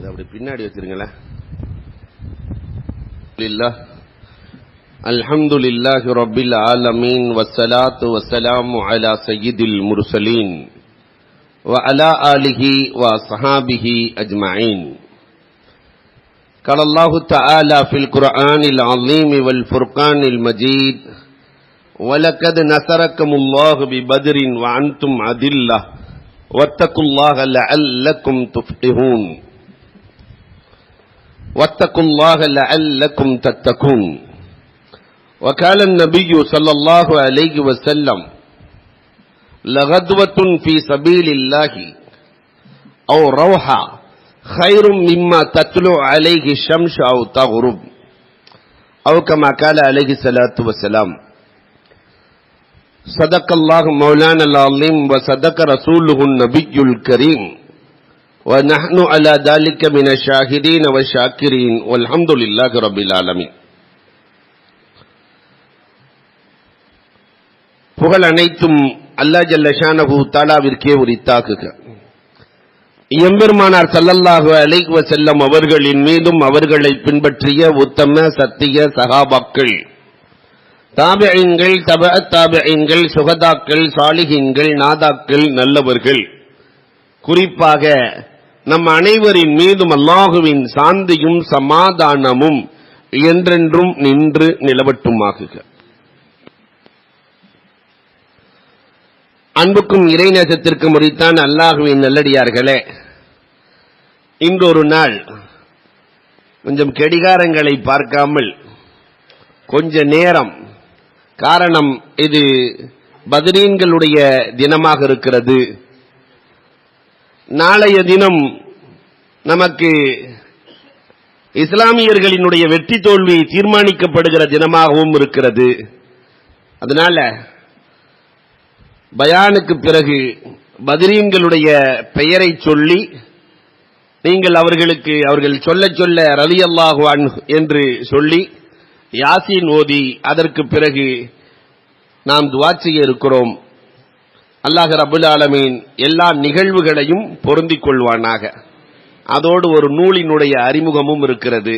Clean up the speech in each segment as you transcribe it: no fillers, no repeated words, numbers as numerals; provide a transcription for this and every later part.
அப்படி பின்னாடி வச்சிருங்களேன். லில்லாஹ் அல்ஹம்துலில்லாஹி ரப்பில் ஆலமீன் வஸ்ஸலாத்து வஸ்ஸலாமு அலா சய்யிதில் முர்சலீன் வ அலா ஆலிஹி வ ஸஹாபிஹி அஜ்மஈன். قال الله تعالى في القرآن العظيم والفرقان المجيد ولقد نصركم الله ببدر وأنتم أذلة واتقوا الله لعلكم تفلحون واتقوا الله لعلكم تتقون. وقال النبي صلى الله عليه وسلم لغدوة في سبيل الله أو روحة خير مما تطلع عليه الشمس أو تغرب أو كما قال عليه الصلاة والسلام. صدق الله مولانا العظيم وصدق رسوله النبي الكريم ونحن على ذلك من الشاهدين والشاكرين والحمد لله رب العالمين. புகழ் அனைத்தும் அல்லாஹ் ஜல்ல ஷானஹு தஆலாவிற்கே உரித்தாகுக. எம்பெருமானார் ஸல்லல்லாஹு அலைஹி வஸல்லம் அவர்களின் மீதும் அவர்களை பின்பற்றிய உத்தம சத்திய சஹாபாக்கள், தாபிஈன்கள், தபஅத் தாபிஈன்கள், சுஹதாக்கள், சாலிஹீன்கள், நாதாக்கள், நல்லவர்கள், குறிப்பாக நம் அனைவரின் மீதும் அல்லாஹுவின் சாந்தியும் சமாதானமும் என்றென்றும் நின்று நிலவட்டுமாகுக. அன்புக்கும் இறைநேசத்திற்கு முறித்தான் அல்லாஹுவின் நல்லடியார்களே, இன்றொரு நாள் கொஞ்சம் கடிகாரங்களை பார்க்காமல் கொஞ்ச நேரம், காரணம் இது பத்ரீன்களுடைய தினமாக இருக்கிறது. நாளைய தினம் நமக்கு இஸ்லாமியர்களினுடைய வெற்றி தோல்வி தீர்மானிக்கப்படுகிற தினமாகவும் இருக்கிறது. அதனால பயானுக்கு பிறகு பத்ரீன்களுடைய பெயரை சொல்லி நீங்கள் அவர்கள் சொல்ல சொல்ல ரலியல்லாஹு அன்ஹு என்று சொல்லி யாசீன் ஓதி அதற்கு பிறகு நாம் துஆ செய்ய இருக்கிறோம். அல்லாஹ் ரப்பல் ஆலமீன் எல்லா நிகழ்வுகளையும் பொருந்திக் கொள்வானாக. அதோடு ஒரு நூலினுடைய அறிமுகமும் இருக்கிறது.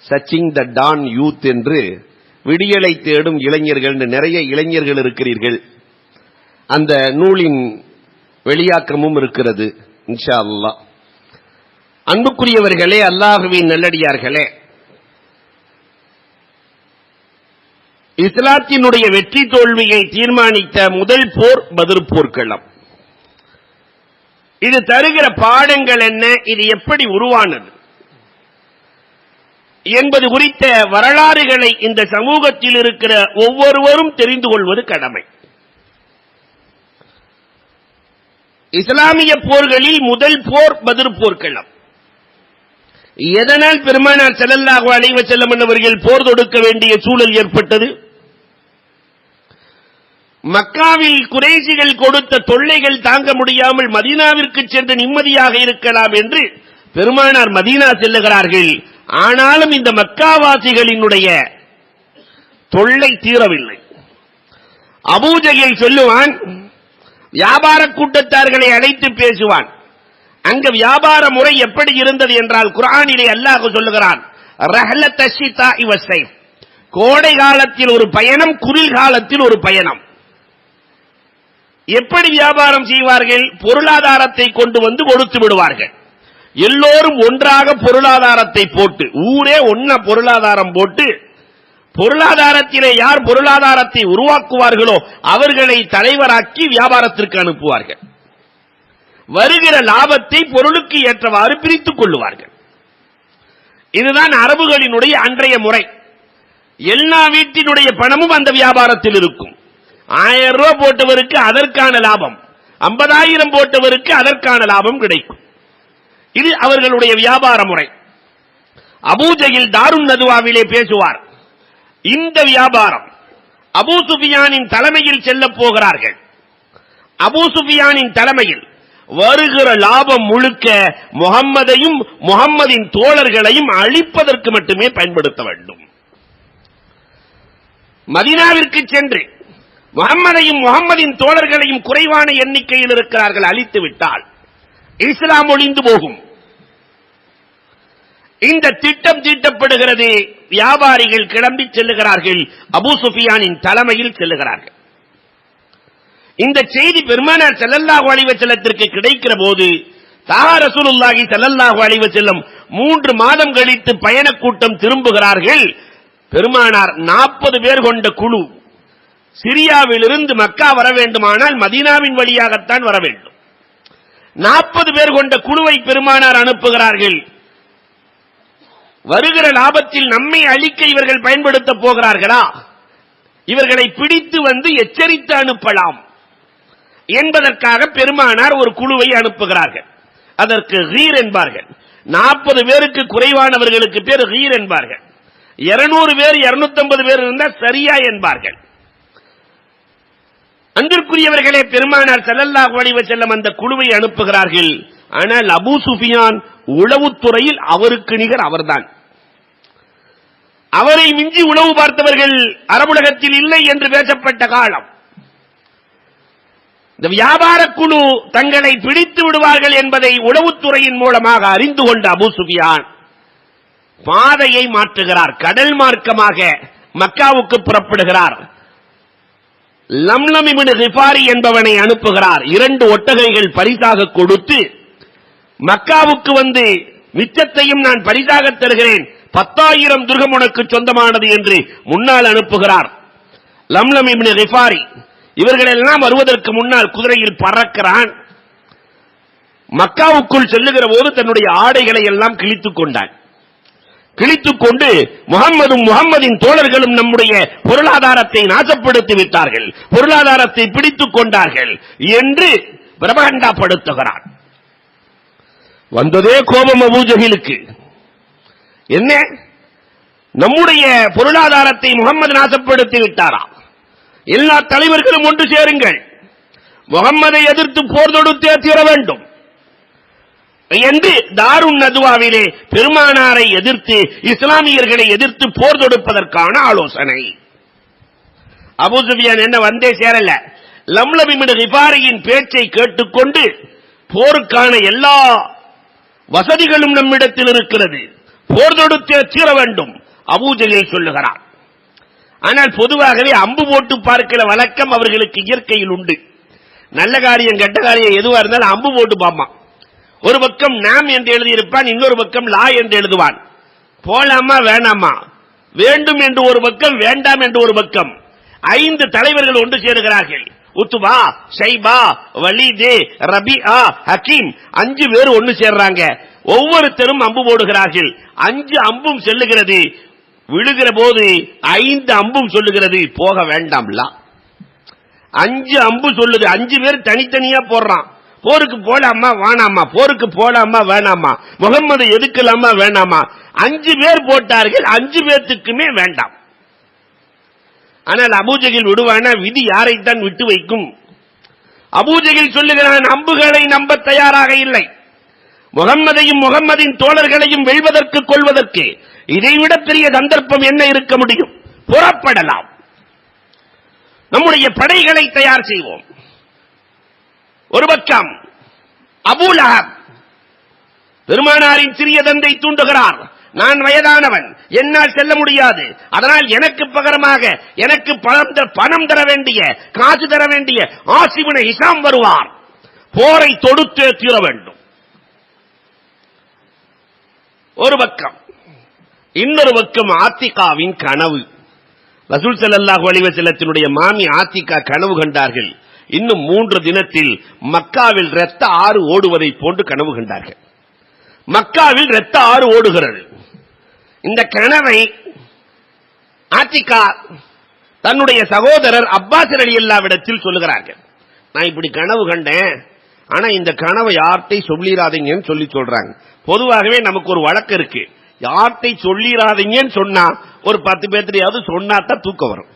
சச்சிங் த டான் யூத் என்று, விடியலை தேடும் இளைஞர்கள், நிறைய இளைஞர்கள் இருக்கிறீர்கள். அந்த நூலின் வெளியாக்கமும் இருக்கிறது இன்ஷா அல்லாஹ். அன்புக்குரியவர்களே, அல்லாஹுவின் நல்லடியார்களே, இஸ்லாத்தினுடைய வெற்றி தோல்வியை தீர்மானித்த முதல் போர் பத்ர் போர்க்களம். இது தருகிற பாடங்கள் என்ன, இது எப்படி உருவானது என்பது குறித்த வரலாறுகளை இந்த சமூகத்தில் இருக்கிற ஒவ்வொருவரும் தெரிந்து கொள்வது கடமை. இஸ்லாமிய போர்களில் முதல் போர் பத்ர் போர்க்களம். எதனால் பெருமானார் ஸல்லல்லாஹு அலைஹி வஸல்லம் அவர்கள் போர் தொடுக்க வேண்டிய சூழல் ஏற்பட்டது? மக்காவில் குறைஷிகள் கொடுத்த தொல்லைகள் தாங்க முடியாமல் மதீனாவிற்கு சென்று நிம்மதியாக இருக்கலாம் என்று பெருமானார் மதீனா செல்லுகிறார்கள். ஆனாலும் இந்த மக்காவாசிகளினுடைய தொல்லை தீரவில்லை. அபூஜஹல் சொல்லுவான், வியாபார கூட்டத்தார்களை அழைத்து பேசுவான். அங்க வியாபார முறை எப்படி இருந்தது என்றால், குர்ஆனிலே அல்லாஹ் சொல்லுகிறான், ரஹ்லத் அஷ்ஷிதாஇ வஸ்ஸைஃப், கோடை காலத்தில் ஒரு பயணம், குளிர் காலத்தில் ஒரு பயணம். எப்படி வியாபாரம் செய்வார்கள்? பொருளாதாரத்தை கொண்டு வந்து கொடுத்து விடுவார்கள். எல்லோரும் ஒன்றாக பொருளாதாரத்தை போட்டு, ஊரே ஒன்ன பொருளாதாரம் போட்டு, பொருளாதாரத்திலே யார் பொருளாதாரத்தை உருவாக்குவார்களோ அவர்களை தலைவராக்கி வியாபாரத்திற்கு அனுப்புவார்கள். வருகிற லாபத்தை பொருளுக்கு ஏற்றவாறு பிரித்துக் கொள்ளுவார்கள். இதுதான் அரபுகளினுடைய அன்றைய முறை. எல்லா வீட்டினுடைய பணமும் அந்த வியாபாரத்தில் இருக்கும். 1000 ரூபாய் போட்டவருக்கு அதற்கான லாபம், 50,000 போட்டவருக்கு அதற்கான லாபம் கிடைக்கும். இது அவர்களுடைய வியாபார முறை. அபூஜஹல் தாருன் நதுவாவிலே பேசுவார். இந்த வியாபாரம் அபூ சுஃபியானின் தலைமையில் செல்ல போகிறார்கள். அபூ சுஃபியானின் தலைமையில் வருகிற லாபம் முழுக்க முஹம்மதையும் முஹம்மதின் தோழர்களையும் அழிப்பதற்கு மட்டுமே பயன்படுத்த வேண்டும். மதீனாவிற்கு சென்று முஹம்மதையும் முஹம்மதின் தோழர்களையும் குறைவான எண்ணிக்கையில் இருக்கிறார்கள், அழித்து விட்டால் இஸ்லாம் ஒழிந்து போகும். இந்த திட்டம் தீட்டப்படுகிறது. வியாபாரிகள் கிளம்பி செல்லுகிறார்கள், அபூ சுஃபியானின் தலைமையில் செல்லுகிறார்கள். இந்த செய்தி பெருமானார் ஸல்லல்லாஹு அலைஹி வஸல்லத்திற்கு கிடைக்கிற போது தாஹா ரசூலுல்லாஹி ஸல்லல்லாஹு அலைஹி வஸல்லம் 3 மாதம் கழித்து பயண கூட்டம் திரும்புகிறார்கள். பெருமானார் 40 பேர் கொண்ட குழு சிரியாவிலிருந்து மக்கா வர வேண்டுமானால் மதீனாவின் வழியாகத்தான் வர வேண்டும். 40 பேர் கொண்ட குழுவை பெருமானார் அனுப்புகிறார்கள். வருகிற லாபத்தில் நம்மை அழிக்க இவர்கள் பயன்படுத்த போகிறார்களா, இவர்களை பிடித்து வந்து எச்சரித்து அனுப்பலாம் என்பதற்காக பெருமானார் ஒரு குழுவை அனுப்புகிறார்கள். அதற்கு கீர் என்பார்கள். 40 பேருக்கு குறைவானவர்களுக்கு பேர் கீர் என்பார்கள். 200 பேர் 250 பேர் இருந்தால் சரியா என்பார்கள். அன்பிற்குரியவர்களே, பெருமானார் ஸல்லல்லாஹு அலைஹி வஸல்லம் அந்த குழுவை அனுப்புகிறார்கள். ஆனால் அபூ சுஃபியான் உளவுத்துறையில் அவருக்கு நிகர் அவர்தான். அவரை மிஞ்சி உளவு பார்த்தவர்கள் அரபுலகத்தில் இல்லை என்று பேசப்பட்ட காலம். இந்த வியாபார குழு தங்களை பிடித்து விடுவார்கள் என்பதை உளவுத்துறையின் மூலமாக அறிந்து கொண்ட அபூ சுஃபியான் பாதையை மாற்றுகிறார். கடல் மார்க்கமாக மக்காவுக்கு புறப்படுகிறார். லம்லம் இப்னு கிஃபாரி என்பவனை அனுப்புகிறார். 2 ஒட்டகைகள் பரிசாக கொடுத்து மக்காவுக்கு வந்து மிச்சத்தையும் நான் பரிசாக தருகிறேன், 10,000 திர்ஹம் உனக்கு சொந்தமானது என்று முன்னால் அனுப்புகிறார். லம்லம் இப்னு கிஃபாரி இவர்கள் எல்லாம் வருவதற்கு முன்னால் குதிரையில் பறக்கிறான். மக்காவுக்குள் செல்லுகிற போது தன்னுடைய ஆடைகளை எல்லாம் கிழித்துக் கொண்டான். கிழித்துக் கொண்டு முகம்மதின் தோழர்களும் நம்முடைய பொருளாதாரத்தை நாசப்படுத்தி விட்டார்கள், பொருளாதாரத்தை பிடித்துக் கொண்டார்கள் என்று பிரபகண்டாப்படுத்துகிறான். வந்ததே கோபம் அபூ ஜஹிலுக்கு. என்ன, நம்முடைய பொருளாதாரத்தை முகம்மது நாசப்படுத்தி விட்டாரா? எல்லா தலைவர்களும் ஒன்று சேருங்கள், முகம்மதை எதிர்த்து போர் தொடுத்தே தீர வேண்டும் என்று தாருன் நதுவாவிலே பெருமானாரை எதிர்த்து இஸ்லாமியர்களை எதிர்த்து போர் தொடுப்பதற்கான ஆலோசனை. அபூ சுஃபியான் என்ன வந்தே சேரல, லம்லம் இப்னு கிஃபாரியின் பேச்சை கேட்டுக்கொண்டு போருக்கான எல்லா வசதிகளும் நம்மிடத்தில் இருக்கிறது, போர் தொடுத்தே தீர வேண்டும் அபூ ஜஹல் சொல்லுகிறார். ஆனால் பொதுவாகவே அம்பு போட்டு பார்க்கிற வழக்கம் அவர்களுக்கு இயற்கையில் உண்டு. நல்ல காரியம் கெட்ட காரியம் எதுவா இருந்தாலும் அம்பு போட்டு பாமா. ஒரு பக்கம் நாம் என்று எழுதியிருப்பான், இன்னொரு பக்கம் லா என்று எழுதுவான். போலாமா வேணாமா, வேண்டும் என்று ஒரு பக்கம், வேண்டாம் என்று ஒரு பக்கம். 5 தலைவர்கள் ஒன்று சேருகிறார்கள். உத்துபா, ஷைபா, வலீது, ரபிஆ, ஹக்கீம் 5 பேர் ஒன்று சேர்றாங்க. ஒவ்வொருத்தரும் அம்பு போடுகிறார்கள். 5 அம்பும் செல்லுகிறது. விழுகிற போது 5 அம்பும் சொல்லுகிறது போக வேண்டாம்ல. 5 அம்பு சொல்லுது. 5 பேர் தனித்தனியா போடுறான். போருக்கு போலாமா வேணாமா, போருக்கு போலாமா வேணாமா, முகம்மது எதுக்கலாமா வேணாமா. 5 பேர் போட்டார்கள். 5 பேர்த்துக்குமே வேண்டாம். ஆனால் அபூ ஜஹல் விடுவானா? விதி யாரைத்தான் விட்டு வைக்கும்? அபூ ஜஹல் சொல்லுகிறான், அம்புகளை நம்ப தயாராக இல்லை. முகம்மதையும் முகம்மதின் தோழர்களையும் வெல்வதற்கு கொள்வதற்கு இதைவிட பெரிய சந்தர்ப்பம் என்ன இருக்க முடியும்? புறப்படலாம், நம்முடைய படைகளை தயார் செய்வோம். ஒரு பக்கம் அபூ லஹப் பெருமானாரின் சிறிய தந்தை தூண்டுகிறார். நான் வயதானவன், என்னால் செல்ல முடியாது, அதனால் எனக்கு பகரமாக எனக்கு பணம் தர வேண்டிய, காசு தர வேண்டிய ஆஸ் இப்னு ஹிஷாம் வருவார், போரை தொடுத்தே தீர வேண்டும். ஒரு பக்கம். இன்னொரு பக்கம் ஆத்திகாவின் கனவு. ரசூல் ஸல்லல்லாஹு அலைஹி வஸல்லத்தினுடைய மாமி ஆத்திகா கனவு கண்டார்கள். இன்னும் 3 தினத்தில் மக்காவில் இரத்த ஆறு ஓடுவதை போன்று கனவு கண்டார்கள். மக்காவில் இரத்த ஆறு ஓடுகிறது. இந்த கனவை ஆத்திகா தன்னுடைய சகோதரர் அப்பாஸ் ரலியல்லாஹு அன்ஹு சொல்லுகிறார்கள். நான் இப்படி கனவு கண்டேன், ஆனா இந்த கனவை யார்கிட்ட சொல்லிராதீங்கன்னு சொல்றாங்க. பொதுவாகவே நமக்கு ஒரு வழக்கம் இருக்கு, யார்கிட்ட சொல்லிராதீங்கன்னு சொன்னா ஒரு 10 பேர்த்தையாவது சொன்னாதான் தூக்கம் வரும்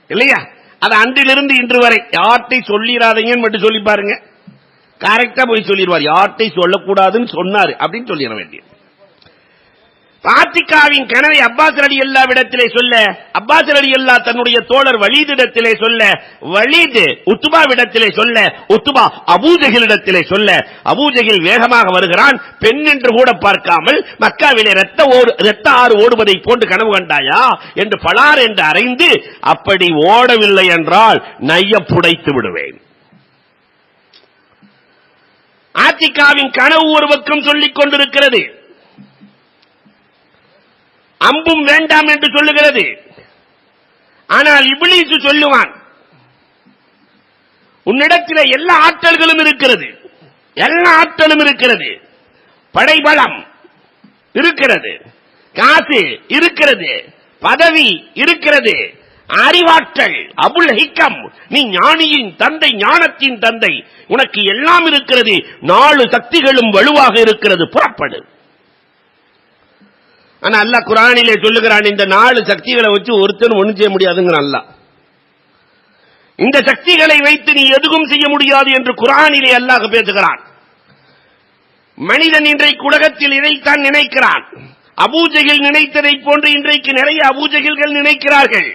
இல்லையா? அது அன்றிலிருந்து இன்று வரை யார்கிட்ட சொல்லிராதீங்கன்னு மட்டும் சொல்லி பாருங்க, கரெக்டா போய் சொல்லிடுவார். யார்கிட்ட சொல்லக்கூடாதுன்னு சொன்னாரு அப்படின்னு சொல்லிட வேண்டியது. ஆத்திகாவின் கனவை அப்பாஸ் ரலியல்லாஹு இடத்திலே சொல்ல, அப்பாஸ் ரலியல்லாஹு தன்னுடைய தோழர் வலீதிடத்திலே சொல்ல, வலீத் உத்பாவிடத்திலே சொல்ல, உத்பா அபூஜஹிலிடத்திலே சொல்ல, அபூஜஹில் வேகமாக வருகிறான். பெண் என்று கூட பார்க்காமல் மக்காவிலே இரத்த ஆறு ஓடுவதை போன்று கனவு கண்டாயா என்று பலார் என்று அறைந்து, அப்படி ஓடவில்லை என்றால் நைய புடைத்து விடுவேன். ஆத்திகாவின் கனவு ஒரு பக்கம் சொல்லிக் கொண்டிருக்கிறது, அம்பும் வேண்டாம் என்று சொல்லுகிறது. ஆனால் இப்லீஸ் சொல்லுவான், உன்னிடத்தில் எல்லா ஆற்றல்களும் இருக்கிறது, எல்லா ஆற்றலும் இருக்கிறது, படைபலம் இருக்கிறது, காசு இருக்கிறது, பதவி இருக்கிறது, அறிவாற்றல், அபுல் ஹிக்கம், நீ ஞானியின் தந்தை, ஞானத்தின் தந்தை, உனக்கு எல்லாம் இருக்கிறது, 4 சக்திகளும் வலுவாக இருக்கிறது, புறப்படு. ஆனா அல்லாஹ் குர்ஆனிலே சொல்லுகிறான், இந்த 4 சக்திகளை வச்சு ஒருத்தன் ஒண்ணும் செய்ய முடியாதுங்கிற அல்லாஹ். இந்த சக்திகளை வைத்து நீ எதுவும் செய்ய முடியாது என்று குர்ஆனிலே அல்லாஹ் பேசுகிறான். மனிதன் இன்றைக்கு உலகத்தில் இதைத்தான் நினைக்கிறான். அபூஜஹில் நினைத்ததை போன்று இன்றைக்கு நிறைய அபூஜஹில்கள் நினைக்கிறார்கள்.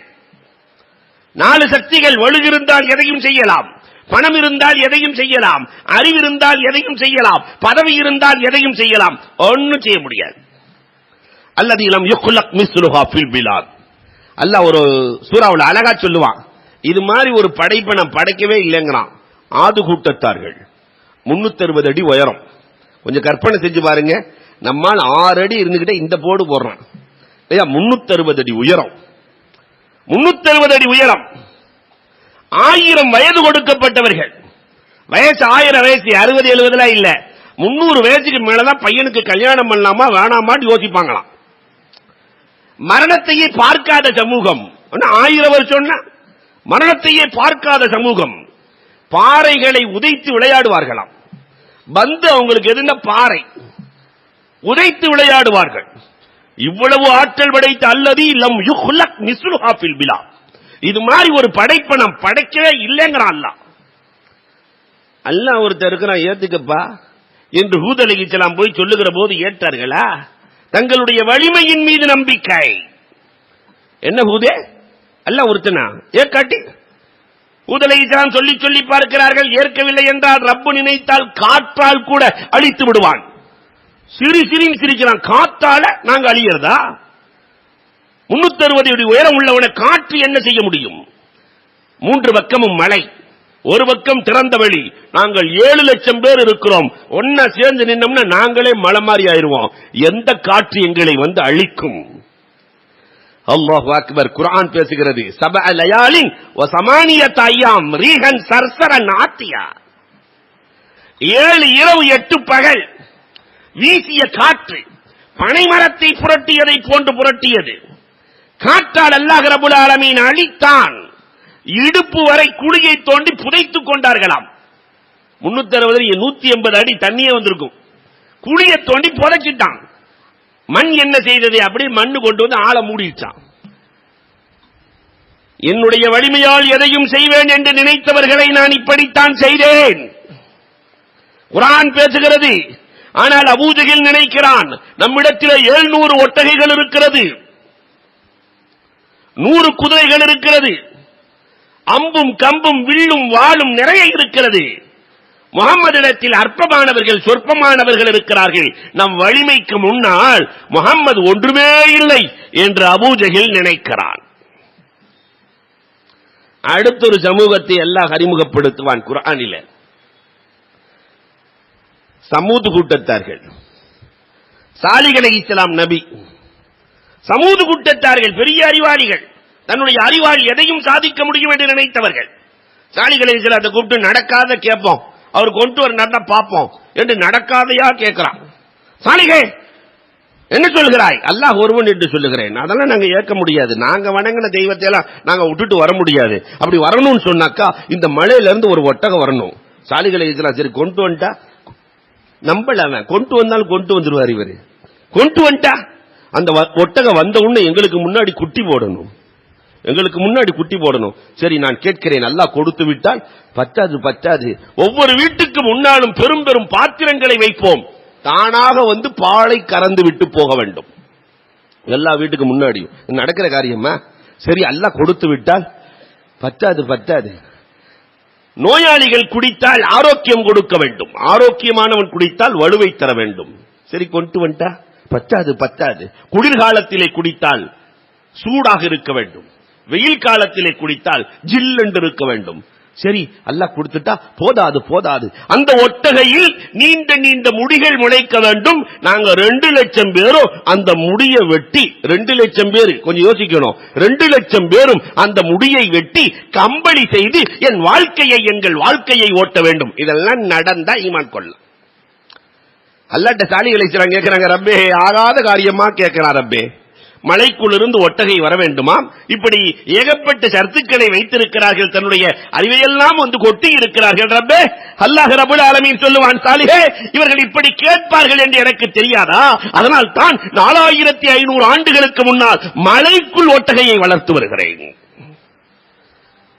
4 சக்திகள் வலுவிருந்தால் எதையும் செய்யலாம், பணம் இருந்தால் எதையும் செய்யலாம், அறிவு இருந்தால் எதையும் செய்யலாம், பதவி இருந்தால் எதையும் செய்யலாம், ஒன்னும் செய்ய முடியாது. அல்லது லம் யுக்லக் மிஸ்லுஹா ஃபில் பிலாத். அல்லாஹ் ஒரு சூராவுல அழகா சொல்லுவான், இது மாதிரி ஒரு படைப்பை நான் படைக்கவே இல்லைங்கிறான். ஆது கூட்டத்தார்கள் 360 அடி உயரம். கொஞ்சம் கற்பனை செஞ்சு பாருங்க, நம்மால் 6 அடி இருந்துகிட்டே இந்த போடு போடுறான். 360 அடி உயரம், 360 அடி உயரம், 1000 வயது கொடுக்கப்பட்டவர்கள். வயசு 1000 வயசு 60 70 இல்ல, 300 வயசுக்கு மேலதான் பையனுக்கு கல்யாணம் பண்ணலாமா வேணாமான்னு யோசிப்பாங்களாம். மரணத்தையே பார்க்காத சமூகம், 1000 வருஷம் மரணத்தையே பார்க்காத சமூகம். பாறைகளை உதைத்து விளையாடுவார்களாம். வந்து அவங்களுக்கு எதுனா பாறை உதைத்து விளையாடுவார்கள். இவ்வளவு ஆற்றல் படைத்த அல்லது லம் யுக்லக் மிஸ்லுஹா ஃபில் பிலாத், இது மாதிரி ஒரு படைப்பை நாம் படைக்கவே இல்லைங்கிறான் அல்லாஹ். அல்லாஹ் ஒருத்தர் இருக்கிறான், ஏத்துக்கப்பா என்று ஹூத் அலைஹிஸ்ஸலாம் போய் சொல்லுகிற போது ஏற்றார்களா? தங்களுடைய வலிமையின் மீது நம்பிக்கை. என்ன ஹூதே, அல்லாஹ் ஒருத்தனா ஏற்காட்டி? ஹூத் அலைஹிஸ்ஸலாம் சொல்லி சொல்லி பார்க்கிறார்கள். ஏற்கவில்லை என்றால் ரப்பு நினைத்தால் காற்றால் கூட அழித்து விடுவான். சிரின்னு சிரிக்கிறான், காத்தால நாங்க அழியறதா? 360 அடி உயரம் உள்ளவனை காற்று என்ன செய்ய முடியும்? 3 பக்கமும் மலை, ஒரு பக்கம் திறந்த வெளி. நாங்கள் 7 லட்சம் பேர் இருக்கிறோம், ஒன்னா சேர்ந்து நின்னோம்னா நாங்களே மலை மாறி ஆயிருவோம். எந்த காற்று எங்களை வந்து அழிக்கும்? அல்லாஹு அக்பர். குர்ஆன் பேசுகிறது, 7 லயாலின் வ 8 அய்யாம் ரீஹன் சர்சரன் ஆத்தியா. 7 இரவு 8 பகல் வீசிய காற்று பனைமரத்தை புரட்டியதை போன்று புரட்டியது. காற்றால் அல்லாஹ் ரப்பல் ஆலமீன் அழித்தான். இடுப்பு வரை குழியை தோண்டி புதைத்துக் கொண்டார்களாம். 360 180 அடி தண்ணியே வந்திருக்கும். குழியை தோண்டி புதைச்சிட்டான். மண் என்ன செய்தது? அப்படியே மண்ணு கொண்டு வந்து ஆளை மூடிச்சான். என்னுடைய வலிமையால் எதையும் செய்வேன் என்று நினைத்தவர்களை நான் இப்படித்தான் செய்தேன். குர்ஆன் பேசுகிறது. ஆனால் அபூஜஹில் நினைக்கிறான், நம்மிடத்தில் 700 ஒட்டகைகள் இருக்கிறது, 100 குதிரைகள் இருக்கிறது, அம்பும் கம்பும் வில்லும் வாளும் நிறைய இருக்கிறது. முகம்மதிடத்தில் அற்பமானவர்கள் சொற்பமானவர்கள் இருக்கிறார்கள். நம் வலிமைக்கு முன்னால் முகம்மது ஒன்றுமே இல்லை என்று அபூஜஹில் நினைக்கிறான். அடுத்தொரு சமூகத்தை அல்லாஹ் அறிமுகப்படுத்துவான் குர்ஆனில. சமூது கூட்டத்தார்கள். சாலிஹ் அலைஹிஸ்ஸலாம் நபி, சமூது கூட்டத்தார்கள் பெரிய அறிவாளிகள், தன்னுடைய அறிவாளி எதையும் சாதிக்க முடியும் என்று நினைத்தவர்கள். சாலிஹ் அலைஹிஸ்ஸலாத்தை கூப்பிட்டு நடக்காத கேட்போம், அவர் கொண்டு வர நடந்தா பார்ப்போம் என்று நடக்காதையா கேட்கிறான். சாலிஹே என்ன சொல்கிறாய்? அல்லாஹ் ஒருவன் என்று சொல்லுகிறேன். அதெல்லாம் நாங்க ஏற்க முடியாது, நாங்க வணங்கின தெய்வத்தை எல்லாம் நாங்க விட்டுட்டு வர முடியாது. அப்படி வரணும்னு சொன்னாக்கா இந்த மலையில இருந்து ஒரு ஒட்டகம் வரணும். சாலிஹ் அலைஹிஸ்ஸலாம் சரி கொண்டு வந்துட்டா, நம்பல அவன், கொண்டு வந்தாலும் கொண்டு வந்துருவார் இவரு. கொண்டு வந்துட்டா அந்த ஒட்டகம் வந்த உடனே எங்களுக்கு முன்னாடி குட்டி போடணும், எங்களுக்கு முன்னாடி குட்டி போடணும். சரி நான் கேட்கிறேன், அல்லாஹ் கொடுத்து விட்டால் பத்தாது, ஒவ்வொரு வீட்டுக்கு முன்னாலும் பெரும் பெரும் பாத்திரங்களை வைப்போம், தானாக வந்து பாலை கறந்து விட்டு போக வேண்டும். எல்லா வீட்டுக்கு முன்னாடியும் நடக்கிற காரியமா? சரி, அல்லாஹ் கொடுத்து விட்டால் பத்தாது. நோயாளிகள் குடித்தால் ஆரோக்கியம் கொடுக்க வேண்டும், ஆரோக்கியமானவன் குடித்தால் வலுவை தர வேண்டும். சரி, கொண்டு வந்துட்டா பத்தாது. குளிர்காலத்திலே குடித்தால் சூடாக இருக்க வேண்டும், வெயில் காலத்திலே குடித்தால் ஜில்லென்று இருக்க வேண்டும். சரி, அல்லாஹ் கொடுத்துட்டா போதாது. அந்த ஒட்டகையில் நீண்ட நீண்ட முடிகள் முளைக்க வேண்டும். நாங்க 2 லட்சம் பேரும் அந்த முடியை வெட்டி, 2 லட்சம் பேர் கொஞ்சம் யோசிக்கணும், 2 லட்சம் பேரும் அந்த முடியை வெட்டி கம்பளி செய்து எங்கள் வாழ்க்கையை ஓட்ட வேண்டும். இதெல்லாம் நடந்தா ஈமான் கொள்ளலாம். அல்லாஹ்ட்ட சாலிகளை கேட்கிறாங்க, ரப்பே ஆகாத காரியமா கேட்கிறான், ரப்பே மலைக்குள் இருந்து ஒட்டகை வர வேண்டுமா? இப்படி ஏகப்பட்ட சர்த்துக்களை வைத்திருக்கிறார்கள், தன்னுடைய அறிவையெல்லாம் வந்து கொட்டி இருக்கிறார்கள். ரப்பே, அல்லாஹ் ரப்பல் ஆலமீன் சொல்லுவான், சாலிஹே இவர்கள் இப்படி கேட்பார்கள் என்று எனக்கு தெரியாதா? அதனால் தான் 4500 ஆண்டுகளுக்கு முன்னால் மலைக்குள் ஒட்டகையை வளர்த்து வருகிறேன்.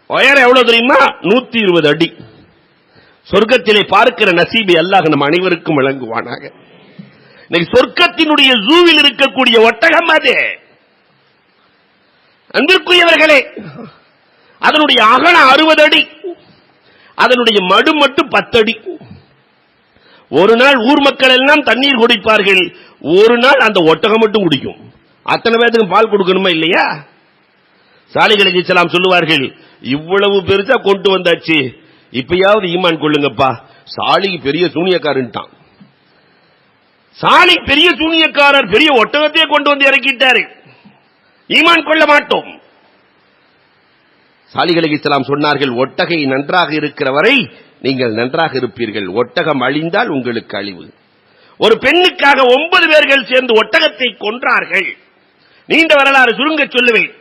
உயரம் எவ்வளவு தெரியுமா? 120 அடி. சொர்க்கத்திலே பார்க்கிற நசீபை அல்லாஹ் நம் அனைவருக்கும் வழங்குவானாக. சொர்க்கத்தினுடைய ஜூவில் இருக்கக்கூடிய ஒட்டகம் அது. அன்பிற்குரியவர்களே, அதனுடைய அகலம் 60 அடி, அதனுடைய மடு மட்டும் 10 அடி. ஒரு நாள் ஊர் மக்கள் எல்லாம் தண்ணீர் குடிப்பார்கள், ஒரு நாள் அந்த ஒட்டகம் மட்டும் குடிக்கும். அத்தனை பேருக்கு பால் கொடுக்கணுமா இல்லையா? சாலிஹ் அலைஹிஸ்ஸலாம் சொல்லுவார்கள், இவ்வளவு பெருசா கொண்டு வந்தாச்சு, இப்பயாவது ஈமான் கொள்ளுங்கப்பா. சாலிஹ் பெரிய சூனியக்காரன்ட்டான். சாலிஹ் பெரிய சூனியக்காரர், பெரிய ஒட்டகத்தையே கொண்டு வந்து இறக்கிட்டாரு, ஈமான் கொள்ள மாட்டோம். சாலிஹ் அலைஹிஸ்ஸலாம் சொன்னார்கள், ஒட்டகை நன்றாக இருக்கிற வரை நீங்கள் நன்றாக இருப்பீர்கள், ஒட்டகம் அழிந்தால் உங்களுக்கு அழிவு. ஒரு பெண்ணுக்காக 9 பேர்கள் சேர்ந்து ஒட்டகத்தை கொன்றார்கள். நீண்ட வரலாறு சுருங்க சொல்லுவேன்.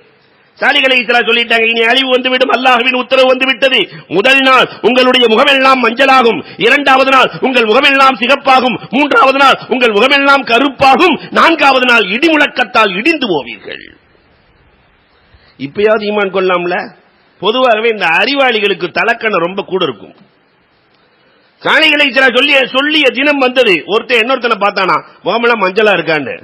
சாலிஹ் அலைஹிஸ்ஸலாம் சொல்லிட்டாங்க, இனி அழிவு வந்துவிடும், அல்லாஹ்வின் உத்தரவு வந்து விட்டது. முதல் நாள் உங்களுடைய முகமெல்லாம் மஞ்சளாகும், 2வது நாள் உங்கள் முகமெல்லாம் சிகப்பாகும், 3வது நாள் உங்கள் முகமெல்லாம் கருப்பாகும், 4வது நாள் இடி முழக்கத்தால் இடிந்து போவீர்கள். இப்பயாவது ஈமான் கொள்ளலாம்ல? பொதுவாகவே இந்த அறிவாளிகளுக்கு தலக்கணம் ரொம்ப கூட இருக்கும். சாலிஹ் அலைஹிஸ்ஸலாம் சொல்லிய தினம் வந்தது. ஒருத்தன் இன்னொருத்தனை பார்த்தானா, முகமெல்லாம் மஞ்சளா இருக்கான்னு.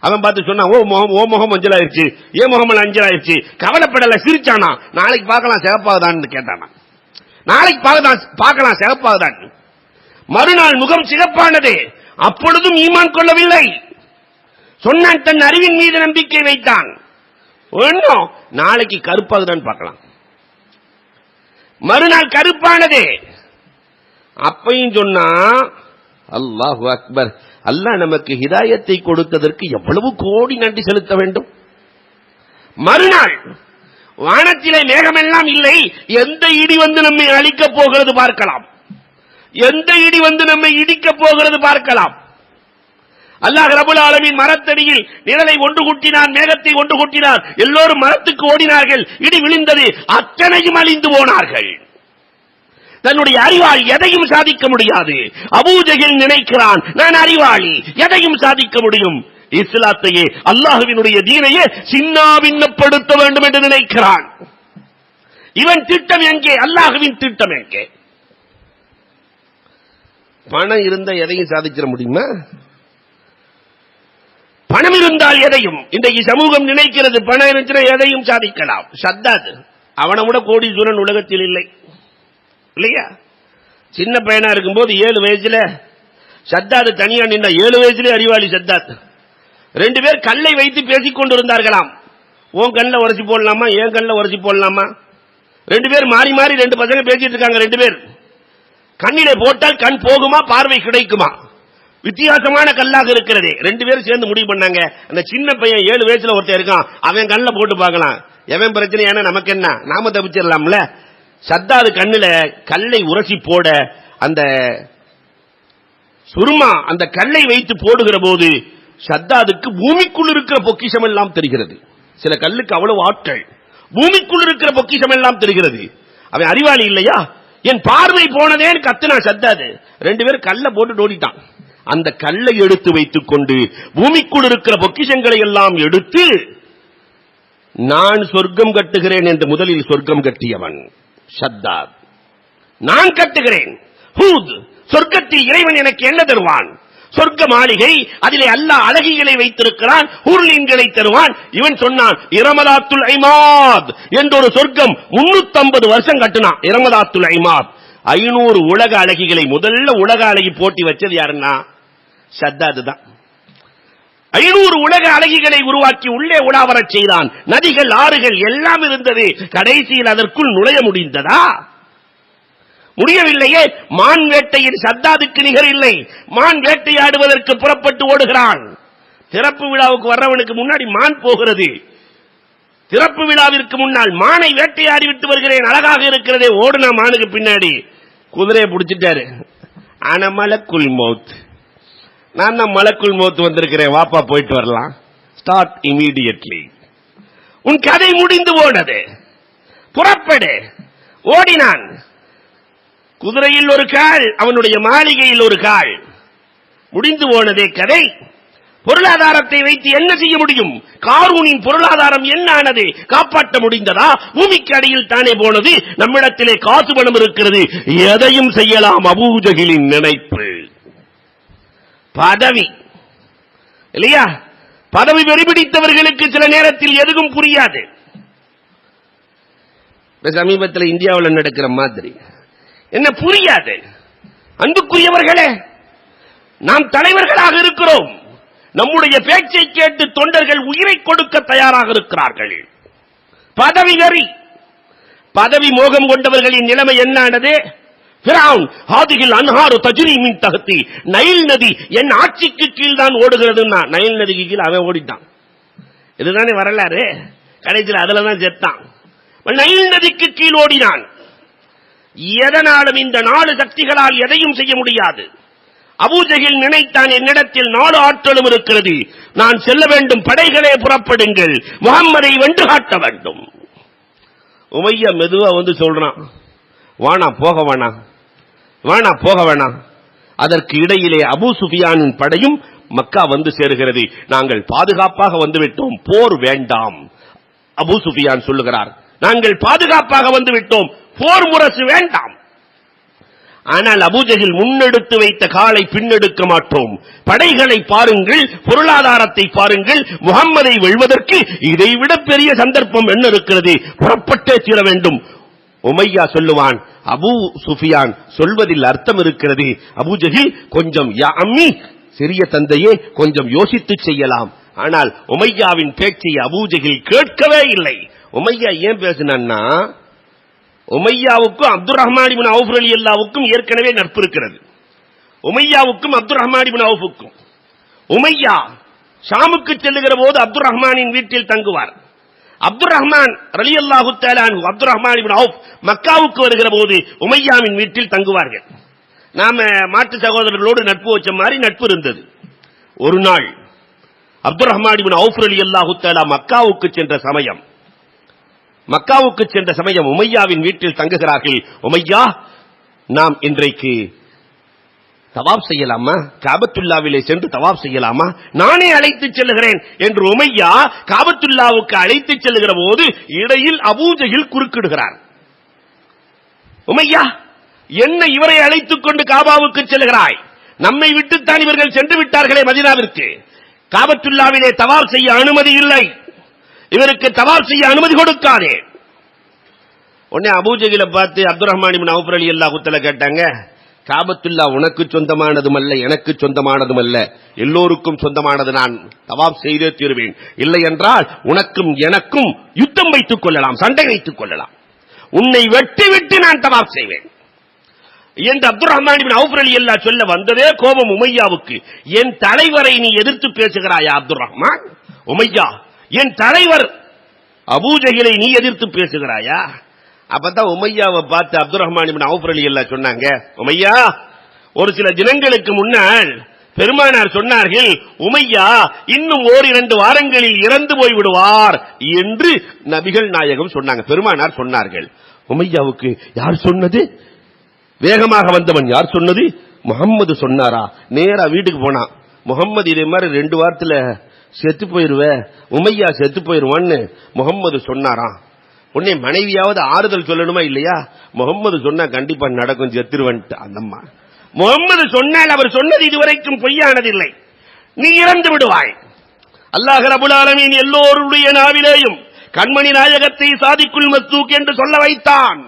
அவன் பார்த்து சொன்னா, ஓ முகம் மஞ்சளாயிருச்சு, ஏன் முகம் அஞ்சலாயிருச்சு? கவலைப்படல, சிரிச்சானா. நாளைக்கு பார்க்கலாம் சிகப்பாகுதான்னு கேட்டானா. நாளைக்கு பார்க்கலாம் சிகப்பாகுதான். மறுநாள் முகம் சிகப்பானது. அப்பொழுதும் ஈமான் கொள்ளவில்லை. சொன்னான், தன் அறிவின் மீது நம்பிக்கை வைத்தான். ஒன்னும் நாளைக்கு கருப்பாகுதான் பார்க்கலாம். மறுநாள் கருப்பானது. அப்பையும் சொன்னா, அல்லாஹு அக்பர், அல்லாஹ் நமக்கு ஹிதாயத்தை கொடுத்ததற்கு எவ்வளவு கோடி நன்றி செலுத்த வேண்டும். மறுநாள் வானத்திலே மேகமெல்லாம் இல்லை, எந்த இடி வந்து நம்மை அழிக்கப் போகிறது பார்க்கலாம், எந்த இடி வந்து நம்மை இடிக்கப் போகிறது பார்க்கலாம். அல்லாஹ் ரப்பல் ஆலமீன் மரத்தடியில் நிழலை ஒன்று கூட்டினான், மேகத்தை ஒன்று கூட்டினார், எல்லோரும் மரத்துக்கு ஓடினார்கள். இடி விழுந்தது, அத்தனையும் அழிந்து போனார்கள். தன்னுடைய அறிவாளி எதையும் சாதிக்க முடியாது. அபூஜஹல் நினைக்கிறான், நான் அறிவாளி, எதையும் சாதிக்க முடியும். இஸ்லாத்தையே, அல்லாஹ்வினுடைய தீனையே சின்னாபின்னப்படுத்த வேண்டும் என்று நினைக்கிறான். இவன் திட்டம் எங்கே? அல்லாஹ்வின் திட்டம் எங்கே? பணம் இருந்தா எதையும் சாதிக்க முடியுமா? பணம் இருந்தால் எதையும். இன்றைக்கு சமூகம் நினைக்கிறது, பணம் இருந்துச்சுன்னா எதையும் சாதிக்கலாம். ஷத்தாத் அவனை விட கோடீஸ்வரன் உலகத்தில் இல்லை இல்லையா? சின்ன பையனா இருக்கும்போது 7 வயசுல ஷத்தாத் தனியா நின்னா, 7 வயசுல அறிவாளி ஷத்தாத். 2 பேர் கல்லை வைத்து பேசிக் கொண்டிருந்தார்களாம். உன் கண்ணில் உரசி போடலாமா, என் கண்ணில் உரசி போடலாமா? 2 பேர் மாறி மாறி 2 பசங்க பேசிட்டு இருக்காங்க. 2 பேர் கண்ணிலே போட்டால் கண் போகுமா, பார்வை கிடைக்குமா? வித்தியாசமான கல்லாக இருக்கிறது. 2 பேரும் சேர்ந்து முடிவு பண்ணாங்க, அந்த சின்ன பையன் 7 வயசுல ஒருத்தர் இருக்கான், அவன் கண்ணில் போட்டு பார்க்கலாம், எவன் பிரச்சனை என்ன, நமக்கு என்ன, நாம தப்பிச்சிடலாம்ல. ஷத்தாத் கண்ணுல கல்லை உரசி போட, அந்த சுருமா அந்த கல்லை வைத்து போடுகிற போது ஷத்தாதுக்கு பூமிக்குள் இருக்கிற பொக்கிஷம் எல்லாம் தெரிகிறது. சில கல்லுக்கு அவ்வளவு ஆட்கள், பூமிக்குள் இருக்கிற பொக்கிஷம் எல்லாம் தெரிகிறது. அவன் அறிவாளி இல்லையா? என் பார்வை போனதேன்னு கத்துனா ஷத்தாது. 2 பேர் கல்லை போட்டு ஓடிட்டான். அந்த கல்லை எடுத்து வைத்துக் கொண்டு பூமிக்குள் இருக்கிற பொக்கிஷங்களை எல்லாம் எடுத்து, நான் சொர்க்கம் கட்டுகிறேன் என்று முதலில் சொர்க்கம் கட்டியவன் ஷத்தாத். நான் கட்டுகிறேன். ஹூத், சொர்க்கத்தில் இறைவன் எனக்கு என்ன தருவான்? சொர்க்க மாளிகை, அதிலே அல்லாஹ் அழகிகளை வைத்திருக்கிறான், ஹூர்லீன்களை தருவான். இவன் சொன்னான் இரமதாத்துல் ஐமாத் என்ற ஒரு சொர்க்கம் 350 வருஷம் கட்டினான். இரமதாத்துல் ஐமாத் 500 உலக அழகிகளை, முதல்ல உலக அழகி போட்டி வச்சது யாருன்னா ஷத்தாது தான். 500 உலக அழகிகளை உருவாக்கி உள்ளே உலாவரச் செய்தான். நதிகள், ஆறுகள் எல்லாம் இருந்தது. கடைசியில் அதற்குள் நுழைய முடிந்ததா? முடியவில்லையே. மான் வேட்டையின் சத்தாதுக்கு நிகர் இல்லை. மான் வேட்டையாடுவதற்கு புறப்பட்டு ஓடுகிறான். திறப்பு விழாவுக்கு வர்றவனுக்கு முன்னாடி மான் போகிறது. திறப்பு விழாவிற்கு முன்னால் மானை வேட்டையாடி விட்டு வருகிறேன், அழகாக இருக்கிறதே. ஓடுனா மானுக்கு பின்னாடி குதிரையை பிடிச்சிட்டாரு. ஆனா மலக்குல் மௌத், நான் தான் மலக்குல் மௌத் வந்திருக்கிறேன், வாப்பா போயிட்டு வரலாம். Start immediately. உன் கதை முடிந்து போனது, புறப்படு. ஓடினான். குதிரையில் ஒரு கால், அவனுடைய மாளிகையில் ஒரு கால். முடிந்து போனதே கதை. பொருளாதாரத்தை வைத்து என்ன செய்ய முடியும்? காரூனின் பொருளாதாரம் என்ன ஆனது? காப்பாற்ற முடிந்ததா? பூமிக்கு அடியில் தானே போனது. நம்மிடத்திலே காசு பணம் இருக்கிறது, எதையும் செய்யலாம். அபூஜஹிலின் நினைப்பு பதவி இல்லையா? பதவி வெறிபிடித்தவர்களுக்கு சில நேரத்தில் எதுவும் புரியாது. சமீபத்தில் இந்தியாவில் நடக்கிற மாதிரி என்ன புரியாது. அன்புக்குரியவர்களே, நாம் தலைவர்களாக இருக்கிறோம். நம்முடைய பேச்சை கேட்டு தொண்டர்கள் உயிரை கொடுக்க தயாராக இருக்கிறார்கள். பதவி வெறி, பதவி மோகம் கொண்டவர்களின் நிலைமை என்னானது? ஃபிரௌன் ஹாதிஹில் அன்ஹாரு தஜ்ரி மின் தஹ்தி, நைல் நதி என் ஆட்சிக்கு கீழ் தான் ஓடுகிறதுன்னா நைல் நதிக்கு கீழ் அவன் ஓடிட்டான். இதுதானே வரலாறு. கடைசியில் அதுல தான் செத்தான். நைல் நதிக்கு கீழ் ஓடினான். எதனாலும் இந்த 4 சக்திகளால் எதையும் செய்ய முடியாது. அபூஜஹில் நினைத்தான், என்னிடத்தில் 4 ஆற்றலும் இருக்கிறது, நான் செல்ல வேண்டும், படைகளே புறப்படுங்கள், முஹம்மதை வென்று காட்ட வேண்டும். உமையா மெதுவா வந்து சொல்றான், வானா போக வேணாம், வானா போக வேணாம். அதற்கு இடையிலே அபூ சுஃபியானின் படையும் மக்கா வந்து சேருகிறது. நாங்கள் பாதுகாப்பாக வந்துவிட்டோம், போர் வேண்டாம். அபூ சுஃபியான் சொல்லுகிறார், நாங்கள் பாதுகாப்பாக வந்துவிட்டோம், போர் முரசு வேண்டாம். ஆனால் அபூஜஹில் முன்னெடுத்து வைத்த காலை பின்னெடுக்க மாட்டோம். படைகளை பாருங்கள், பொருளாதாரத்தை பாருங்கள், முஹம்மதை வெல்வதற்கு இதைவிட பெரிய சந்தர்ப்பம் என்ன இருக்கிறது? புறப்பட்டே தீர வேண்டும். உமையா சொல்லுவான், அபூ சுஃபியான் சொல்வதில் அர்த்தம் இருக்கிறது. அபூஜஹில் கொஞ்சம், யா அம்மி, சிறிய தந்தையே, கொஞ்சம் யோசித்து செய்யலாம். ஆனால் உமையாவின் பேச்சை அபூஜஹில் கேட்கவே இல்லை. உமையா ஏன் பேசினான்னா, உமையாவுக்கும் அப்துல் ரஹ்மான் இப்னு அவுஃப் ரலியல்லாஹுவுக்கும் ஏற்கனவே நட்பு இருக்கிறது. உமையாவுக்கும் அப்துல் ரஹ்மான் இப்னு அவுஃபுக்கும். உமையா ஷாமுக்கு செல்லுகிற போது அப்துல் ரஹ்மானின் வீட்டில் தங்குவார். அப்துல் ரஹ்மான் ரலியல்லாஹு தஆலா அன்ஹு, அப்துல் ரஹ்மான் இப்னு அவுஃப் மக்காவுக்கு வருகிற போது உமையாவின் வீட்டில் தங்குவார்கள். நாம மாட்டு சகோதரர்களோடு நட்பு வச்ச மாதிரி நட்பு இருந்தது. ஒரு நாள் அப்துல் ரஹ்மான் இப்னு அவுஃப் ரலியல்லாஹு தஆலா மக்காவுக்கு சென்ற சமயம் உமையாவின் வீட்டில் தங்குகிறார்கள். உமையா, நாம் இன்றைக்கு தவாப் செய்யலாமா? காபத்துல்லாவிலே சென்று தவாப் செய்யலாமா? நானே அழைத்துச் செல்லுகிறேன் என்று உமையா காபத்துல்லாவுக்கு அழைத்துச் செல்லுகிற போது இடையில் அபூஜஹில் குறுக்கிடுகிறார். உமையா, என்ன இவரை அழைத்துக் கொண்டு காபாவுக்கு செல்லுகிறாய்? நம்மை விட்டுத்தான் இவர்கள் சென்று விட்டார்களே மதீனாவிற்கு. காபத்துல்லாவிலே தவாப் செய்ய அனுமதி இல்லை, இவருக்கு தவாப் செய்ய அனுமதி கொடுக்காதே. உடனே அபூஜஹிலை பார்த்து அப்துல் ரஹ்மான் இப்னு அவுஃப் ரலியல்லாஹு தஆலா கேட்டாங்க, காபத்துல்லா உனக்கு சொந்தமானதும் அல்ல, எனக்கு சொந்தமானதும் அல்ல, எல்லோருக்கும் சொந்தமானது. நான் தவாப் செய்தே தீருவேன். இல்லை என்றால் உனக்கும் எனக்கும் யுத்தம் வைத்துக் கொள்ளலாம், சண்டை வைத்துக் கொள்ளலாம். உன்னை வெட்டி விட்டு நான் தவாப் செய்வேன் என்று அப்துல் ரஹ்மான் இப்னு அவுஃப் ரலியல்லாஹு சொல்ல வந்ததே கோபம் உமையாவுக்கு. என் தலைவரை நீ எதிர்த்து பேசுகிறாயா அப்துல் ரஹ்மான்? உமையா, என் தலைவர் அபூஜஹிலை நீ எதிர்த்து பேசுகிறாயா? அப்பதான் உமையாவை பார்த்து அப்துல் ரஹ்மான் இப்னு அவுஃப் ரலியல்லாஹு சொன்னாங்க, உமையா, ஒரு சில தினங்களுக்கு முன்னால் பெருமானார் சொன்னார்கள், உமையா இன்னும் 1-2 வாரங்களில் இறந்து போய்விடுவார் என்று நபிகள் நாயகம் சொன்னாங்க. பெருமானார் சொன்னார்கள். உமையாவுக்கு யார் சொன்னது? வேகமாக வந்தவன் யார் சொன்னது? முஹம்மது சொன்னாரா? நேரா வீட்டுக்கு போனான். முஹம்மது இதே மாதிரி 2 வாரத்துல செத்து போயிருவ, உமையா செத்து போயிருவான்னு முஹம்மது சொன்னாரா? உன்னை மனைவியாவது ஆறுதல் சொல்லணுமா இல்லையா? முகம்மது சொன்னா கண்டிப்பா நடக்கும், செத்துருவன்ட்டு. அந்தம்மா முகம்மது சொன்னால் அவர் சொன்னது இதுவரைக்கும் பொய்யானதில்லை. நீ இறந்து விடுவாய். அல்லாஹ் ரப்பல் ஆலமீன் எல்லோருடைய நாவிலேயும் கண்மணி நாயகத்தை சாதிக்குல் மஸ்தூக் என்று சொல்ல வைத்தான்.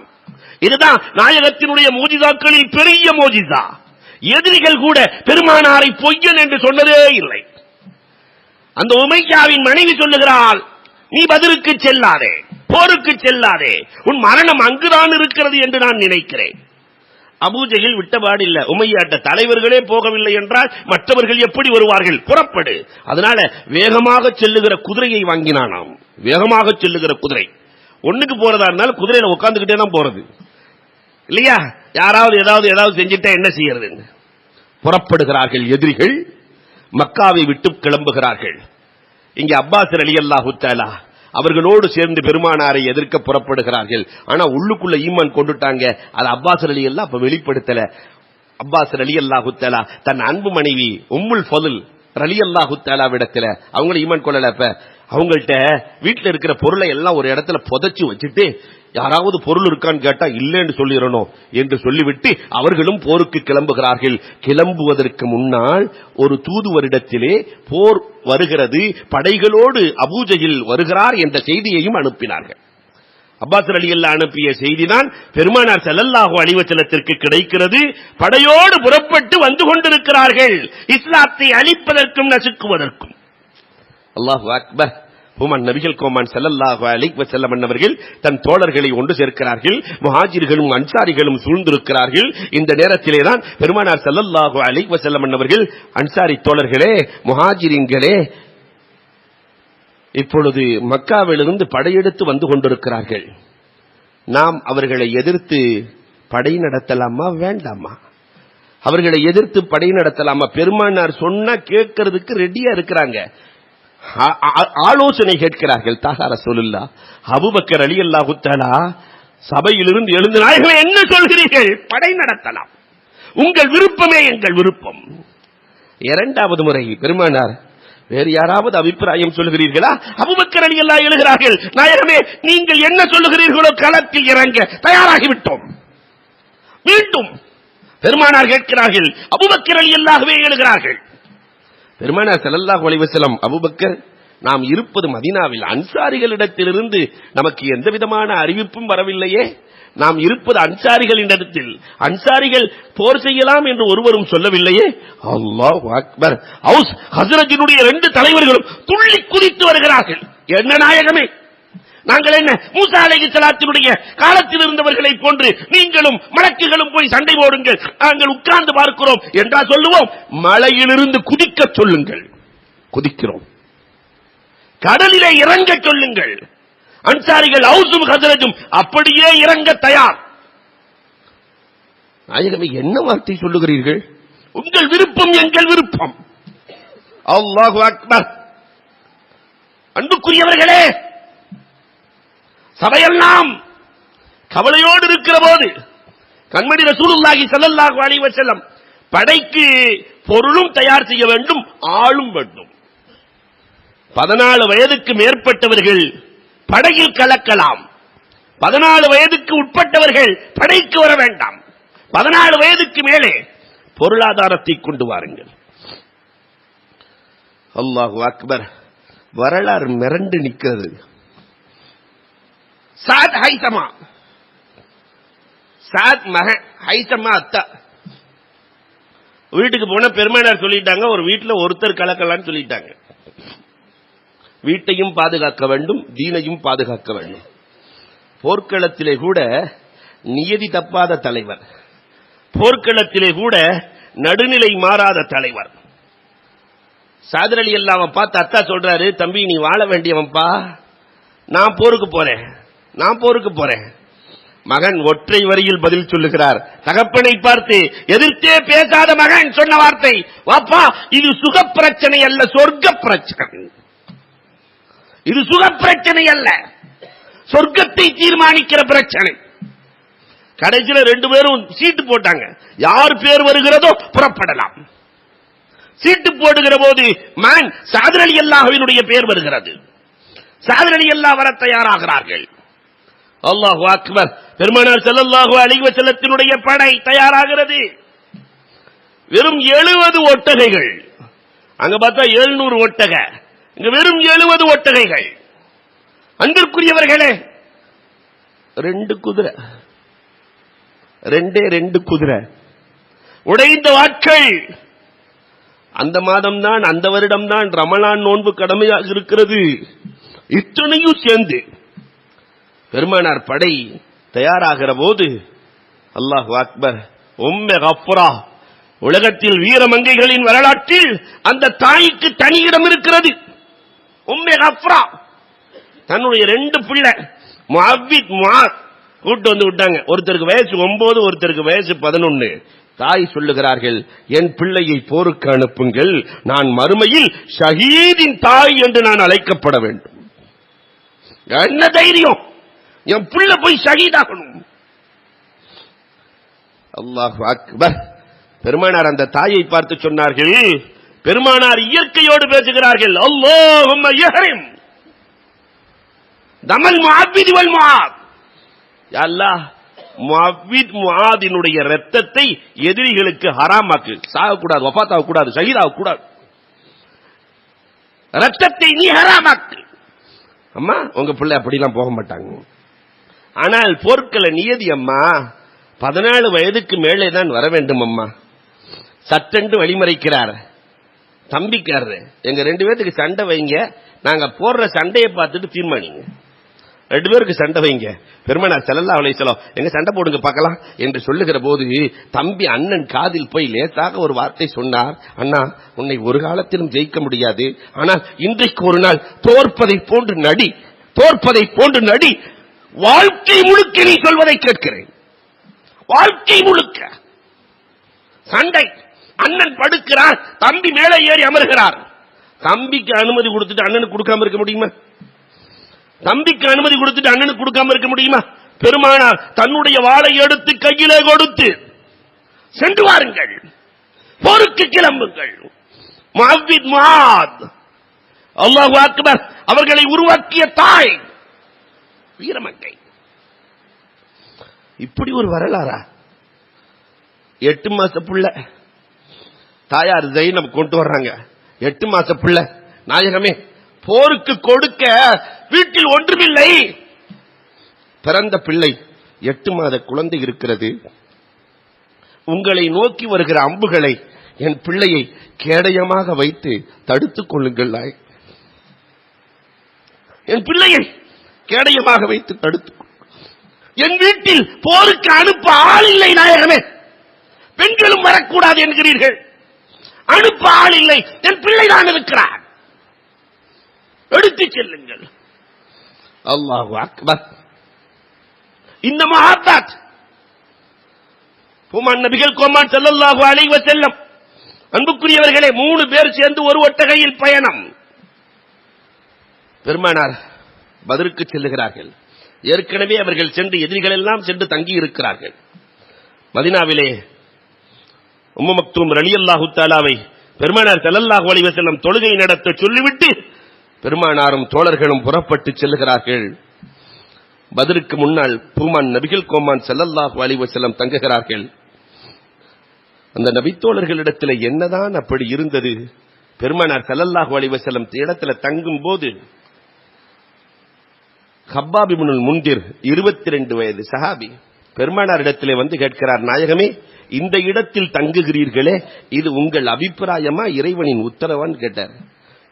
இதுதான் நாயகத்தினுடைய மோஜிசாக்களில் பெரிய மோஜிசா. எதிரிகள் கூட பெருமானாரை பொய்யன் என்று சொன்னதே இல்லை. அந்த உமையாவின் மனைவி சொல்லுகிறாள், நீ பதிலுக்கு செல்லாதே, போருக்கு செல்லாதே, உன் மரணம் அங்குதான் இருக்கிறது என்று நான் நினைக்கிறேன். அபூஜஹில் விட்டபாடில்ல. உமையாட்ட தலைவர்களே போகவில்லை என்றால் மற்றவர்கள் எப்படி வருவார்கள்? புறப்படு. அதனால வேகமாக செல்லுகிற குதிரையை வாங்கினானாம். வேகமாக செல்லுகிற குதிரை. ஒண்ணுக்கு போறதா இருந்தாலும் குதிரையில உட்கார்ந்துகிட்டே தான் போறது இல்லையா? யாராவது ஏதாவது செஞ்சுட்டா என்ன செய்யறது? புறப்படுகிறார்கள் எதிரிகள். மக்காவை விட்டு கிளம்புகிறார்கள். இங்கே அப்பாஸ் ரலியல்லாஹு தஆலா அவர்களோடு சேர்ந்து பெருமானாரை எதிர்க்க புறப்படுகிறார்கள். ஆனா உள்ளுக்குள்ள ஈமான் கொண்டுட்டாங்க. அது அப்பாஸ் ரலியல்லாஹு அப்ப வெளிப்படுத்தல. அப்பாஸ் ரலியல்லாஹு தஆலா தன் அன்பு மனைவி உம்முல் ஃபதுல் ரலியல்லாஹு தஆலா விடத்துல அவங்கள ஈமான் கொள்ளல. அப்ப அவங்கள்ட்ட வீட்டுல இருக்கிற பொருளை எல்லாம் ஒரு இடத்துல புதைச்சு வச்சுட்டு, யாராவது பொருள் இருக்கான்னு கேட்டா இல்லைன்னு சொல்லிடணும் என்று சொல்லிவிட்டு அவர்களும் போருக்கு கிளம்புகிறார்கள். கிளம்புவதற்கு முன்னால் ஒரு தூதுவரிடத்திலே போர் வருகிறது, படைகளோடு அபூஜஹில் வருகிறார் என்ற செய்தியையும் அனுப்பினார்கள். அப்பாஸ் ரலியல்லாஹு அனுப்பிய செய்திதான் பெருமானார் ஸல்லல்லாஹு அலைஹி வஸல்லத்திற்கு கிடைக்கிறது. படையோடு புறப்பட்டு வந்து கொண்டிருக்கிறார்கள், இஸ்லாத்தை அழிப்பதற்கும் நசுக்குவதற்கும். அல்லாஹு அக்பர். ஹுமன் நபிகள் கோமான் ஸல்லல்லாஹு அலைஹி வஸல்லம் அவர்கள் தன் தோழர்களை ஒன்று சேர்க்கிறார்கள். முஹாஜிர்களும் அன்சாரிகளும் சூழ்ந்திருக்கிறார்கள். இந்த நேரத்திலே தான் பெருமானார் ஸல்லல்லாஹு அலைஹி வஸல்லம் அவர்கள், அன்சாரி தோழர்களே, முஹாஜிரின்களே, இப்பொழுது மக்காவிலிருந்து படையெடுத்து வந்து கொண்டிருக்கிறார்கள். நாம் அவர்களை எதிர்த்து படை நடத்தலாமா வேண்டாமா? அவர்களை எதிர்த்து படை நடத்தலாமா? பெருமானார் சொன்னா கேட்கறதுக்கு ரெடியா இருக்கிறாங்க. ஆலோசனை கேட்கிறார்கள். தாஹா ரசூலுல்லாஹ். அபூபக்கர் ரலியல்லாஹு தஆலா சபையிலிருந்து எழுந்து, நாயகமே என்ன சொல்கிறீர்கள்? படை நடத்தலாம், உங்கள் விருப்பமே எங்கள் விருப்பம். இரண்டாவது முறை பெருமானார், வேறு யாராவது அபிப்பிராயம் சொல்லுகிறீர்களா? அபூபக்கர் ரலியல்லாஹு எழுகிறார்கள், நாயகமே நீங்கள் என்ன சொல்லுகிறீர்களோ களத்தில் இறங்க தயாராகிவிட்டோம். மீண்டும் பெருமானார் கேட்கிறார்கள். அபூபக்கர் ரலியல்லாஹுவே எழுகிறார்கள். பெருமானார் ஸல்லல்லாஹு அலைஹி வஸல்லம், அபூபக்கர், நாம் இருப்பது மதீனாவில், அன்சாரிகளிடத்திலிருந்து நமக்கு எந்த விதமான அறிவிப்பும் வரவில்லையே. நாம் இருப்பது அன்சாரிகளின் இடத்தில், அன்சாரிகள் போர் செய்யலாம் என்று ஒருவரும் சொல்லவில்லையே. அல்லாஹு அக்பர். ஹவுஸ் ஹஸ்ரஜினுடைய 2 தலைவர்களும் துள்ளி குதித்து வருகிறார்கள். என்ன நாயகமே, நாங்கள் என்ன மூசா அலைஹிஸ்ஸலாத்தினுடைய காலத்தில் இருந்தவர்களை போன்று நீங்களும் மலக்குகளும் போய் சண்டை போடுங்கள், நாங்கள் உட்கார்ந்து பார்க்கிறோம் என்றா சொல்லுவோம்? மலையிலிருந்து குதிக்க சொல்லுங்கள், குதிக்கிறோம். கடலிலே இறங்க சொல்லுங்கள். அன்சாரிகள் ஹவுஸும் ஹஸ்ரஜும் அப்படியே இறங்க தயார். நாயகமே என்ன வார்த்தை சொல்லுகிறீர்கள்? உங்கள் விருப்பம் எங்கள் விருப்பம். அல்லாஹு அக்பர். அன்புக்குரியவர்களே, சபையெல்லாம் கவலையோடு இருக்கிற போது கண்மணி ரசூலுல்லாஹி ஸல்லல்லாஹு அலைஹி வஸல்லம் படைக்கு பொருளும் தயார் செய்ய வேண்டும், ஆளும் வேண்டும். 14 வயதுக்கு மேற்பட்டவர்கள் படையில் கலக்கலாம், 14 வயதுக்கு உட்பட்டவர்கள் படைக்கு வர வேண்டாம். 14 வயதுக்கு மேலே பொருளாதாரத்தை கொண்டு வாருங்கள். அல்லாஹு அக்பர். வரலாறு மிரண்டு நிற்கிறது. சாத் ஹைசமா, சாத் மகன் ஹைசமா அத்தா வீட்டுக்கு போன பெருமானார் சொல்லிட்டாங்க, ஒரு வீட்டுல ஒருத்தர் கலக்கலான்னு சொல்லிட்டாங்க. வீட்டையும் பாதுகாக்க வேண்டும், தீனையும் பாதுகாக்க வேண்டும். போர்க்களத்திலே கூட நியதி தப்பாத தலைவர், போர்க்களத்திலே கூட நடுநிலை மாறாத தலைவர். சாத் ரலியல்லாஹு பார்த்து அத்தா சொல்றாரு, தம்பி நீ வாழ வேண்டியவன்பா, நான் போருக்கு போறேன், நான் போருக்கு போறேன். மகன் ஒற்றை வரியில் பதில் சொல்லுகிறார். தகப்பனை பார்த்து எதிர்த்தே பேசாத மகன் சொன்ன வார்த்தை, வாப்பா இது சுக பிரச்சனை அல்ல, சொர்க்க பிரச்சனை. இது சுக பிரச்சனை அல்ல, சொர்க்கத்தை தீர்மானிக்கிற பிரச்சனை. கடைசியில் 2 பேரும் சீட்டு போட்டாங்க. யார் பேர் வருகிறதோ புறப்படலாம். சீட்டு போடுகிற போது மகன் சாத் ரலியல்லாஹுவினுடைய பேர் வருகிறது. சாத் ரலியல்லாஹு வர தயாராகிறார்கள். அல்லாஹு அக்பர். பெருமானார் ஸல்லல்லாஹு அலைஹி வஸல்லத்தினுடைய படை தயாராகிறது. வெறும் 70 ஒட்டகைகள். அங்க பார்த்தா 700 ஒட்டக, இங்க வெறும் 70 ஒட்டகைகள். அன்பிற்குரியவர்களே, 2 குதிரை, 2 குதிரை, உடைந்த வாட்கள். அந்த மாதம்தான், அந்த வருடம்தான் ரமலான் நோன்பு கடமையாக இருக்கிறது. இத்தனையும் சேர்ந்து பெருமானார் படை தயாராகிற போது, அல்லாஹு அக்பர், உம்மே கஃப்ரா, உலகத்தில் வீரமங்கைகளின் வரலாற்றில் அந்த தாய்க்கு தனி இடம் இருக்கிறது. உம்மே கஃப்ரா தன்னுடைய 2 பிள்ளை முஅவ்வித் முஆத் கூட்டு வந்து விட்டாங்க. ஒருத்தருக்கு வயசு 9, ஒருத்தருக்கு வயசு 11. தாய் சொல்லுகிறார்கள், என் பிள்ளையை போருக்கு அனுப்புங்கள், நான் மறுமையில் ஷஹீதின் தாய் என்று நான் அழைக்கப்பட வேண்டும். என்ன தைரியம், என் பிள்ளை போய் ஷஹீதாகணும். அல்லாஹு அக்பர். பெருமானார் அந்த தாயை பார்த்து சொன்னார்கள், பெருமானார் இயற்கையோடு பேசுகிறார்கள், அல்லாஹும்ம யஹ்ரிம் தமல் முஅவ்வித் வல் முஆத். யா அல்லாஹ், முஅவ்வித் முஆதினுடைய இரத்தத்தை எதிரிகளுக்கு ஹராமாக்கு. சாகக்கூடாது, வஃபாத்தாக கூடாது, ஷஹீதாக கூடாது. இரத்தத்தை நீ ஹராமாக்கு. அம்மா, உங்க பிள்ளை அப்படிலாம் போக மாட்டாங்க. ஆனால் போர்க்கள நியதி அம்மா, 14 வயதுக்கு மேலே தான் வர வேண்டும் அம்மா. சட்டென்று வழிமறைக்கிறார். தம்பிக்காரரு, எங்க 2 பேருக்கு சண்டை வைங்க, நாங்க போடுற சண்டையை பார்த்துட்டு தீர்மானிங்க. 2 பேருக்கு சண்டை வைங்க. பெருமானார் ஸல்லல்லாஹு அலைஹி வஸல்லம், எங்க சண்டை போடுங்க பார்க்கலாம் என்று சொல்லுகிற போது, தம்பி அண்ணன் காதில் போய் லேசாக ஒரு வார்த்தை சொன்னார், அண்ணா, உன்னை ஒரு காலத்திலும் ஜெயிக்க முடியாது, ஆனால் இன்றைக்கு ஒரு நாள் தோற்பதை போன்று நடி, தோற்பதை போன்று நடி, வாழ்க்கை முழுக்க நீ சொல்வதை கேட்கிறேன். வாழ்க்கை முழுக்க சண்டை. அண்ணன் படுக்கிறார், தம்பி மேலே ஏறி அமர்கிறார். தம்பிக்கு அனுமதி கொடுத்துட்டு அண்ணனுக்கு கொடுக்காம இருக்க முடியுமா? தம்பிக்கு அனுமதி கொடுத்துட்டு அண்ணனுக்கு கொடுக்காம இருக்க முடியுமா? பெருமானார் தன்னுடைய வாளை எடுத்து கையிலே கொடுத்து, சென்று வாருங்கள், போருக்கு கிளம்புங்கள். முஅவ்வித் முஆத், அல்லாஹு அக்பர், அவர்களை உருவாக்கிய தாய், வீரமங்கை. இப்படி ஒரு வரலாறா? 8 மாச புள்ள தாயார் ஜைனப் கொண்டு வர்றாங்க. 8 மாச புள்ள, நாயகமே, போருக்கு கொடுக்க வீட்டில் ஒன்றுமில்லை. பிறந்த பிள்ளை, 8 மாத குழந்தை இருக்கிறது. உங்களை நோக்கி வருகிற அம்புகளை என் பிள்ளையை கேடயமாக வைத்து தடுத்துக் கொள்ளுங்கள். என் பிள்ளையை கேடயமாக வைத்து தடுத்துக் கொள்ளுங்கள். என் வீட்டில் போருக்கு அனுப்ப ஆள் இல்லை நாயகமே. பெண்களும் வரக்கூடாது என்கிறீர்கள், அனுப்ப ஆள் இல்லை, என் பிள்ளை தான் இருக்கிறார், எடுத்துச் செல்லுங்கள். அல்லாஹு அக்பர். இந்த மஹப்பத் பூமான் நபிகள் கோமான் ஸல்லல்லாஹு அலைஹி வஸல்லம். அன்புக்குரியவர்களே, 3 பேர் சேர்ந்து ஒரு ஒட்டகையில் பயணம். பெருமானார் பத்ருக்கு செல்லுகிறார்கள். ஏற்கனவே அவர்கள் சென்று எதிரிகள் எல்லாம் சென்று தங்கி இருக்கிறார்கள். மதீனாவிலே உம்மு மக்தூம் ரலியல்லாஹு தஆலாவை பெருமானார் ஸல்லல்லாஹு அலைஹி வஸல்லம் தொழுகை நடத்த சொல்லிவிட்டு பெருமானாரும் தோழர்களும் புறப்பட்டு செல்லுகிறார்கள். பத்ருக்கு முன்னால் பூமான் நபிகள் கோமான் ஸல்லல்லாஹு அலைஹி வஸல்லம் தங்குகிறார்கள். அந்த நபித்தோழர்களிடத்தில் என்னதான் அப்படி இருந்தது? பெருமானார் ஸல்லல்லாஹு அலைஹி வஸல்லம் இடத்துல தங்கும் போது ஹப்பாப் இப்னுல் முன்திர் 22 வயது சஹாபி பெருமானார் இடத்திலே வந்து கேட்கிறார், நாயகமே, இந்த இடத்தில் தங்குகிறீர்களே, இது உங்கள் அபிப்பிராயமா, இறைவனின் உத்தரவான்னு கேட்டார்.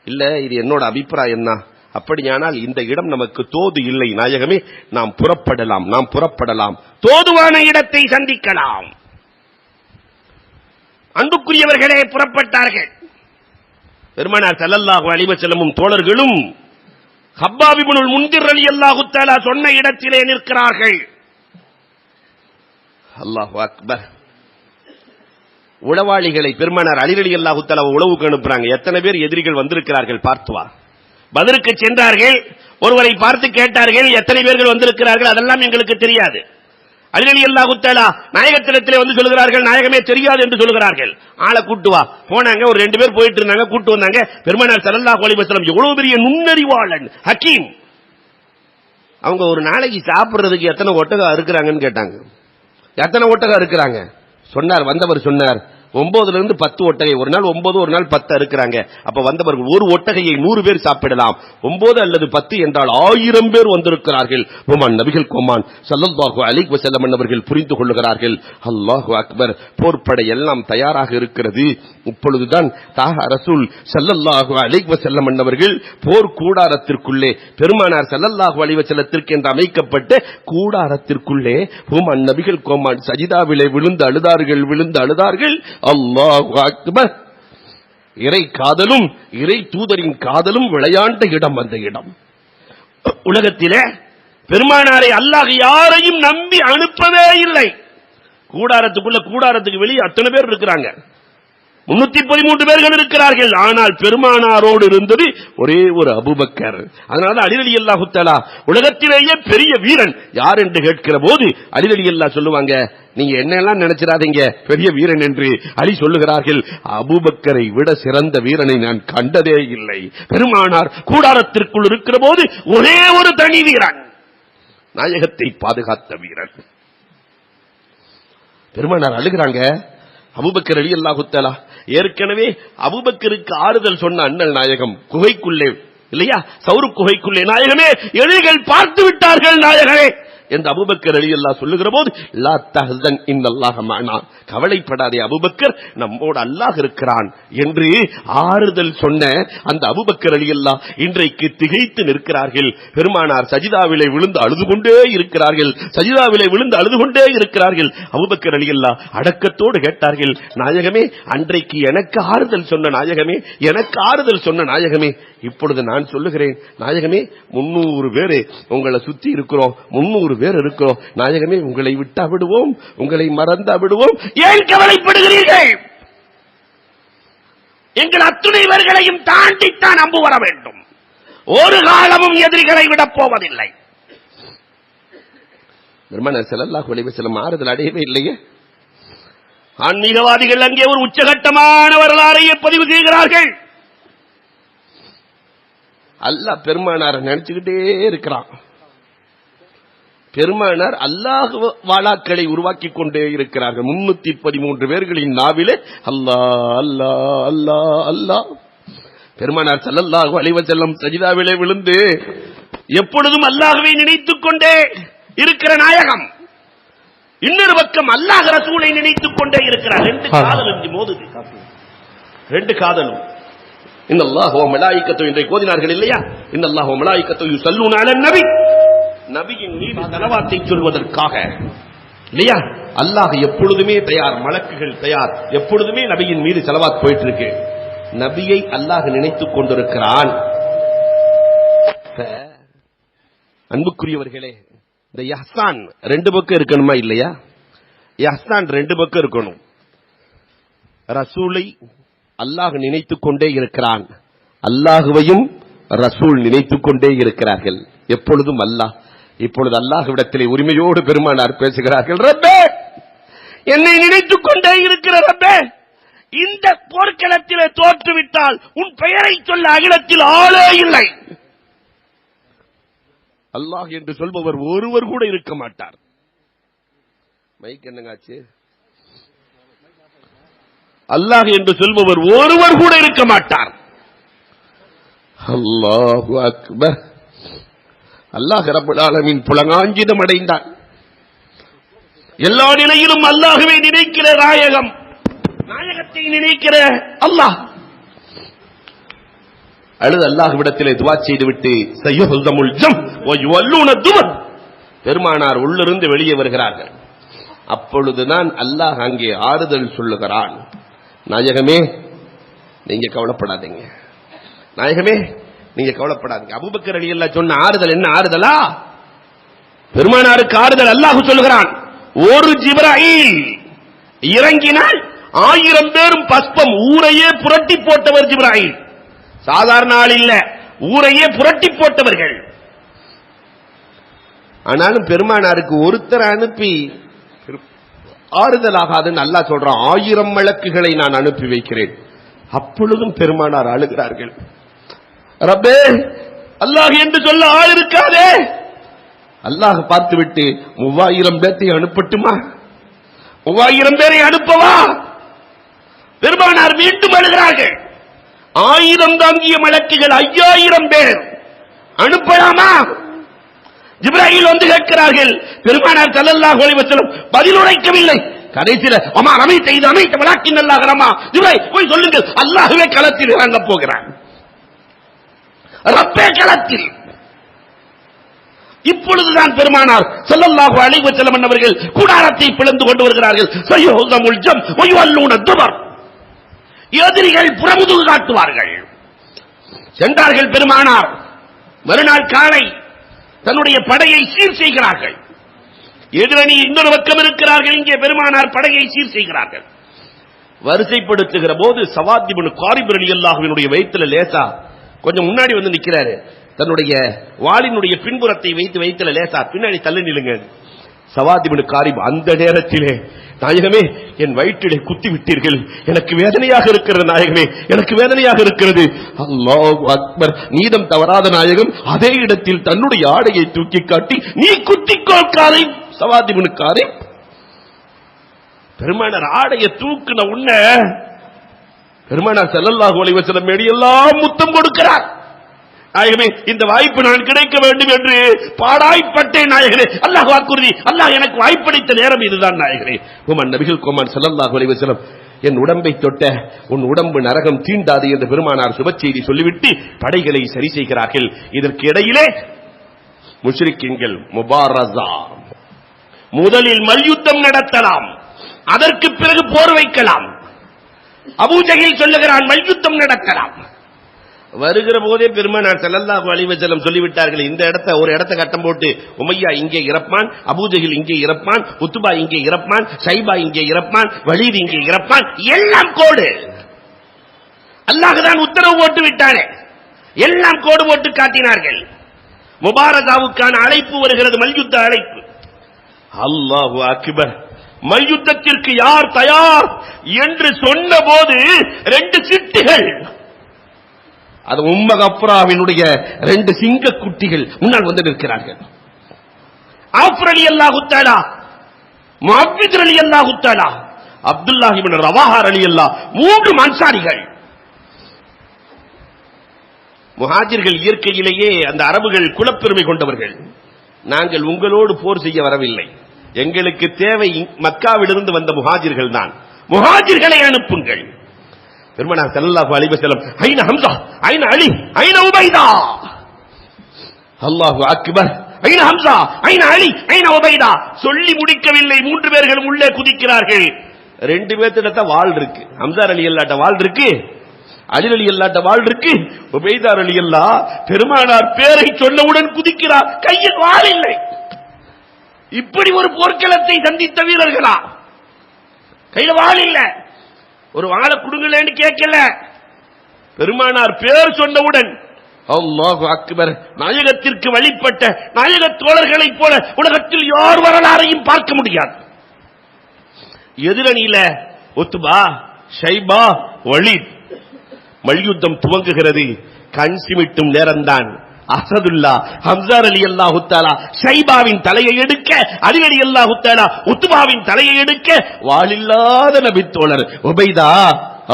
இல்ல, இது என்னோட அபிப்பிராயம் தான். அப்படியானால் இந்த இடம் நமக்கு தோது இல்லை நாயகமே, நாம் புறப்படலாம், நாம் புறப்படலாம், தோதுவான இடத்தை சந்திக்கலாம். அன்புக்குரியவர்களே, புறப்பட்டார்கள். பெருமானார் ஸல்லல்லாஹு அலைஹி வஸல்லம் தோழர்களும் ஹப்பாப் இப்னுல் முன்திர் ரலியல்லாஹு தஆலா சொன்ன இடத்திலே நிற்கிறார்கள். அல்லாஹு அக்பர். உளவாளிகளை பெருமானார் அலி ரலியல்லாஹு தஆலா உளவுக்கு அனுப்புறாங்க. எத்தனை பேர் எதிரிகள் வந்திருக்கிறார்கள் பார்த்து வா. பத்ருக்கு சென்றார்கள். ஒருவரை பார்த்து கேட்டார்கள், எத்தனை பேர்கள் வந்திருக்கிறார்கள்? அதெல்லாம் எங்களுக்கு தெரியாது. அலி ரலியல்லாஹு தஆலா நாயகத்திலே வந்து சொல்கிறார்கள், நாயகமே தெரியாது என்று சொல்கிறார்கள். ஆளை கூட்டு வா. போனாங்க. ஒரு 2 பேர் போயிட்டு இருந்தாங்க, கூட்டு வந்தாங்க. பெருமானார் ஸல்லல்லாஹு அலைஹி வஸல்லம் எவ்வளவு பெரிய நுண்ணறிவாளன், ஹக்கீம். அவங்க ஒரு நாளைக்கு சாப்பிடுறதுக்கு எத்தனை ஒட்டகம் இருக்கிறாங்கன்னு கேட்டாங்க. எத்தனை ஒட்டகம் இருக்கிறாங்க சொன்னார். வந்தவர் சொன்னார், 9 இருந்து 10 ஒட்டகை, ஒரு நாள் 9 ஒரு நாள் 10 இருக்கிறாங்க. அப்ப வந்தவர்கள் ஒரு ஒட்டகையை 100 பேர் சாப்பிடலாம். 9 அல்லது 10 என்றால் 1000 பேர் வந்திருக்கிறார்கள். நபிகள் கோமான் ஸல்லல்லாஹு அலைஹி வஸல்லம் அவர்கள் புரிந்து கொள்ளுகிறார்கள். அல்லாஹு அக்பர், போர்ப்படை எல்லாம் தயாராக இருக்கிறது. இப்பொழுதுதான் ரசூல் ஸல்லல்லாஹு அலைஹி வஸல்லம் அவர்கள் போர் கூடாரத்திற்குள்ளே, பெருமானார் ஸல்லல்லாஹு அலைஹி வஸல்லத்திற்கு என்று அமைக்கப்பட்ட கூடாரத்திற்குள்ளே நபிகள் கோமான் சஜிதாவிலே விழுந்து அழுதார்கள். அல்லாஹு அக்பர். இறை காதலும் இறை தூதரின் காதலும் விளையாண்ட இடம் அந்த இடம். உலகத்திலே பெருமானாரை அல்லாஹ் யாரையும் நம்பி அனுப்பவே இல்லை. கூடாரத்துக்கு வெளியே அத்தனை பேர் இருக்கிறாங்க, 313 பேர்கள் இருக்கிறார்கள். ஆனால் பெருமானாரோடு இருந்தது ஒரே ஒரு அபூபக்கர். அதனால அலி ரலியல்லாஹு தஆலா உலகத்திலேயே பெரிய வீரன் யார் என்று கேட்கிற போது அலி ரலியல்லாஹு சொல்லுவாங்க, நீங்க என்னெல்லாம் நினைச்சிராதீங்க பெரிய வீரன் என்று. அலி சொல்லுகிறார்கள், அபூபக்கரை விட சிறந்த வீரனை நான் கண்டதே இல்லை. பெருமானார் கூடாரத்திற்குள் இருக்கிற போது ஒரே ஒரு தனி வீரன், நாயகத்தை பாதுகாத்த வீரன். பெருமானார் அழுகிறாங்க. அபூபக்கர் ரலியல்லாஹு தஆலா ஏற்கனவே அபூபக்கருக்கு ஆறுதல் சொன்ன அண்ணல் நாயகம் குகைக்குள்ளே இல்லையா, சௌரு குகைக்குள்ளே, நாயகமே எதிரிகள் பார்த்து விட்டார்கள் நாயகமே என்று அபூபக்கர் ரலியல்லாஹு சொல்லுகிற போது, லா தஹ்சன் இன்னல்லாஹ மஅனா, கவலைப்படாதே அபூபக்கர், நம்மோடு அல்லாஹ் இருக்கிறான் என்று ஆறுதல் சொன்ன அந்த அபூபக்கர் ரலியல்லாஹு இன்றைக்கு திகைத்து நிற்கிறார்கள். பெருமானார் சஜிதாவிலே விழுந்து அழுது கொண்டே இருக்கிறார்கள். அபூபக்கர் ரலியல்லாஹு அடக்கத்தோடு கேட்டார்கள், நாயகமே அன்றைக்கு எனக்கு ஆறுதல் சொன்ன நாயகமே, இப்பொழுது நான் சொல்லுகிறேன் நாயகமே, 300 பேர் உங்களை சுத்தி இருக்கிறோம், 300 பேர் இருக்கிறோம் நாயகமே, உங்களை விட்டா விடுவோம், உங்களை மறந்தா விடுவோம், ஏன் கவலைப்படுகிறீர்கள்? எங்கள் அத்துணை பேர்களையும் தாண்டித்தான் அம்பு வர வேண்டும், ஒரு காலமும் எதிரிகளை விடப் போவதில்லை. பெருமானார் ஸல்லல்லாஹு அலைஹி வஸல்லம் ஆறுதல் அடையவே இல்லையே. ஆன்மீகவாதிகள் அங்கே ஒரு உச்சகட்டமான வரலாறையே பதிவு செய்கிறார்கள். அல்லாஹ் பெருமானாரை நினைச்சுக்கிட்டே இருக்கிறான். பெருமானார் அல்லாஹ் வாளாக்களை உருவாக்கி கொண்டே இருக்கிறார்கள். 313 பேர்களின் நாவிலே அல்லாஹ் அல்லாஹ் அல்லாஹ் அல்லாஹ். பெருமானார் ஸல்லல்லாஹு அலைஹி வஸல்லம் சஜிதாவிலே விழுந்து எப்பொழுதும் அல்லாஹ்வை நினைத்துக் கொண்டே இருக்கிற நாயகம், இன்னொரு பக்கம் அல்லாஹ் ரசூலை நினைத்துக் கொண்டே இருக்கிறார். ரெண்டு காதலும் இன்னல்லாஹு வ மலாயிகத்து என்று கோதினார்கள் இல்லையா, இன்னல்லாஹு வ மலாயிகத்து யுஸல்லூன அலன் நபி, நபியின் மீது ஸலவாத்தை சொல்வதற்காக இல்லையா, அல்லாஹ் எப்பொழுதுமே தயார், மலக்குகள் தயார், எப்பொழுதுமே நபியின் மீது ஸலவாத் போயிட்டு இருக்கு. நபியை அல்லாஹ் நினைத்துக் கொண்டிருக்கிறான். அன்புக்குரியவர்களே, இந்த இஹ்சான் 2 பக்கம் இருக்கணுமா இல்லையா? இஹ்சான் 2 பக்கம் இருக்கணும். ரசூலை அல்லாஹ் நினைத்துக் கொண்டே இருக்கிறான், அல்லாஹுவையும் ரசூல் நினைத்துக் கொண்டே இருக்கிறார்கள் எப்பொழுதும். அல்லாஹ் இப்பொழுது அல்லாஹ்விடத்திலே உரிமையோடு பெருமானார் பேசுகிறார்கள், ரப்பே என்னை நினைத்துக் கொண்டே இருக்கிற ரப்பே, இந்த போர்க்களத்திலே தோற்றுவிட்டால் உன் பெயரை சொல்ல அகிலத்தில் ஆளே இல்லை. அல்லாஹ் என்று சொல்பவர் ஒருவர் கூட இருக்க மாட்டார். மைக் என்னங்காச்சு? அல்லாஹ் என்று சொல்பவர் ஒருவர் கூட இருக்க மாட்டார். அல்லாஹு அக்பர். அல்லாஹ் ரப்பல் ஆலமீன் புலங்காஞ்சிதம் அடைந்தார். எல்லா நிலையிலும் அல்லாஹ்வை நினைக்கிற நாயகம், நாயகத்தை நினைக்கிற அல்லாஹ். அழுது அல்லாஹ்விடத்திலே துஆ செய்துவிட்டு சய்யுஹுல் ஜம் வ யுவல்லூன துபர், பெருமானார் உள்ளிருந்து வெளியே வருகிறார்கள். அப்பொழுதுதான் அல்லாஹ் அங்கே ஆறுதல் சொல்லுகிறான், நாயகமே நீங்க கவலைப்படாதீங்க, நாயகமே நீங்க கவலைப்படாதீங்க. அபூபக்கர் ரலியல்லாஹு சொன்ன ஆறுதல் என்ன ஆறுதலா? பெருமானாருக்கு ஆறுதல் அல்லாஹ் சொல்லுகிறான். ஒரு ஜிப்ராயில் இறங்கினால் 1000 பேரும் பஸ்பம், ஊரையே புரட்டி போட்டவர் ஜிப்ராயில். சாதாரண ஆள் இல்ல, ஊரையே புரட்டி போட்டவர்கள். ஆனாலும் பெருமானாருக்கு ஒருத்தர் அனுப்பி ஆறுதலாகாதுன்னு அல்லாஹ் சொல்றான். 1000 மலக்குகளை நான் அனுப்பி வைக்கிறேன். அப்பொழுதும் பெருமானார் அழுகிறார்கள், ரப்பே அல்லாஹ் என்று சொல்ல ஆள் இருக்காதே. அல்லாஹ் பார்த்துவிட்டு 3000 பேரை அனுப்பட்டுமா? 3000 பேரை அனுப்பவா? பெருமானார் மீண்டும் அழுகிறார்கள். 1000 தாங்கிய மலக்குகள் 5000 பேர் அனுப்பலாமா? ஜிப்ராயில் வந்து கேட்கிறார்கள். பெருமானார் ஸல்லல்லாஹு அலைஹி வஸல்லம் பதில் உரைக்கவில்லை. கடைசியில் அம்மா அமைத்த இது அமைத்த வலாக்கின் அல்லாஹ் ரமா, ஜிப்ராயில் போய் சொல்லுங்கள், அல்லாஹ்வே களத்தில் இறங்க போகிறான், ரப்பே களத்தில். இப்பொழுதுதான் பெருமானார் ஸல்லல்லாஹு அலைஹி வஸல்லம் அவர்கள் கூடாரத்தை பிளந்து கொண்டு வருகிறார்கள். சய்யுஹுல் ஜம் வயுல்லூன துபர், எதிரிகள் புறமுதுகு காட்டுவார்கள். சென்றார்கள் பெருமானார். மறுநாள் காலை தன்னுடைய படையை சீர் செய்கிறார்கள். எதிரணி இன்னொரு பக்கம் இருக்கிறார்கள். இங்கே பெருமானார் படையை சீர் செய்கிறார்கள். வரிசைப்படுத்துகிற போது சவாத் இப்னு காரிப் ரலியல்லாஹு அன்ஹுடைய வயித்துல லேசா கொஞ்சம் முன்னாடி வந்து நிக்கிறாரு. தன்னுடைய வாளினுடைய பின்புறத்தை வைத்து வயித்துல லேசா பின்னாடி தள்ளி நிலுங்க. சவாத் இப்னு காரிப் அந்த நேரத்திலே, நாயகமே என் வயிற்றிலே குத்தி விட்டீர்கள், எனக்கு வேதனையாக இருக்கிறது நாயகமே, எனக்கு வேதனையாக இருக்கிறது. அல்லாஹு அக்பர். நீதம் தவறாத நாயகம் அதே இடத்தில் தன்னுடைய ஆடையை தூக்கி காட்டி, நீ குத்திக்கோள் காரிப். சவாத் இப்னு காரிப் பெருமானார் ஆடையை தூக்குன உன்ன பெருமானார் ஸல்லல்லாஹு அலைஹி வஸல்லம் எல்லாம் முத்தம் கொடுக்கிறார். நாயகமே இந்த வாய்ப்பு நான் கிடைக்க வேண்டும் என்று பாடாய்ப்பட்டேன் நாயகரே. அல்லாஹ் வாக்குறுதி, அல்லாஹ் எனக்கு வாய்ப்பளித்த நேரம் இதுதான் நாயகரே. உமன் நபிகள் கோமான் ஸல்லல்லாஹு அலைஹி வஸல்லம் என் உடம்பை தொட்ட உன் உடம்பு நரகம் தீண்டாது என்று பெருமானார் சுப செய்தி சொல்லிவிட்டு படைகளை சரி செய்கிறார்கள். இதற்கு இடையிலே முஷ்ரிக்கீன்கள் முபாரஸா, முதலில் மல்யுத்தம் நடத்தலாம், அதற்கு பிறகு போர் வைக்கலாம். அபூஜஹில் சொல்லுகிறான் மல்யுத்தம் நடக்கலாம். வருகிற போதே பெருமானார் ஸல்லல்லாஹு அலைஹி வஸல்லம் சொல்லிவிட்டார்கள், இந்த இடத்தை ஒரு இடத்தை கட்டம் போட்டு உமையா இங்கே இறப்பான், அபூஜஹில் இங்கே இறப்பான், உத்பா இங்கே இறப்பான், ஷைபா இங்கே இறப்பான், வலீத் இங்கே இறப்பான், எல்லாம் கோடு. அல்லாஹ் தான் உத்தரவு போட்டு விட்டானே, எல்லாம் கோடு போட்டு காட்டினார்கள். முபாரஸாவுக்கான அழைப்பு வருகிறது, மல்யுத்த அழைப்பு. அல்லாஹு அக்பர். மல்யுத்தத்திற்கு யார் தயார் என்று சொன்ன போது 2 சிட்டுகள், அது உம்ம கஃப்ராவினுடைய 2 சிங்க குட்டிகள் முன்னால் வந்து நிற்கிறார்கள். ஆஃபர் ரலியல்லாஹு தஆலா, முஅவ்வித் ரலியல்லாஹு தஆலா, அப்துல்லாஹ் இப்னு ரவாஹா ரலியல்லாஹு, 3 அன்சாரிகள். முஹாஜிர்கள் இயற்கையிலேயே அந்த அரபுகள் குலப்பெருமை கொண்டவர்கள். நாங்கள் உங்களோடு போர் செய்ய வரவில்லை, எங்களுக்கு தேவை மக்காவிலிருந்து வந்த முஹாஜிர்கள் தான், முஹாஜிர்களை அனுப்புங்கள். பெருமானார் ஸல்லல்லாஹு அலைஹி வஸல்லம் ஐன ஹம்ஸா, ஐன அலி, ஐன உபைதா. அல்லாஹு அக்பர். ஐன ஹம்ஸா, ஐன அலி, ஐன உபைதா. சொல்லி முடிக்கவில்லை, 3 பேர்களும் உள்ளே குதிக்கிறார்கள். 2 பேர்த்திட்ட வாள் இருக்கு. ஹம்ஸா ரலியல்லாஹு வாள் இருக்கு, அலி ரலியல்லாஹு வாள் இருக்கு. உபைதா ரலியல்லாஹு பெருமானார் பேரை சொன்னவுடன் குதிக்கிறார், கையில் வாள் இல்லை. இப்படி ஒரு போர்க்களத்தை சந்தித்த வீரர்களா? கையில வாள் இல்ல, ஒரு வாழை குடுங்களேன்னு கேட்கல. பெருமானார் பேர் சொன்னவுடன் அல்லாஹு அக்பர். நாயகத்திற்கு வழிபட்ட நாயக தோழர்களைப் போல உலகத்தில் யார் வரலாறையும் பார்க்க முடியாது. எதிரணியில உத்பா, ஷைபா, வலீத். மல்யுத்தம் துவங்குகிறது. கண் சிமிட்டும் நேரம்தான். அசதுல்லா ஹம்ஸா ரலியல்லாஹு தஆலா ஷைபாவின் தலையை எடுக்க, அலி ரலியல்லாஹு தஆலா உத்பாவின் தலையை எடுக்க, வாளில்லாத நபி தோழர் உபைதா.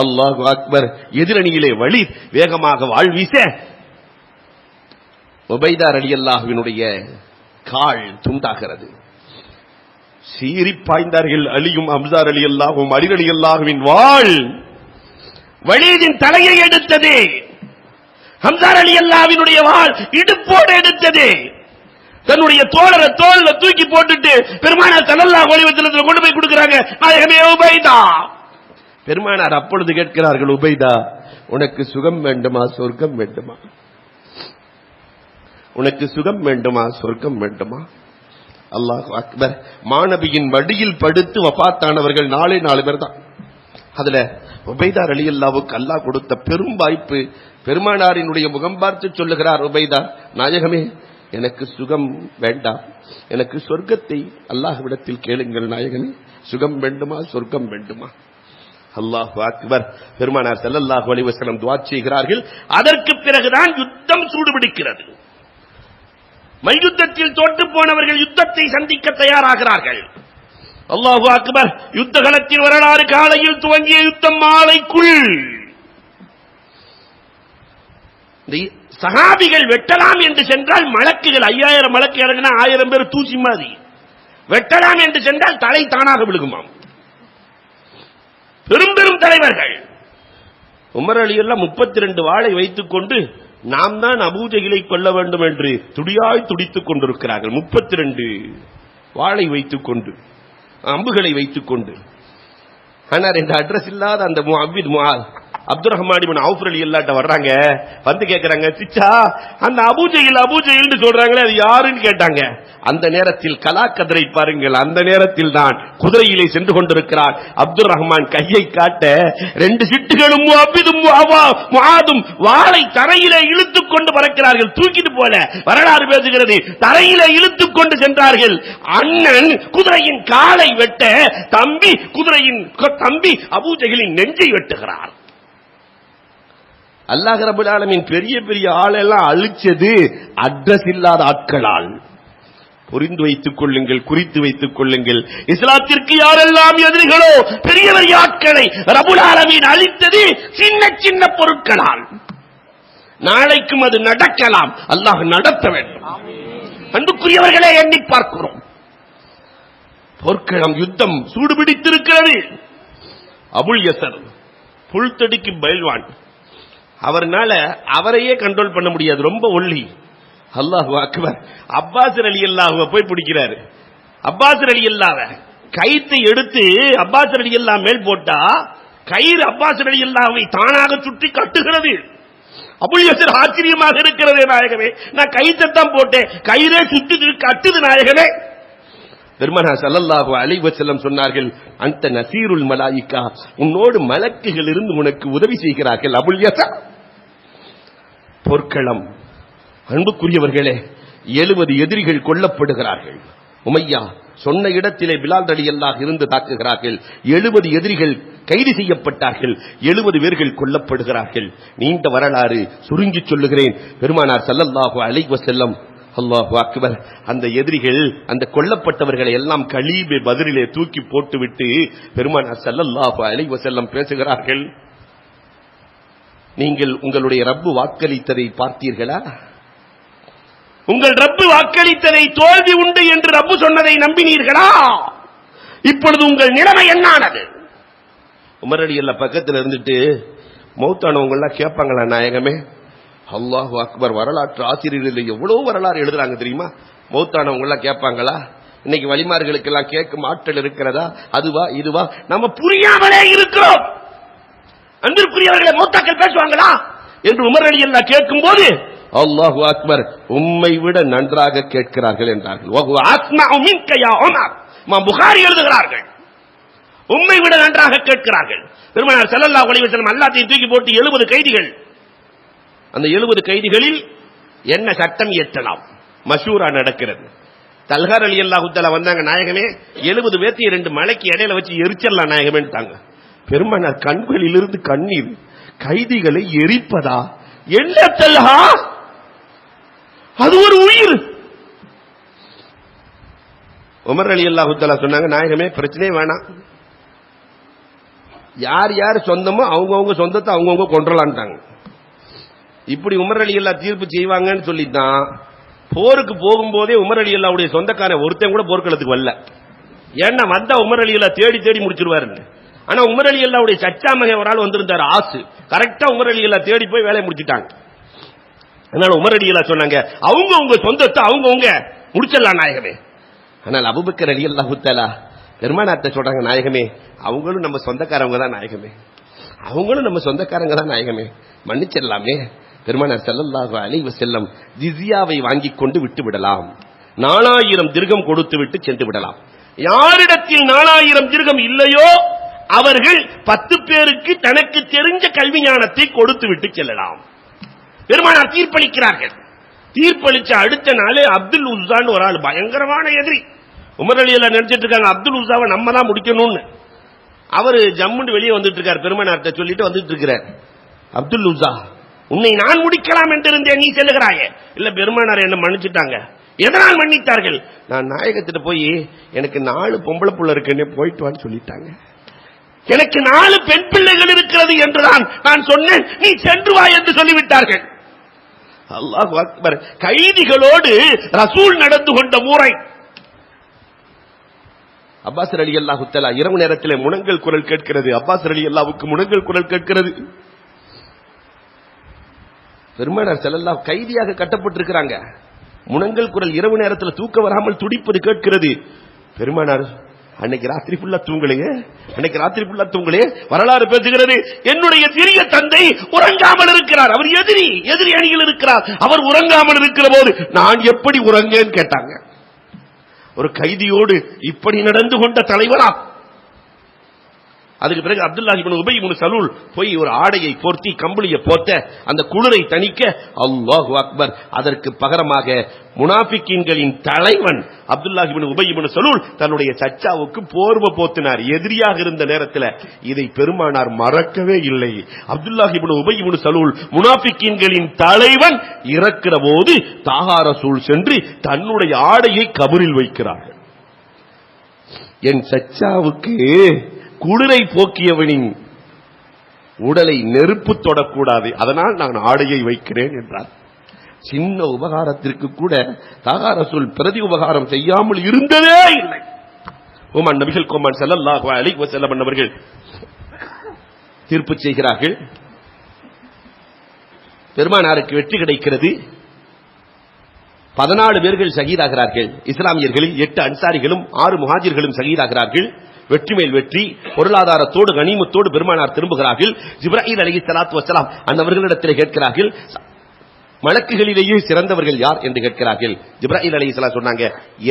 அல்லாஹு அக்பர். எதிரணியிலே வலீத் வேகமாக வாள் வீச, உபைதா ரலியல்லாஹுவினுடைய கால் துண்டாகிறது. சீறி பாய்ந்தார்கள் அலியும் ஹம்ஸா ரலியல்லாஹுவும். அலி ரலியல்லாஹுவின் வாள் வலீதின் தலையை எடுத்தது, ஹம்ஸா ரலியல்லாஹுவினுடைய வாள் இடுப்போடு எடுத்தது. தன்னுடைய தோழரை தோள்ல தூக்கி போட்டுட்டு பெருமானார் ஸல்லல்லாஹு அலைஹி வஸல்லம் கொண்டு போய் கொடுக்கிறாங்க, நாயகமே உபைதா. பெருமானார் அப்பொழுது கேட்கிறார்கள், உபைதா உனக்கு சுகம் வேண்டுமா சொர்க்கம் வேண்டுமா? உனக்கு சுகம் வேண்டுமா சொர்க்கம் வேண்டுமா? அல்லாஹு அக்பர். மாணவியின் மடியில் படுத்து வஃபாத்தானவர்கள் 4 பேர் தான். அதுல உபைதா ரலியல்லாஹுவுக்கு அல்லாஹ் கொடுத்த பெரும் வாய்ப்பு. பெருமானாரினுடைய முகம் பார்த்து சொல்லுகிறார் உபைதா, நாயகமே எனக்கு சுகம் வேண்டாம், எனக்கு சொர்க்கத்தை அல்லாஹ்விடத்தில் கேளுங்கள் நாயகமே, சுகம் வேண்டுமா சொர்க்கம் வேண்டுமா? அல்லாஹு அக்பர். பெருமானார் ஸல்லல்லாஹு அலைஹி வஸல்லம் துஆ செய்கிறார்கள். அதற்கு பிறகுதான் யுத்தம் சூடுபிடிக்கிறது. மல்யுத்தத்தில் தோற்று போனவர்கள் யுத்தத்தை சந்திக்க தயாராகிறார்கள். அல்லாஹு அக்பர். யுத்த களத்தின் வரலாறு காலையில் துவங்கிய யுத்தம் மாலைக்குள். சஹாபிகள் வெட்டலாம் என்று சென்றால் மலக்குகள் 5000 மலக்கு இறங்கினா 1000 பேர் தூசி மாதிரி. வெட்டலாம் என்று சென்றால் தலை தானாக விழுகுமாம். பெரும் பெரும் தலைவர்கள். உமர் அலி எல்லாம் 32 வாளை வைத்துக் கொண்டு நாம் தான் அபூஜஹிலை கொல்ல வேண்டும் என்று துடியாய் துடித்துக் கொண்டிருக்கிறார்கள். 32 வாளை வைத்துக் கொண்டு, அம்புகளை வைத்துக் கொண்டு. ஆனால் இந்த அட்ரஸ் இல்லாத அந்த அப்துல் ரஹ்மான் இப்னு அவுஃப் ரலியல்லாஹு வர்றாங்க. வந்து கேட்கறாங்க, சிச்சா அந்த அபூஜஹில் சொல்றாங்களே அது யாருன்னு கேட்டாங்க. அந்த நேரத்தில் கலாக்கதிரை பாருங்கள். அந்த நேரத்தில் தான் குதிரையிலே சென்று கொண்டிருக்கிறார். அப்துல் ரஹ்மான் கையை காட்ட 2 சிட்டுகளும் முஆதும் வாளை தரையிலே இழுத்துக் கொண்டு பறக்கிறார்கள். தூக்கிட்டு போல வரலாறு பேசுகிறது. தரையிலே இழுத்துக் கொண்டு சென்றார்கள். அண்ணன் குதிரையின் காலை வெட்ட குதிரையின் தம்பி அபூஜஹிலின் நெஞ்சை வெட்டுகிறார். அல்லாஹ் ரப்பல் ஆலமீன் பெரிய பெரிய ஆளெல்லாம் அழிச்சது அட்ரஸ் இல்லாத ஆட்களால். புரிந்து வைத்துக் கொள்ளுங்கள், குறித்து வைத்துக் கொள்ளுங்கள். இஸ்லாத்திற்கு யாரெல்லாம் எதிரிகளோ பெரிய பெரிய ஆட்களை ரப்பல் ஆலமீன் அழித்தது சின்ன சின்ன பொருட்களால். நாளைக்கும் அது நடக்கலாம். அல்லாஹ் நடத்த வேண்டும். அன்புக்குரியவர்களே, எண்ணி பார்க்கிறோம். போர்க்களம் யுத்தம் சூடுபிடித்திருக்கிறது. அபுல் யசர் புல்தடிக்கு பயில்வான். அவர்னால அவரையே கண்ட்ரோல் பண்ண முடியாது, ரொம்ப ஒல்லி. அல்லாஹு அக்பர். அப்பாஸ் ரலியல்லாஹு போய் பிடிக்கிறாரு. அப்பாஸ் ரலியல்லாஹு கயித்தை எடுத்து அப்பாஸ் ரலியல்லாஹு மேல் போட்டா கயிறு அப்பாஸ் ரலியல்லாஹுவை தானாக சுற்றி கட்டுகிறது. அபுல் யசர் ஆச்சரியமாக இருக்கிறது. நாயகமே, நான் கயிற்றைத்தான் போட்டேன், கயிறே சுற்றி கட்டுது நாயகமே. பெருமானார் ஸல்லல்லாஹு அலைஹி வஸல்லம் சொன்னார்கள், அந்த நசீருல் மலாயிகா, உன்னோடு மலக்குகள் இருந்து உனக்கு உதவி செய்கிறார்கள். அபுல் யஸர். போர்க்களம். அன்புக்குரியவர்களே, 70 எதிரிகள் கொல்லப்படுகிறார்கள். உமையா சொன்ன இடத்திலே பிலால் ரலியல்லாஹு இருந்து தாக்குகிறார்கள். 70 எதிரிகள் கைது செய்யப்பட்டார்கள். 70 பேர்கள் கொல்லப்படுகிறார்கள். நீண்ட வரலாறு, சுருங்கி சொல்லுகிறேன். பெருமானார் ஸல்லல்லாஹு அலைஹி வஸல்லம், அல்லாஹு அக்பர், அந்த எதிரிகள் அந்த கொல்லப்பட்டவர்களை எல்லாம் கலீபே பத்ரிலே தூக்கி போட்டுவிட்டு பெருமானார் ஸல்லல்லாஹு அலைஹி வஸல்லம் பேசுகிறார்கள், நீங்கள் உங்களுடைய ரப்பு வாக்களித்ததை பார்த்தீர்களா? உங்கள் ரப்பு வாக்களித்ததை தோல்வி உண்டு என்று ரப்பு சொன்னதை நம்பினீர்களா? இப்பொழுது உங்கள் நிலைமை என்னானது? உமர் ரலியல்லாஹு பக்கத்தில் இருந்துட்டு மௌத்தானவங்க எல்லாம் கேட்பாங்களா, நாயகமே? அல்லாஹு அக்பர். வரலாற்று ஆசிரியர்கள் எவ்வளவு வரலாறு எழுதுறாங்க தெரியுமா? மௌத்தானவங்க எல்லாம் கேட்பாங்களா? இன்னைக்கு வலிமார்களுக்கு எல்லாம் கேட்கும் ஆற்றல் இருக்கிறதா? அதுவா இதுவா? நம்ம புரியாமலே இருக்கிறோம். அன்பிற்குரியவர்களை மௌத்தாக்கள் பேசுவாங்களா என்று உமர் ரலியல்லாஹு கேட்கும் போது அல்லாஹு அக்பர், உம்மை விட நன்றாக கேட்கிறார்கள் என்றார்கள். புகாரி எழுதுகிறார்கள், உம்மை விட நன்றாக கேட்கிறார்கள். பெருமானார் ஸல்லல்லாஹு அலைஹி வஸல்லம் எல்லாத்தையும் தூக்கி போட்டு 70 கைதிகள். அந்த 70 கைதிகளில் என்ன சட்டம் இயற்றலாம் மஷூரா நடக்கிறது. தல்ஹா ரலியல்லாஹு தஆலா வந்தாங்க, நாயகமே 70 பேர்த்தையும் 2 மலைக்கு இடையில வச்சு எரிச்சிடலாம் நாயகமேன்ட்டாங்க. பெருமானார் கண்களிலிருந்து கண்ணீர். கைதிகளை எரிப்பதா? என்ன தல்ஹா, அது ஒரு உயிர். உமர் ரலியல்லாஹு தஆலா சொன்னாங்க, நாயகமே பிரச்சனையே வேணாம், யார் யார் சொந்தமோ அவங்கவுங்க சொந்தத்தை அவங்கவுங்க கொன்றலான்ட்டாங்க. இப்படி உமர் ரலியல்லாஹு தீர்ப்பு செய்வாங்கன்னு சொல்லித்தான் போருக்கு போகும்போதே உமர் ரலியல்லாஹுடைய சொந்தக்காரன் ஒருத்தன் கூட போர்க்களத்துக்கு வரல. ஏன்னா வந்தா உமர் ரலியல்லாஹு தேடி தேடி முடிச்சிருவாரு. ஆனா உமர் ரலியல்லாஹுடைய சச்சா மகன் ஒரு ஆள் வந்திருந்தார், ஆசு. கரெக்டா உமர் ரலியல்லாஹு தேடி போய் வேலையை முடிச்சிட்டாங்க. அதனால உமர் ரலியல்லாஹு சொன்னாங்க, அவங்கவுங்க சொந்தத்தை அவங்கவுங்க முடிச்சிடலாம் நாயகமே. ஆனால் அபூபக்கர் ரலியல்லாஹு தஆலா பெருமானார்ட்ட சொல்றாங்க, நாயகமே அவங்களும் நம்ம சொந்தக்காரங்க தான் நாயகமே, அவங்களும் நம்ம சொந்தக்காரங்க தான் நாயகமே, மன்னிச்சிடலாமே. பெருமானார் ஸல்லல்லாஹு அலைஹி வஸல்லம் ஜிஸியாவை வாங்கிக் கொண்டு விட்டு விடலாம், 4000 திர்கம் கொடுத்து விட்டு சென்று விடலாம். யாரிடத்தில் 4000 திர்கம் இல்லையோ அவர்கள் 10 பேருக்கு தனக்கு தெரிஞ்ச கல்வி ஞானத்தை கொடுத்து விட்டு செல்லலாம். பெருமானார் தீர்ப்பளிக்கிறார்கள். தீர்ப்பளிச்ச அடுத்த நாள் அப்துல் உஸ்ஸான்னு ஒரு ஆள், பயங்கரமான எதிரி. உமர் ரலியல்லாஹு நினைச்சிட்டு இருக்காங்க அப்துல் உஸ்ஸாவை நம்ம தான் முடிக்கணும்னு. அவரு ஜம்முன்னு வெளியே வந்துட்டு இருக்கார், பெருமானார்ட்ட சொல்லிட்டு வந்துட்டு இருக்கிறார். அப்துல் உஸ்ஸா, உன்னை நான் முடிக்கலாம் என்று இருந்தேன், நீ செல்லுகிறாயே. இல்ல பெருமானார் என்ன மன்னிச்சுட்டாங்க, எதனால் மன்னித்தார்கள்? நான் நாயகத்திட்ட போய் எனக்கு 4 பொம்பளை புள்ள இருக்குன்னு போயிட்டு வான்னு சொல்லிட்டாங்க, எனக்கு 4 பெண் பிள்ளைகள் இருக்கிறது என்றுதான் நான் சொன்னேன், நீ சென்று வா என்று சொல்லிவிட்டார்கள். அல்லாஹ் அக்பர். கைதிகளோடு ரசூல் நடந்து கொண்ட முறை. அப்பாஸ் ரலியல்லாஹு தஆலா இரவு நேரத்தில் முனங்கல் குரல் கேட்கிறது. அப்பாஸ் ரலியல்லாஹுக்கு முனங்கல் குரல் கேட்கிறது. பெருமானார் ஸல்லல்லாஹு கைதியாக கட்டப்பட்டிருக்கிறாங்க. முனங்கல் குரல் இரவு நேரத்தில் தூக்க வராமல் துடிப்பது கேட்கிறது. பெருமானார் அன்னைக்கு ராத்திரி ஃபுல்லா தூங்கலையே, அன்னைக்கு ராத்திரி ஃபுல்லா தூங்கலையே. வரலாறு பேசுகிறது, என்னுடைய சிறிய தந்தை உறங்காமல் இருக்கிறார், அவர் எதிரி அணியில் இருக்கிறார், அவர் உறங்காமல் இருக்கிற போது நான் எப்படி உறங்கேன்னு கேட்டாங்க. ஒரு கைதியோடு இப்படி நடந்து கொண்ட தலைவரா? அதுக்கு பிறகு அப்துல்லாஹ் இப்னு உபை இப்னு சலூல் போய் ஒரு ஆடையை போர்த்தி கம்பளியை போத்த அந்த குளிரை தணிக்க, அல்லாஹு அக்பர், அதற்கு பகரமாக முனாஃபிக்கீன்களின் தலைவன் அப்துல்லாஹ் இப்னு உபை இப்னு சலூல் தன்னுடைய சச்சாவுக்கு போர்வை போத்தினார். எதிரியாக இருந்த நேரத்தில் இதை பெருமானார் மறக்கவே இல்லை. அப்துல்லாஹ் இப்னு உபை இப்னு சலூல் முனாஃபிக்கீன்களின் தலைவன் இறக்கிற போது தாஹா ரசூல் சென்று தன்னுடைய ஆடையை கபரில் வைக்கிறார்கள். என் சச்சாவுக்கு குளிரை போக்கியவனின் உடலை நெருப்பு தொடக்கூடாது, அதனால் நான் ஆடையை வைக்கிறேன் என்றார். சின்ன உபகாரத்திற்கு கூட தாஹா ரசூல் பிரதி உபகாரம் செய்யாமல் இருந்ததே இல்லை. உமர் நபிகள் கோமான் ஸல்லல்லாஹு அலைஹி வஸல்லம் அவர்கள் தீர்ப்பு செய்கிறார்கள். பெருமானாருக்கு வெற்றி கிடைக்கிறது. 14 பேர்கள் ஷஹீதாகிறார்கள். இஸ்லாமியர்களில் 8 அன்சாரிகளும் 6 முஹாஜிர்களும் ஷஹீதாகிறார்கள். வெற்றி மேல் வெற்றி, பொருளாதாரத்தோடு கனிமத்தோடு பெருமானார் திரும்புகிறார்கள். ஜிப்ராயில் அலைஹிஸ்ஸலாத்து வஸ்ஸலாம் அன்னவர்களிடத்தில் கேட்கிறார்கள், மலக்குகளிலேயே சிறந்தவர்கள் யார் என்று கேட்கிறார்கள். ஜிப்ராயில் அலைஹிஸ்ஸலாம் சொன்னாங்க,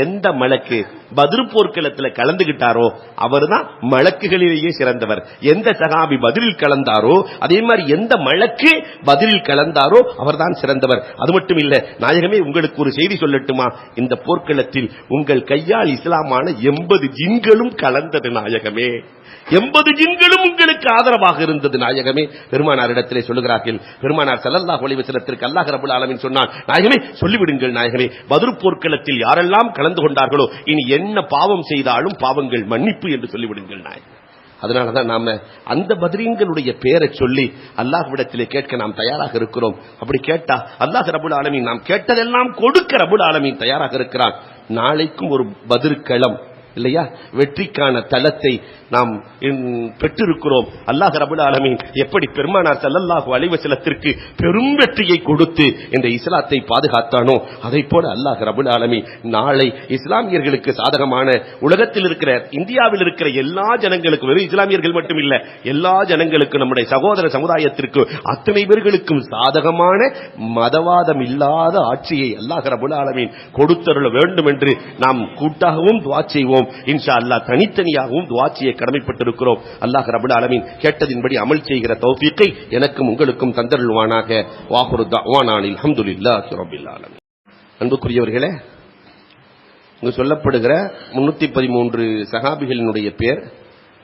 எந்த மலக்கு பத்ர் போர்க்களத்தில் கலந்துகிட்டாரோ அவர்தான் மலக்குகளிலேயே சிறந்தவர். எந்த சஹாபி பதிலில் கலந்தாரோ அதே மாதிரி எந்த மலக்கு பதிலில் கலந்தாரோ அவர்தான் சிறந்தவர். அது மட்டும் இல்ல நாயகமே, உங்களுக்கு ஒரு செய்தி சொல்லட்டுமா? இந்த போர்க்களத்தில் உங்கள் கையால் இஸ்லாமான 80 ஜின்களும் கலந்தது நாயகமே, 80 ஜின்களும் உங்களுக்கு ஆதரவாக இருந்தது நாயகமே. பெருமானார் இடத்திலே சொல்லுகிறார்கள். பெருமானார் ஸல்லல்லாஹு அலைஹி வஸல்லத்திற்கு அல்லாஹ் ரப்பல் ஆலமீன் சொன்னான், நாயகமே சொல்லிவிடுங்கள் நாயகமே, பத்ர் போர்க்களத்தில் யாரெல்லாம் கலந்து கொண்டார்களோ இனி என்ன பாவம் செய்தாலும் பாவங்கள் மன்னிப்பு என்று சொல்லிவிடுங்கள் நாயகமே. அதனாலதான் நாம அந்த பத்ரீன்களுடைய பெயரை சொல்லி அல்லாஹ்விடத்திலே கேட்க நாம் தயாராக இருக்கிறோம். அப்படி கேட்டா அல்லாஹ் ரப்பல் ஆலமீன் நாம் கேட்டதெல்லாம் கொடுக்க ரப்பல் ஆலமீன் தயாராக இருக்கிறான். நாளைக்கும் ஒரு பத்ர் களம் இல்லையா, வெற்றிக்கான தலத்தை நாம் பெற்றிருக்கிறோம். அல்லாஹ் ரப்பல் ஆலமீன் எப்படி பெருமானார் ஸல்லல்லாஹு அலைஹி வஸல்லத்திற்கு பெரும் வெற்றியை கொடுத்து இந்த இஸ்லாத்தை பாதுகாத்தானோ அதை போல அல்லாஹ் ரப்பல் ஆலமீன் நாளை இஸ்லாமியர்களுக்கு சாதகமான, உலகத்தில் இருக்கிற இந்தியாவில் இருக்கிற எல்லா ஜனங்களுக்கும், வெறும் இஸ்லாமியர்கள் மட்டும் இல்ல, எல்லா ஜனங்களுக்கும், நம்முடைய சகோதர சமுதாயத்திற்கு அத்தனை பேர்களுக்கும் சாதகமான மதவாதம் இல்லாத ஆட்சியை அல்லாஹ் ரப்பல் ஆலமீன் கொடுத்தருள வேண்டும் என்று நாம் கூட்டாகவும் துஆ செய்வோம். இன்ஷா அல்லாஹ் தனித்தனியாகவும் துஆ செய்ய கடமைப்பட்டிருக்கிறோம். அல்லாஹ் ரப்பல் ஆலமீன் கேட்டதின்படி அமல் செய்கிற தௌஃபீக்கை எனக்கும் உங்களுக்கும் தந்தருள்வானாக. வாஹிரு தஅவானா அல்ஹம்துலில்லாஹி ரப்பில் ஆலமீன். அன்புக்குரியவர்களே, இங்கு சொல்லப்படுகிற 313 சஹாபிகளினுடைய பேர்,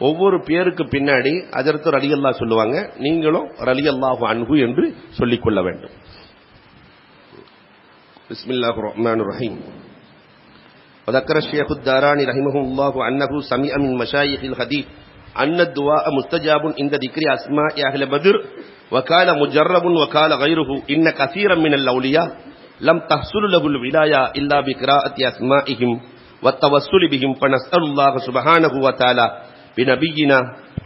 ஒவ்வொரு பேருக்கு பின்னாடி ஹஜ்ரத் ரலியல்லாஹு சொல்லுவாங்க, நீங்களும் ரலியல்லாஹு அன்ஹு என்று சொல்லிக் கொள்ள வேண்டும். பிஸ்மில்லாஹிர் ரஹ்மானிர் ரஹீம். وذكر الشيخ الداراني رحمه الله أنه سمع من مشايخ الحديث أن الدعاء مستجاب عند ذكر أسماء أهل بدر وقال مجرب وقال غيره إن كثيرا من الأولياء لم تحصل له الولاية إلا بقراءة أسمائهم والتوسل بهم فنسأل الله سبحانه وتعالى بنبينا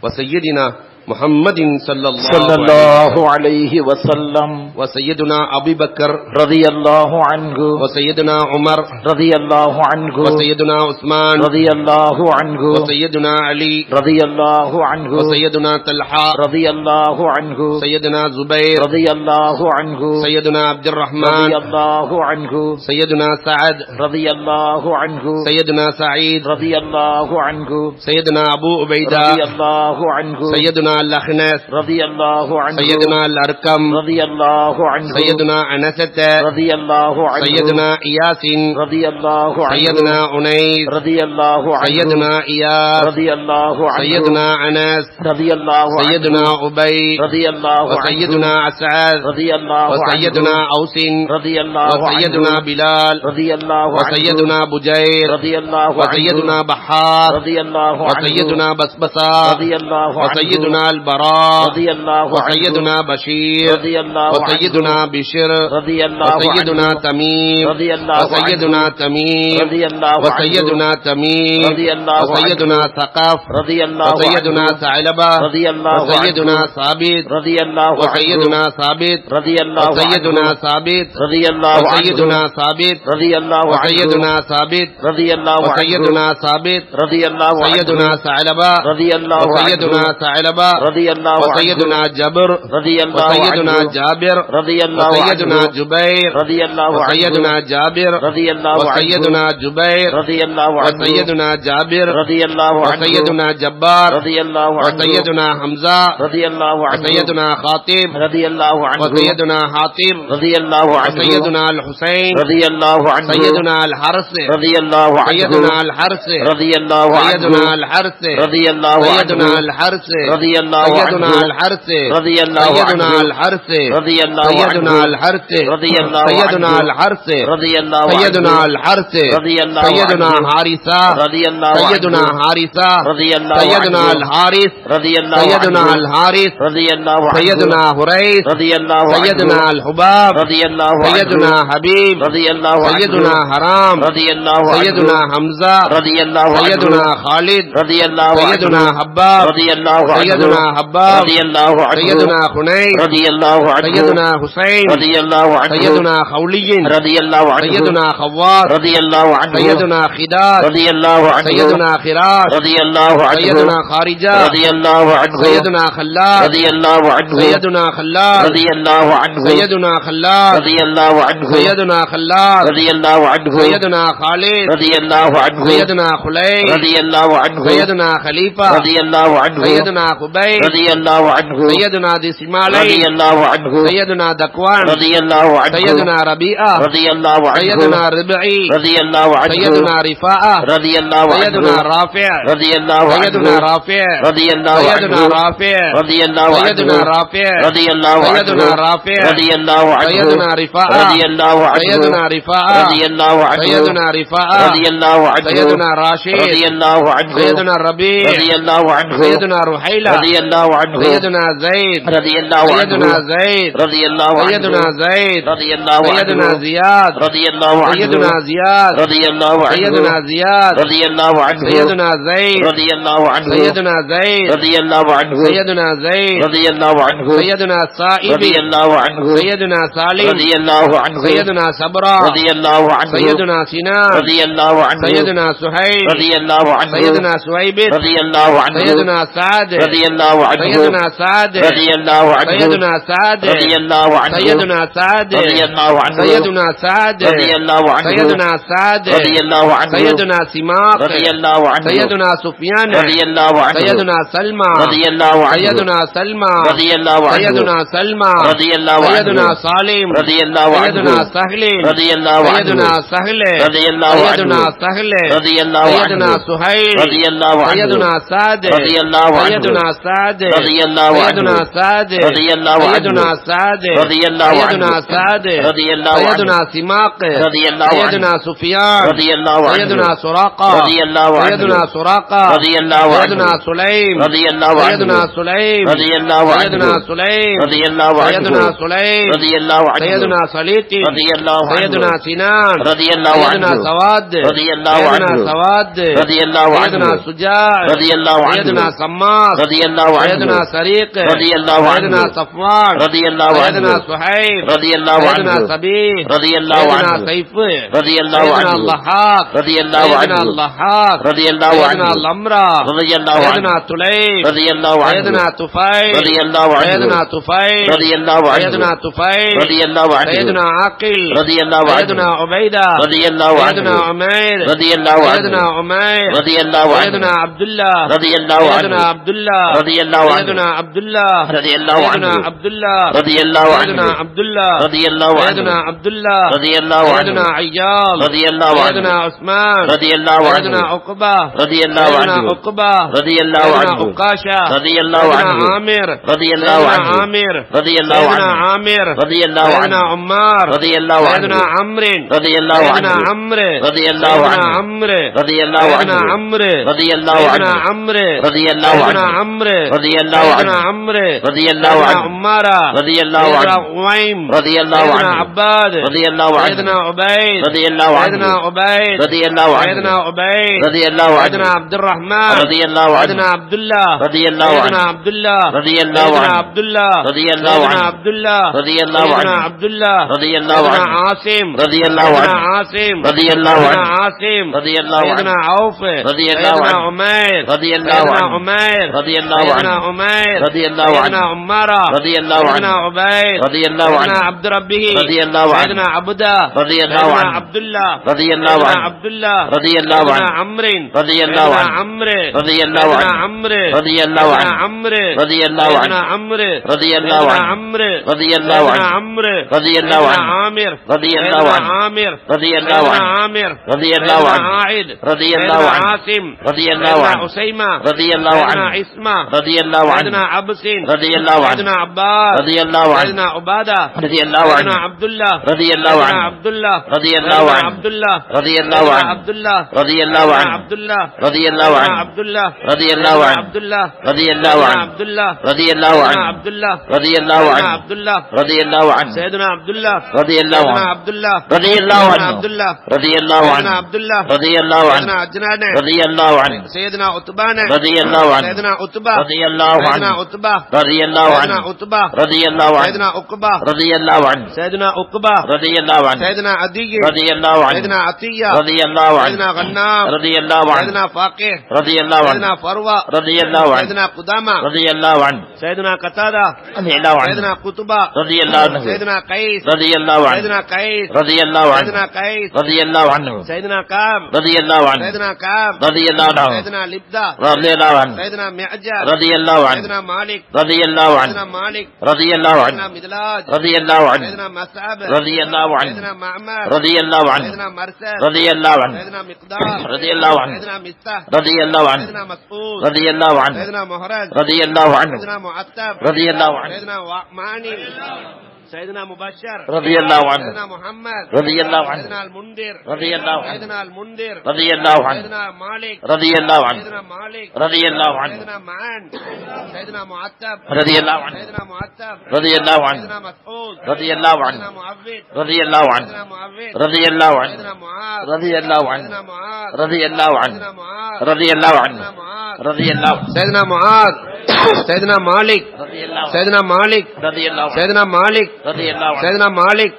وسيدنا محمد صلى الله عليه وسلم وسيدنا أبي بكر رضي الله عنه وسيدنا عمر رضي الله عنه وسيدنا عثمان رضي الله عنه وسيدنا علي رضي الله عنه وسيدنا طلحة رضي الله عنه سيدنا زبير رضي الله عنه سيدنا عبد الرحمن رضي الله عنه سيدنا سعد رضي الله عنه سيدنا سعيد رضي الله عنه سيدنا أبو عبيدة رضي الله عنه سيدنا الأخنس رضي الله عنه سيدنا الأرقم رضي الله عنه سيدنا أنسة رضي الله عنه سيدنا إياس رضي الله عنه سيدنا أنيس رضي الله عنه سيدنا إياس رضي الله عنه سيدنا أنس رضي الله عنه سيدنا أبي رضي الله عنه وسيدنا أسعد رضي الله عنه وسيدنا أوس رضي الله عنه وسيدنا بلال رضي الله عنه وسيدنا بجير رضي الله عنه وسيدنا بحار رضي الله عنه وسيدنا بسبسة رضي الله عنه وسيدنا البراء رضي الله عنه وسيدنا بشير رضي الله عنه وسيدنا بشر رضي الله عنه وسيدنا تميم رضي الله عنه وسيدنا تميم رضي الله عنه وسيدنا تميم رضي الله عنه وسيدنا ثقف رضي الله عنه وسيدنا ثعلبة رضي الله عنه وسيدنا ثابت رضي الله عنه وسيدنا ثابت رضي الله عنه وسيدنا ثابت رضي الله عنه وسيدنا ثابت رضي الله عنه وسيدنا ثابت رضي الله عنه وسيدنا ثابت رضي الله عنه وسيدنا ثعلبة رضي الله عنه وسيدنا ثعلبة رضي الله عنه وسيدنا جبر رضي الله وسيدنا عنه جابر رضي الله وسيدنا عنه جبير رضي الله عنه وسيدنا جابر رضي الله عنه وسيدنا جبير رضي الله عنه وسيدنا جابر رضي الله عنه وسيدنا جبار رضي الله عنه وسيدنا حمزة رضي الله عنه وسيدنا خاطب رضي الله عنه وسيدنا حاطب رضي الله عنه وسيدنا الحسين رضي الله عنه سيدنا الحرس رضي الله عنه سيدنا الحرس رضي الله عنه سيدنا الحرس رضي الله عنه سيدنا الحرس رضي الله سيدنا عنه الحرس رضي الله سيدنا عنه الحرس رضي الله سيدنا عنه الحرس رضي الله سيدنا عنه الحرس رضي الله سيدنا عنه الحرس رضي الله سيدنا عنه حارثة رضي الله سيدنا عنه حارثة رضي الله سيدنا عنه الحارث رضي الله سيدنا عنه الحارث رضي الله عنه سيدنا هريث رضي الله عنه سيدنا الحباب رضي الله عنه سيدنا حبيب رضي الله عنه سيدنا حرام رضي الله عنه سيدنا حمزة رضي الله عنه سيدنا خالد رضي الله عنه سيدنا حباب رضي الله عنه سيدنا حباب رضي الله عنه سيدنا خنيف رضي الله عنه سيدنا حسين رضي الله عنه سيدنا خولي رضي الله عنه سيدنا خوار رضي الله عنه سيدنا خداد رضي الله عنه سيدنا خراش رضي الله عنه سيدنا خارجة رضي الله عنه سيدنا خلاد رضي الله عنه سيدنا خلاد رضي الله عنه سيدنا خلاد رضي الله عنه سيدنا خلاد رضي الله عنه سيدنا خالد رضي الله عنه سيدنا خليل رضي الله عنه سيدنا خليفة رضي الله عنه سيدنا قبيل رضي الله عنه سيدنا ذي رضي الشمالين الله عنه سيدنا دكوان رضي الله عنه سيدنا ربيعة رضي الله عنه سيدنا ربعي رضي الله عنه سيدنا رفاعة رضي الله عنه سيدنا رافع رضي الله عنه سيدنا رافع رضي الله سيدنا عنه رافع رضي الله عنه سيدنا رافع رضي الله عنه سيدنا رافع رضي الله عنه سيدنا رفاعة رضي الله عنه سيدنا رفاعة رضي الله عنه سيدنا رفاعة رضي الله عنه سيدنا راشد رضي الله عنه سيدنا ربيع رضي الله عنه سيدنا رحيلة رضي الله عنه سيدنا زيد رضي الله عنه سيدنا زيد رضي الله عنه سيدنا زيد رضي الله عنه سيدنا زياد رضي الله عنه سيدنا زياد رضي الله عنه سيدنا زياد رضي الله عنه سيدنا زيد رضي الله عنه سيدنا زيد رضي الله عنه سيدنا زيد رضي الله عنه سيدنا سائب رضي الله عنه سيدنا سالم رضي الله عنه سيدنا صبرا رضي الله عنه سيدنا سنان رضي الله عنه سيدنا سهيل رضي الله عنه سيدنا سويب رضي الله عنه سيدنا سعد رضي الله عنه سيدنا سعد رضي الله عنه سيدنا سعد رضي الله عنه سيدنا سعد رضي الله عنه سيدنا سعد رضي الله عنه سيدنا سعد رضي الله عنه سيدنا سماق رضي الله عنه سيدنا سفيان رضي الله عنه سيدنا سلمى رضي الله عنه سيدنا سلمى رضي الله عنه سيدنا سلمى رضي الله عنه سيدنا سالم رضي الله عنه سيدنا سهل رضي الله عنه سيدنا سهل رضي الله عنه سيدنا سهل رضي الله سيدنا عنه سهيل رضي الله عنه سيدنا سعد رضي الله عنه سيدنا سعد رضي الله عنه سيدنا سعد رضي الله عنه سيدنا سعد رضي الله عنه سيدنا سعد رضي الله عنه سيدنا سماق رضي الله عنه سيدنا سفيان رضي الله عنه سيدنا سراقة رضي الله عنه سيدنا سراقة رضي الله عنه سيدنا سليم رضي الله عنه سيدنا سليم رضي الله عنه سيدنا سليم رضي الله عنه سيدنا سليم رضي الله عنه سيدنا سليط رضي الله عنه سيدنا سنان رضي الله سيدنا عنه سواد رضي الله سيدنا عنه سواد رضي الله سيدنا عنه سجاع رضي الله عنه سيدنا سماس رضي الله عنه سيدنا سريق رضي الله عنه سيدنا صفوان رضي الله سيدنا عنه صهيب رضي الله سيدنا عنه سبيح رضي الله سيدنا عنه سيف رضي الله سيدنا عنه اللحاق رضي الله سيدنا عنه اللحاق رضي الله سيدنا عنه الأمرا رضي الله سيدنا عنه تليب رضي الله عنه سيدنا طفيل رضي الله عنه سيدنا طفيل رضي الله عنه سيدنا طفيل رضي الله عنه سيدنا عاقل رضي الله سيدنا عنه عبيدة رضي الله سيدنا عنه عمير رضي الله سيدنا عنه عمير رضي الله سيدنا عنه عبد الله رضي الله سيدنا عنه عبد الله رضي الله عنه سيدنا عبد الله رضي الله عنه سيدنا عبد الله رضي الله عنه سيدنا عبد الله رضي الله عنه سيدنا عبد الله رضي الله عنه سيدنا عياض رضي الله عنه سيدنا عثمان رضي الله سيدنا عنه عقبة رضي الله سيدنا عنه عقبة رضي الله سيدنا عنه عكاشة رضي الله سيدنا عنه عامر رضي الله سيدنا عنه عامر رضي الله سيدنا عنه عامر رضي الله سيدنا عنه عمار رضي الله سيدنا عنه عمرو رضي الله سيدنا عنه عمرو رضي الله سيدنا عنه عمرو رضي الله سيدنا عنه عمرو رضي الله سيدنا عنه عمرو رضي الله سيدنا عنه عمرو رضي الله سيدنا عنه عمرو رضي الله سيدنا عنه عمارة رضي الله سيدنا عنه عويم رضي الله سيدنا عنه عباد رضي الله عنه سيدنا عبيد رضي الله سيدنا عنه عبيد رضي الله سيدنا عنه عبيد رضي الله سيدنا عنه عبد الرحمن رضي الله سيدنا عنه عبد الله رضي الله سيدنا عنه عبد الله رضي الله سيدنا عنه عبد الله رضي الله سيدنا عنه عبد الله رضي الله سيدنا عنه عبد الله رضي الله سيدنا عنه عاصم رضي الله سيدنا عنه عاصم رضي الله سيدنا عنه عاصم رضي الله سيدنا عنه عوف رضي الله سيدنا عنه عمير رضي الله سيدنا عنه عمير رضي الله سيدنا عنه عمير رضي الله سيدنا عنه عمارة رضي الله سيدنا عنه عبيد رضي الله سيدنا عنه عبد ربه رضي الله عنه سيدنا عبده رضي الله سيدنا عنه عبد الله رضي الله سيدنا عنه عبد الله رضي الله سيدنا عنه عمرو رضي الله سيدنا عنه عمرو رضي الله سيدنا عنه عمرو رضي الله سيدنا عنه عمرو رضي الله سيدنا عنه عمرو رضي الله سيدنا عنه عمرو رضي الله سيدنا عنه عمرو رضي الله سيدنا عنه عامر رضي الله سيدنا عنه عامر رضي الله سيدنا عنه عامر رضي الله سيدنا عنه عائد رضي سيدنا الله عنه عاصم رضي الله سيدنا عنه أسيمة رضي الله سيدنا عنه عصمة رضي الله سيدنا عنه عبس رضي الله عنه سيدنا عباس رضي الله عنه سيدنا عبادة رضي الله سيدنا عنه عبد الله رضي الله سيدنا عنه عبد الله رضي الله سيدنا عنه عبد الله رضي الله سيدنا عنه عبد الله رضي الله سيدنا عنه عبد الله رضي الله سيدنا عنه عبد الله رضي الله سيدنا عنه عبد الله رضي الله سيدنا عنه عبد الله رضي الله سيدنا عنه عبد الله رضي الله سيدنا عنه عبد الله رضي الله عنه سيدنا عبد الله رضي الله سيدنا عنه عبد الله رضي الله سيدنا عنه عبد الله رضي الله سيدنا عنه عبد الله رضي الله سيدنا عنه عجنان رضي الله عنه سيدنا عتبان رضي الله عنه سيدنا عتبة رضي الله سيدنا عنه عتبة رضي الله سيدنا عنه عتبة رضي الله عنه سيدنا عقبة رضي الله عنه سيدنا عقبة رضي الله عنه سيدنا عدي رضي الله عنه سيدنا عطية رضي الله سيدنا عنه غنام رضي الله عنه سيدنا فاقه رضي الله سيدنا عنه فروة رضي الله عنه سيدنا قدامة رضي الله عنه سيدنا قتادة رضي الله سيدنا عنه قطبة رضي الله عنه سيدنا قيس رضي الله عنه سيدنا قيس رضي الله عنه سيدنا قيس رضي الله عنه سيدنا كام رضي الله عنه سيدنا كام رضي الله عنه سيدنا لبدة رضي الله عنه سيدنا معجر رضي الله عنه سيدنا مالك رضي الله سيدنا عنه مالك رضي الله سيدنا عنه مدلاج رضي الله عنه سيدنا مصعب رضي الله سيدنا عنه معمر رضي الله عنه سيدنا مرسل رضي الله عنه سيدنا مقدار رضي الله عنه سيدنا مستح رضي الله عنه سيدنا مسعود رضي الله عنه سيدنا مهرج رضي الله عنه سيدنا معتب رضي الله عنه سيدنا ماني سيدنا مبشر رضي الله عنه سيدنا محمد رضي الله عنه سيدنا المنذر رضي الله عنه سيدنا المنذر رضي الله عنه سيدنا مالك رضي الله عنه سيدنا مالك رضي الله عنه سيدنا معان سيدنا معتب رضي الله عنه سيدنا معتب رضي الله عنه سيدنا مسعود رضي الله سيدنا عنه معبد رضي الله عنه سيدنا معبد رضي الله عنه سيدنا معاذ رضي الله عنه سيدنا معاذ رضي الله عنه سيدنا معاذ رضي الله عنه سيدنا معاذ رضي الله سيدنا معاذ سيدنا مالك رضي الله عنه سيدنا مالك رضي الله عنه سيدنا مالك رضي الله عنه سيدنا مالك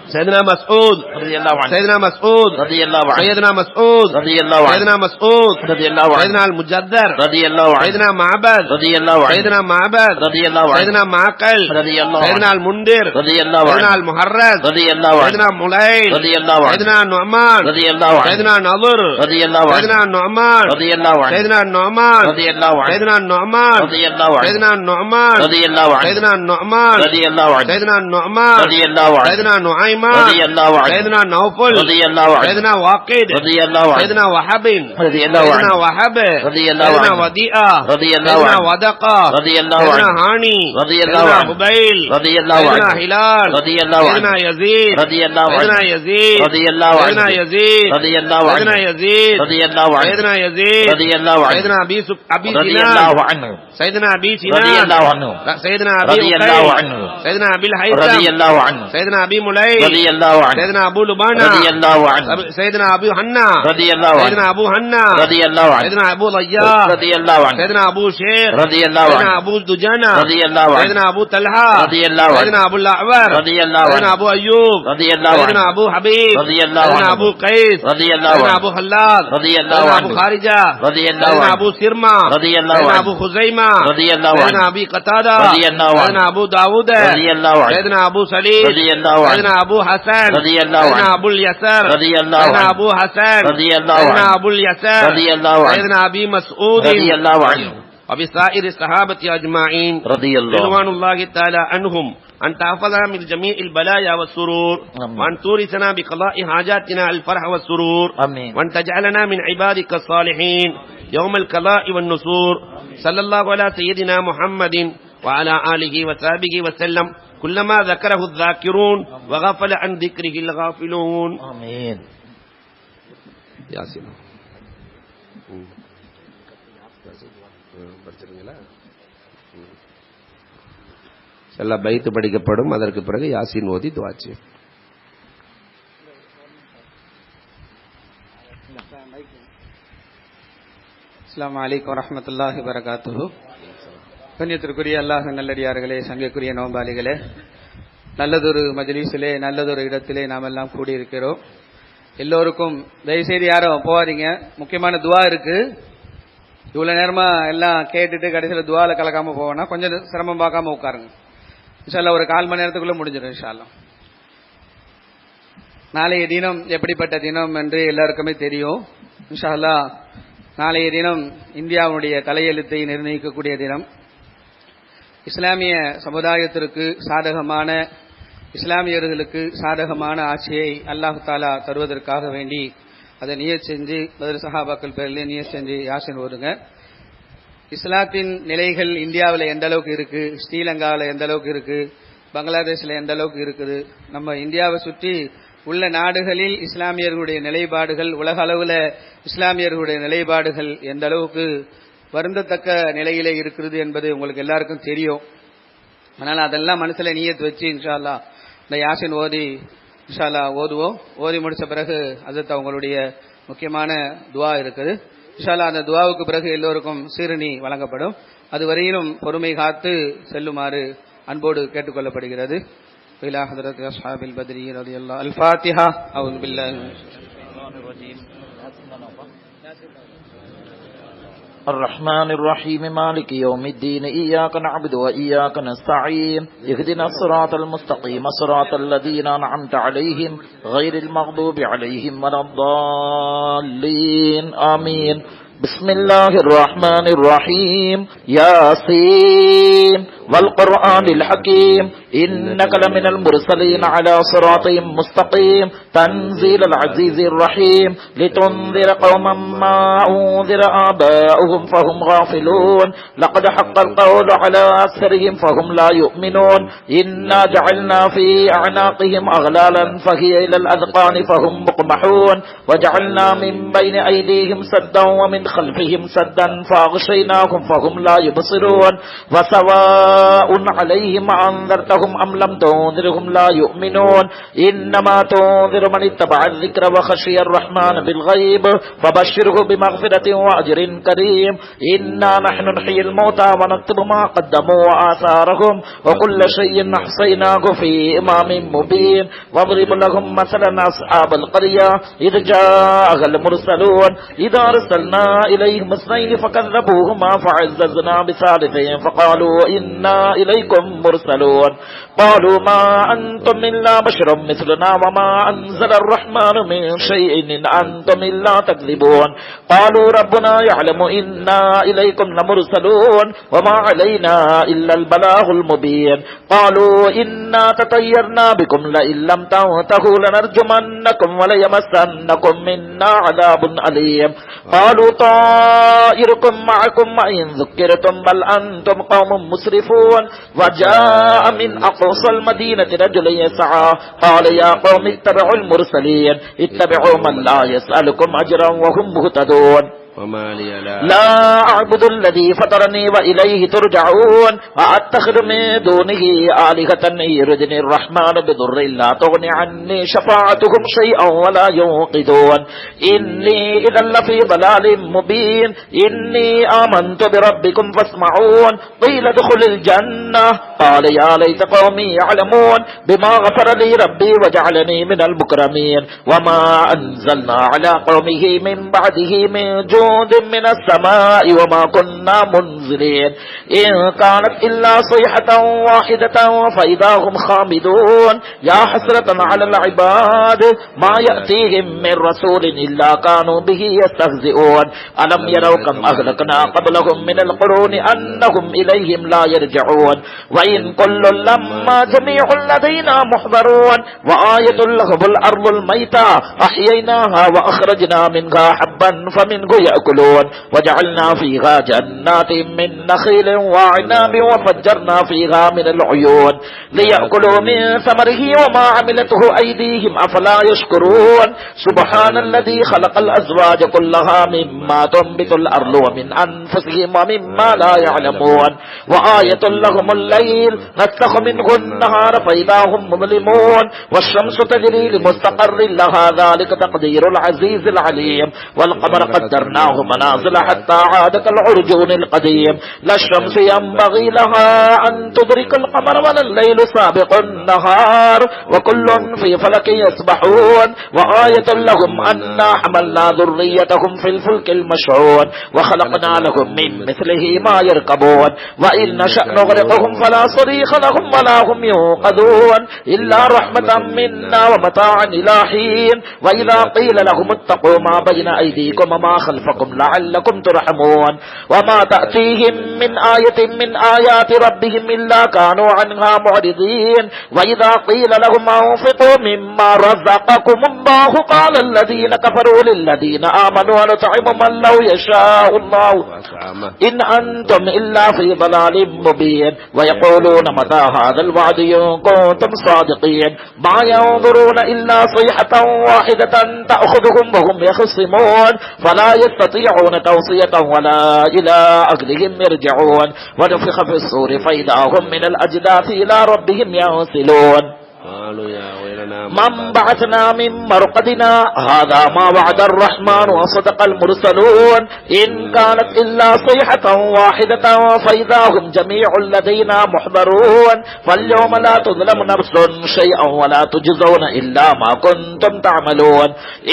سيدنا مسعود رضي الله عنه سيدنا مسعود رضي الله عنه سيدنا مسعود رضي الله عنه سيدنا مسعود رضي الله عنه سيدنا المجدر رضي الله عنه سيدنا معبد رضي الله عنه سيدنا معبد رضي الله عنه سيدنا معقل رضي الله عنه سيدنا المنذر رضي الله سيدنا عنه المحرز رضي الله عنه سيدنا مليل رضي الله عنه سيدنا النعمان رضي الله عنه سيدنا نضر رضي الله عنه سيدنا النعمان رضي الله عنه سيدنا النعمان رضي الله عنه سيدنا النعمان رضي الله عنه سيدنا النعمان رضي الله عنه سيدنا النعمان رضي الله عنه سيدنا النعمان رضي الله عنه سيدنا نعيمان رضي الله عنه سيدنا نوفل رضي الله عنه سيدنا واقد رضي الله عنه سيدنا وهب رضي الله سيدنا عنه وهب رضي الله سيدنا عنه وديعة رضي الله سيدنا عنه ودقة رضي الله سيدنا عنه هاني رضي الله سيدنا عنه هبيل رضي الله سيدنا عنه هلال رضي الله سيدنا عنه يزيد رضي الله سيدنا عنه يزيد رضي الله سيدنا عنه يزيد رضي الله سيدنا عنه يزيد رضي الله عنه سيدنا يزيد رضي الله عنه سيدنا أبي رضي سنان الله عنه سيدنا أبي رضي سنان الله عنه لا سيدنا أبي رضي أقيل الله عنه سيدنا أبي رضي الهيثم الله عنه سيدنا أبي مليل رضي الله عنه سيدنا أبو لبانا رضي الله عنه سيدنا أبو حنا رضي الله عنه سيدنا أبو حنا رضي الله عنه سيدنا أبو ضياء رضي الله عنه سيدنا أبو شيخ رضي الله سيدنا عنه أبو دجانة رضي الله عنه سيدنا أبو طلحة رضي الله عنه سيدنا أبو الأعور رضي الله سيدنا عنه أبو أيوب رضي الله سيدنا عنه أبو حبيب رضي الله سيدنا عنه أبو قيس رضي الله سيدنا عنه أبو خلاد رضي الله سيدنا عنه أبو خارجة رضي الله سيدنا عنه أبو سرمة رضي الله سيدنا عنه أبو خزيمة رضي الله سيدنا عنه أبي قتادة رضي الله عنه سيدنا أبو داود رضي الله عنه سيدنا أبو سليم رضي الله عنه سيدنا أبو حسن رضي الله سيدنا عنه أبو اليسر رضي الله سيدنا عنه أبو حسن رضي الله سيدنا عنه أبو اليسر رضي الله عنه سيدنا أبي مسعود رضي الله عنه وبسائر الصحابة أجمعين رضي الله رضوان الله تعالى عنهم أن تحفظنا من جميع البلايا والسرور وأن تورثنا بقضاء حاجاتنا الفرح والسرور وأن تجعلنا من عبادك الصالحين يوم القضاء والنصور صلى الله على سيدنا محمد وعلى آله وصحبه وسلم كلما ذكره الذاكرون وغفل عن ذكره الغافلون آمين யாசின் எல்லா பைத்து படிக்கப்படும். அதற்கு பிறகு யாசின் ஓதி துஆச்சு. அஸ்ஸலாமு அலைக்கும் வரஹ்மத்துல்லாஹி வபரகாத்துஹு. கண்ணியத்திற்குரிய அல்லாஹ் நல்லடியார்களே, சங்கைக்குரிய நோம்பாளிகளே, நல்லதொரு மஜ்லிஸிலே நல்லதொரு இடத்திலே நாம் எல்லாம் கூடியிருக்கிறோம். எல்லோருக்கும் தயவுசெய்து யாரும் போகாதீங்க, முக்கியமான துவா இருக்கு. இவ்வளவு நேரமா எல்லாம் கேட்டுட்டு கடைசியில் துவால கலக்காம போவோம்னா கொஞ்சம் சிரமம் பார்க்காம உட்காருங்க. இன்ஷா அல்லாஹ் ஒரு 1/4 மணி நேரத்துக்குள்ள முடிஞ்சிடும் இன்ஷா அல்லாஹ். நாளைய தினம் எப்படிப்பட்ட தினம் என்று எல்லாருக்குமே தெரியும். இன்ஷா அல்லாஹ் நாளைய தினம் இந்தியாவுடைய தலையெழுத்தை நிர்ணயிக்கக்கூடிய தினம். இஸ்லாமிய சமுதாயத்திற்கு சாதகமான, இஸ்லாமியர்களுக்கு சாதகமான ஆட்சியை அல்லாஹ் தஆலா தருவதற்காக வேண்டி அதை நியத் செஞ்சு பதில் சஹாபாக்கள் பேரிலே நியத் செஞ்சு யாசின் ஓதுங்க. இஸ்லாத்தின் நிலைகள் இந்தியாவில் எந்த அளவுக்கு இருக்கு, ஸ்ரீலங்காவில் எந்த அளவுக்கு இருக்கு, பங்களாதேஷில் எந்த அளவுக்கு இருக்குது, நம்ம இந்தியாவை சுற்றி உள்ள நாடுகளில் இஸ்லாமியர்களுடைய நிலைப்பாடுகள், உலக அளவில் இஸ்லாமியர்களுடைய நிலைப்பாடுகள் எந்த அளவுக்கு வருந்தத்தக்க நிலையிலே இருக்கிறது என்பது உங்களுக்கு எல்லாருக்கும் தெரியும். அதனால அதெல்லாம் மனசுல நியத் வச்சு இன்ஷா அல்லாஹ் இந்த யாசின் ஓதி இன்ஷா அல்லாஹ் ஓதுவோம். ஓதி முடிச்ச பிறகு அதுக்கு அவங்களுடைய முக்கியமான துவா இருக்குது. இன்ஷா அல்லாஹ் அந்த துவாவுக்கு பிறகு எல்லோருக்கும் சீரணி வழங்கப்படும். அது வரையிலும் பொறுமை காத்து செல்லுமாறு அன்போடு கேட்டுக்கொள்ளப்படுகிறது. இலா ஹதரத் அஸ்ஹாபில் பத்ரி ரலியல்லாஹு அல் ஃபாத்திஹா. அஊது பில்லாஹி மினஷ் ஷைத்தானிர் ரஜீம். الرحمن الرحيم مالك يوم الدين إياك نعبد وإياك نستعين اهدنا الصراط المستقيم صراط الذين أنعمت عليهم غير المغضوب عليهم ولا الضالين آمين. بسم الله الرحمن الرحيم ياسين والقرآن الحكيم إنك لمن المرسلين على صراط مستقيم تنزيل العزيز الرحيم لتنذر قوما ما أنذر آباؤهم فهم غافلون لقد حق القول على أكثرهم فهم لا يؤمنون إنا جعلنا في أعناقهم أغلالا فهي إلى الأذقان فهم مقمحون وجعلنا من بين أيديهم سدا ومن خلفهم سدا فأغشيناهم فهم لا يبصرون وسواء عليهم أنذرتهم أم لم تنذرهم لا يؤمنون إنما تنذر من اتبع الذكر وخشي الرحمن بالغيب فبشره بمغفرة وأجر كريم إنا نحن نحيي الموتى ونكتب ما قدموا وآثارهم وكل شيء أحصيناه في إمام مبين واضرب لهم مثلا أصحاب القرية إذ جاءها المرسلون إذا أرسلنا إليهم 2 فكذبوهما فعززنا بثالثين فقالوا إنا إليكم مرسلون قالوا ما أنتم إلا بشر مثلنا وما أنزل الرحمن من شيء إن أنتم إلا تكذبون قالوا ربنا يعلم إنا إليكم لمرسلون وما علينا إلا البلاغ المبين قالوا إنا تطيرنا بكم لئن لم تنتهوا لنرجمنكم وليمسنكم منا عذاب أليم قالوا طائركم معكم وإن ذكرتم بل أنتم قوم مسرفون وجاء من أقصى المدينة رجل يسعى قال يا قوم اتبعوا المرسلين اتبعوا من لا يسألكم أجرا وهم مهتدون وما لي لا أعبد الذي فطرني وإليه ترجعون وأتخذ من دونه آلهة يردني الرحمن بضر لا تغني عني شفاعتهم شيئا ولا ينقذون إني إذا لفي ضلال مبين إني آمنت بربكم فاسمعون قيل ادخل الجنة قال يا ليت قومي يعلمون بما غفر لي ربي وجعلني من المكرمين وما أنزلنا على قومه من بعده من جود جنود من السماء وما كنا منزلين إن كانت إلا صيحة واحدة فإذا هم خامدون يا حسرة على العباد ما يأتيهم من رسول إلا كانوا به يستهزئون ألم يروا كم أهلكنا قبلهم من القرون أنهم إليهم لا يرجعون وإن كل لما جميع لدينا محضرون وآية لهم الأرض الميتة أحييناها وأخرجنا منها حبا فمنه يأكلون وجعلنا فيها جنات من نخيل وعناب وفجرنا فيها من العيون ليأكلوا من ثمره وما عملته أيديهم أفلا يشكرون سبحان الذي خلق الأزواج كلها مما تنبت الأرض ومن أنفسهم ومما لا يعلمون وآية لهم الليل نسخ منه النهار فإذا هم مظلمون والشمس تجري لمستقر لها ذلك تقدير العزيز العليم والقمر قدرناه منازل حتى عاد كالعرجون القديم لا الشمس ينبغي لها أن تدرك القمر ولا الليل سابق النهار وكل في فلك يسبحون وآية لهم أنا حملنا ذريتهم في الفلك المشحون وخلقنا لهم من مثله ما يركبون وإن نشأ نغرقهم فلا صريخ لهم ولا هم يوقظون إلا رحمة منا ومتاعا إلى حين وإذا قيل لهم اتقوا ما بين أيديكم وما خلفكم لعلكم ترحمون وما تأتيهم من آية من آيات ربهم إلا كانوا عنها معرضين وإذا قيل لهم أنفقوا مما رزقكم الله قال الذين كفروا للذين آمنوا نطعم من لو يشاء الله إن أنتم إلا في ضلال مبين ويقولون متى هذا الوعد إن كنتم صادقين ما ينظرون إلا صيحة واحدة تأخذهم وهم يخصمون فلا يستطيعون توصية ولا إلى أهلهم يرجعون ونفخ في الصور فإذا هم من الأجداث إلى ربهم ينسلون من بعثنا من مرقدنا هذا ما وعد الرحمن وصدق المرسلون إن كانت إلا صيحة واحدة فإذا هم جميع لدينا محضرون فاليوم لا تظلم نفس شيئا ولا تجزون إلا ما كنتم تعملون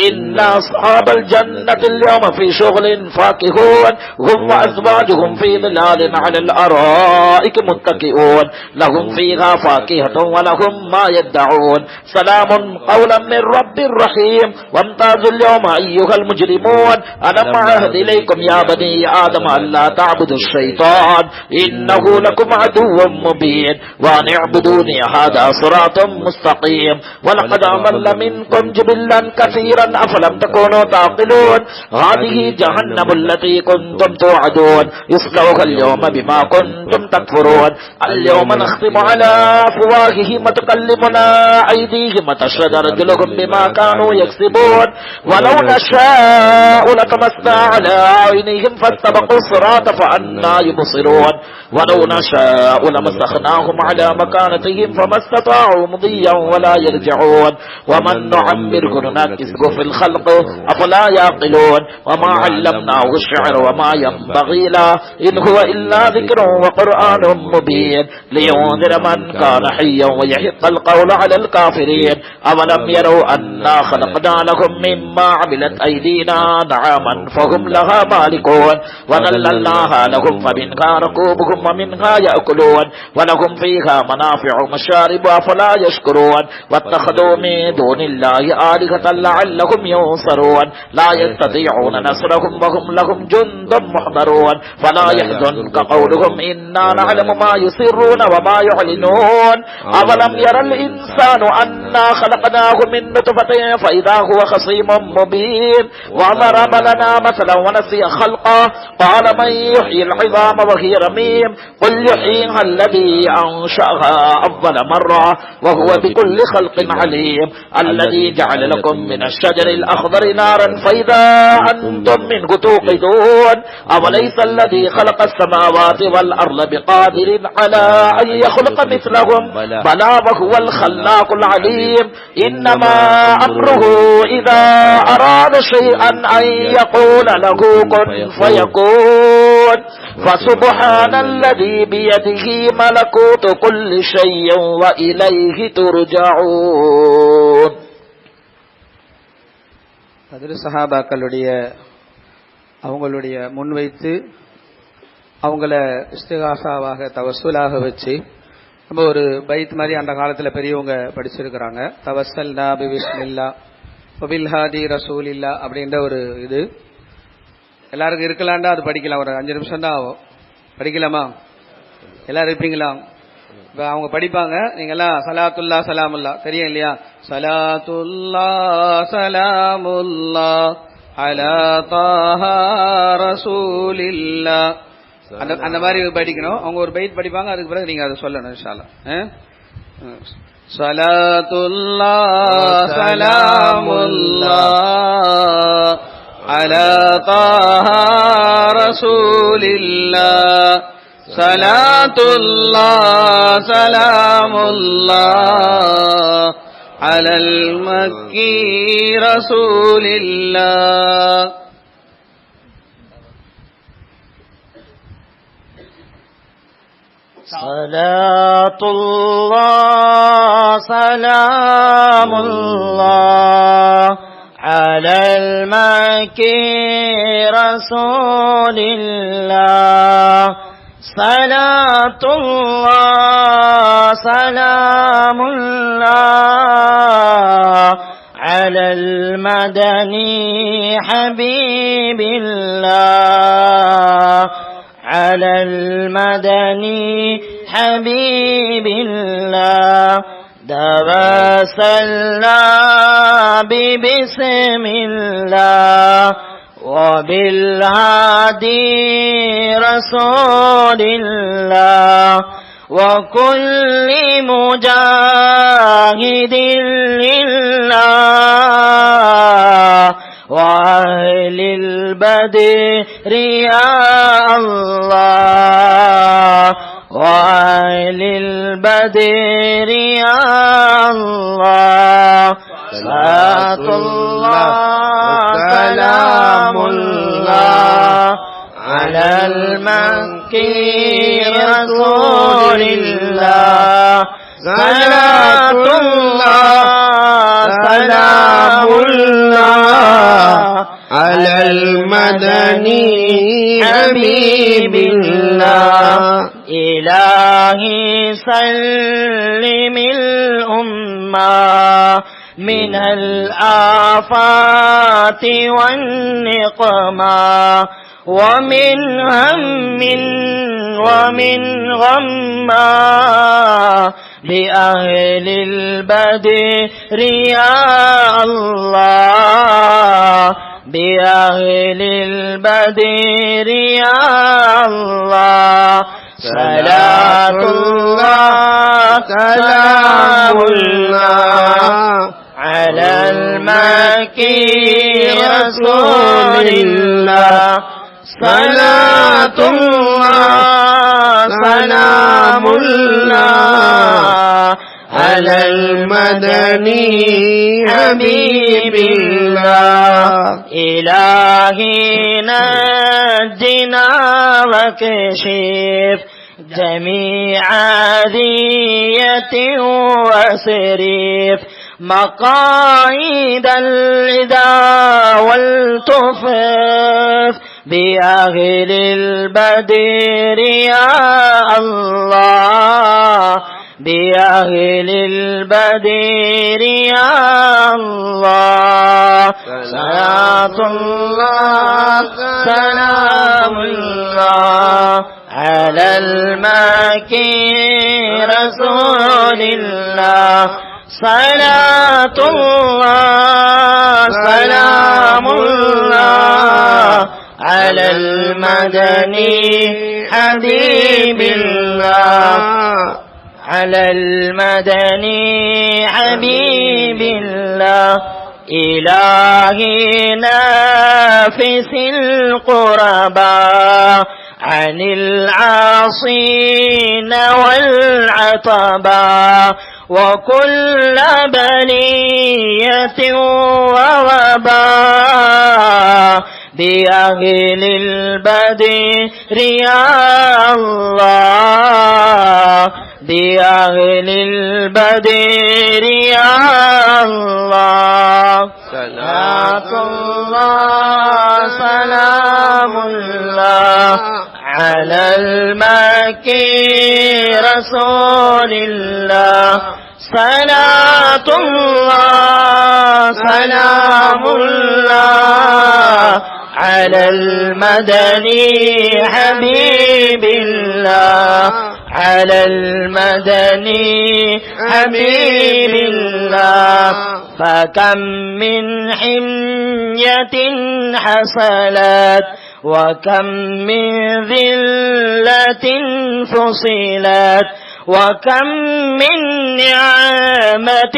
إن أصحاب الجنة اليوم في شغل فاكهون هم وأزواجهم في ظلال على الأرائك متكئون لهم فيها فاكهة ولهم ما يدعون سلام قولا من رب رحيم وامتازوا اليوم أيها المجرمون ألم أعهد إليكم يا بني آدم ألا تعبدوا الشيطان إنه لكم عدو مبين وأن اعبدوني هذا صراط مستقيم ولقد أضل منكم جبلا كثيرا أفلم تكونوا تعقلون هذه جهنم التي كنتم توعدون يصلوها اليوم بما كنتم تكفرون اليوم نختم على أفواههم وتكلمنا أيديهم وتشهد أرجلهم بما كانوا يكسبون ولو نشاء لطمسنا على أعينهم فاستبقوا الصراط فأنى يبصرون ولو نشاء لمسخناهم على مكانتهم فما استطاعوا مضيا ولا يرجعون ومن نعمره ننكسه في الخلق أفلا يعقلون وما علمناه الشعر وما ينبغي له إن هو إلا ذكر وقرآن مبين لينذر من كان حيا ويحق القول على الكافرين أولم يروا أنا خلقنا لهم مما عملت أيدينا نعاما فهم لها مالكون وذللناها لهم فمنها ركوبهم ومنها يأكلون ولهم فيها منافع مشارب أفلا يشكرون واتخذوا من دون الله آلهة لعلهم ينصرون لا يستطيعون نصرهم وهم لهم جند محضرون فلا يحزنك قولهم إنا نعلم ما يسرون وما يعلنون أولم يرى الإنسان أنا خلقناه من نطفة فإذا هو خصيم مبين وضرب لنا مثلا ونسي خلقه قال من يحيي العظام وهي رميم قل يحييها الذي أنشأها أول مرة وهو بكل خلق عليم الذي جعل لكم من الشجر الأخضر نارا فإذا أنتم منه توقدون أوليس الذي خلق السماوات والأرض بقادر على أن يخلق مثلهم بلى وهو الخلاق العليم إنما أمره إذا أراد شيئا أن يقول له كن فيكون فسبحان الذي بيده ملكوت كل شيء وإليه ترجعون. அதில் சஹாபாக்களுடைய அவங்களுடைய முன்வைத்து அவங்கள இஸ்திகாசாவாக தவஸ்ஸுலாக வச்சு நம்ம ஒரு பைத் மாதிரி அந்த காலத்தில் பெரியவங்க படிச்சிருக்கிறாங்க. தவஸ்ஸல்னா பிஸ்மில்லா வபில் ஹாதி ரசூலில்லா அப்படின்ற ஒரு இது எல்லாருக்கும் இருக்கலாண்டா அது படிக்கலாம். ஒரு 5 நிமிஷம் தான் ஆகும். படிக்கலாமா? எல்லாரும் இருப்பீங்களா? இப்போ அவங்க படிப்பாங்க. நீங்கெல்லாம் சலாத்துல்லா சலாமுல்லா தெரியும் இல்லையா? சலாத்துல்லா சலாமுல்லா அலா தாஹா ரசூலில்லா அந்த மாதிரி படிக்கணும். அவங்க ஒரு பைத் படிப்பாங்க. அதுக்கு பிறகு நீங்க அதை சொல்லணும் இன்ஷா அல்லாஹ். சலாத்துல்லா சலாமுல்லா அலா தாஹா ரசூலில்லா சலாத்துல்லா சலாமுல்லா அலல் மக்கி ரசூலில்லா. Salatullah salamullah alal makki rasulillah. Salatullah salamullah alal madani habibillah. على المدني حبيب الله توسلنا ببسم الله وبالهادي رسول الله وكل مجاهد لله وأهل البدر يا الله وأهل البدر يا الله. صلاة الله سلام الله على المكي رسول الله. صلاة الله سلام الله على المدني حبيب الله. إلهي سلم الأمة من الآفات والنقمة ومن هم ومن غمّة بأهل البدر يا الله بأهل البدر يا الله. صلاة الله سلام الله على المكي رسول الله. صلاة الله سلام الله على المدني حبيب الله. إلهي نجنا وكشف جميع أذية وسريف مقايد الإذى والتفف بأهل البدر يا الله بأهل البدر يا الله. صلاة الله سلام الله على المكي رسول الله. صلاة الله سلام الله على المدني حبيب الله على المدني حبيب الله. إلهي نافس القربى عن العاصين والعتبى وكل بلية ووباء بأهل البدر يا الله بأهل البدر يا الله. صلاة الله سلام المكي رسول الله صلاة الله سلام الله على المدني حبيب الله على المدني حبيب الله فكم من حمية حصلت وكم من ذلة فصلت وكم من نعمة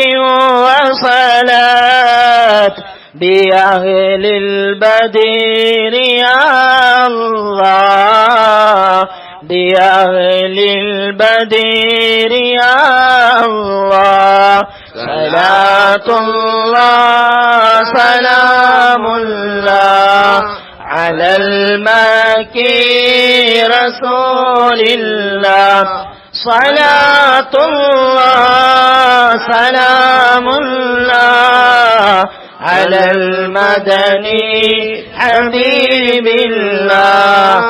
وصلت بأهل البدر يا الله بأهل البدر يا الله صلاة الله سلام الله على المكي رسول الله صلاة الله سلام الله على المدني حبيب الله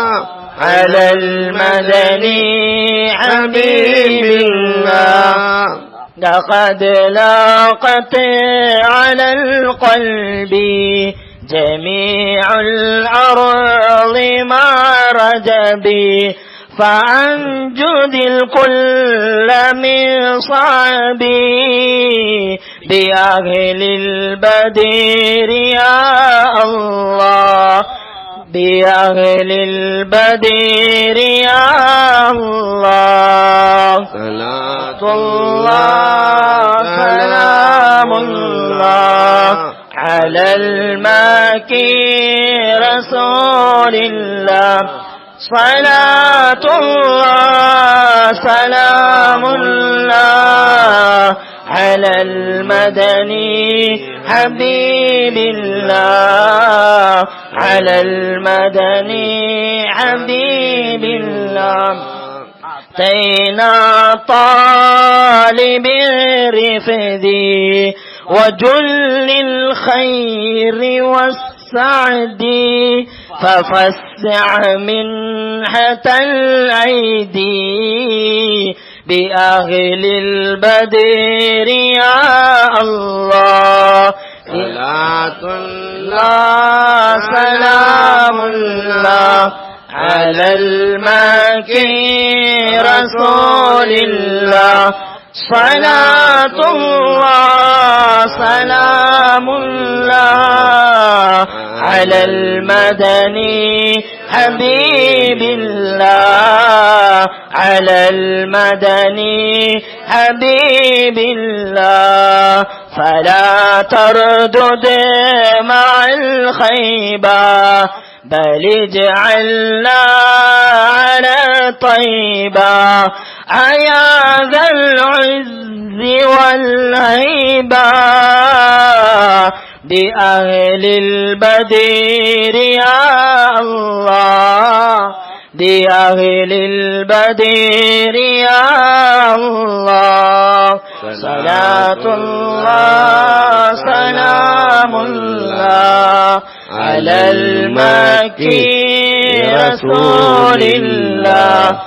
على المدني حبيب الله لقد لاقت على القلب جميع الأرض مع رجبي فأنجد الكل من صعبي بأهل البدر يا الله بأهل البدر يا الله صلاة الله سلام الله على المكي رسول الله صلاة الله سلام الله على المدني حبيب الله على المدني حبيب الله أتينا طالب رفدي وجل الخير والسعد ففسع منحة الأيدي بأهل البدر يا الله صلاة الله سلام الله على المكي رسول الله صلاة الله سلام الله على المدني حبيب الله على المدني حبيب الله فلا تردد مع الخيبة بل اجعلنا على طيبة أيا ذا العز والهيبة بأهل البدر يا الله بأهل البدر يا الله صلاة الله سلام الله على المكي رسول الله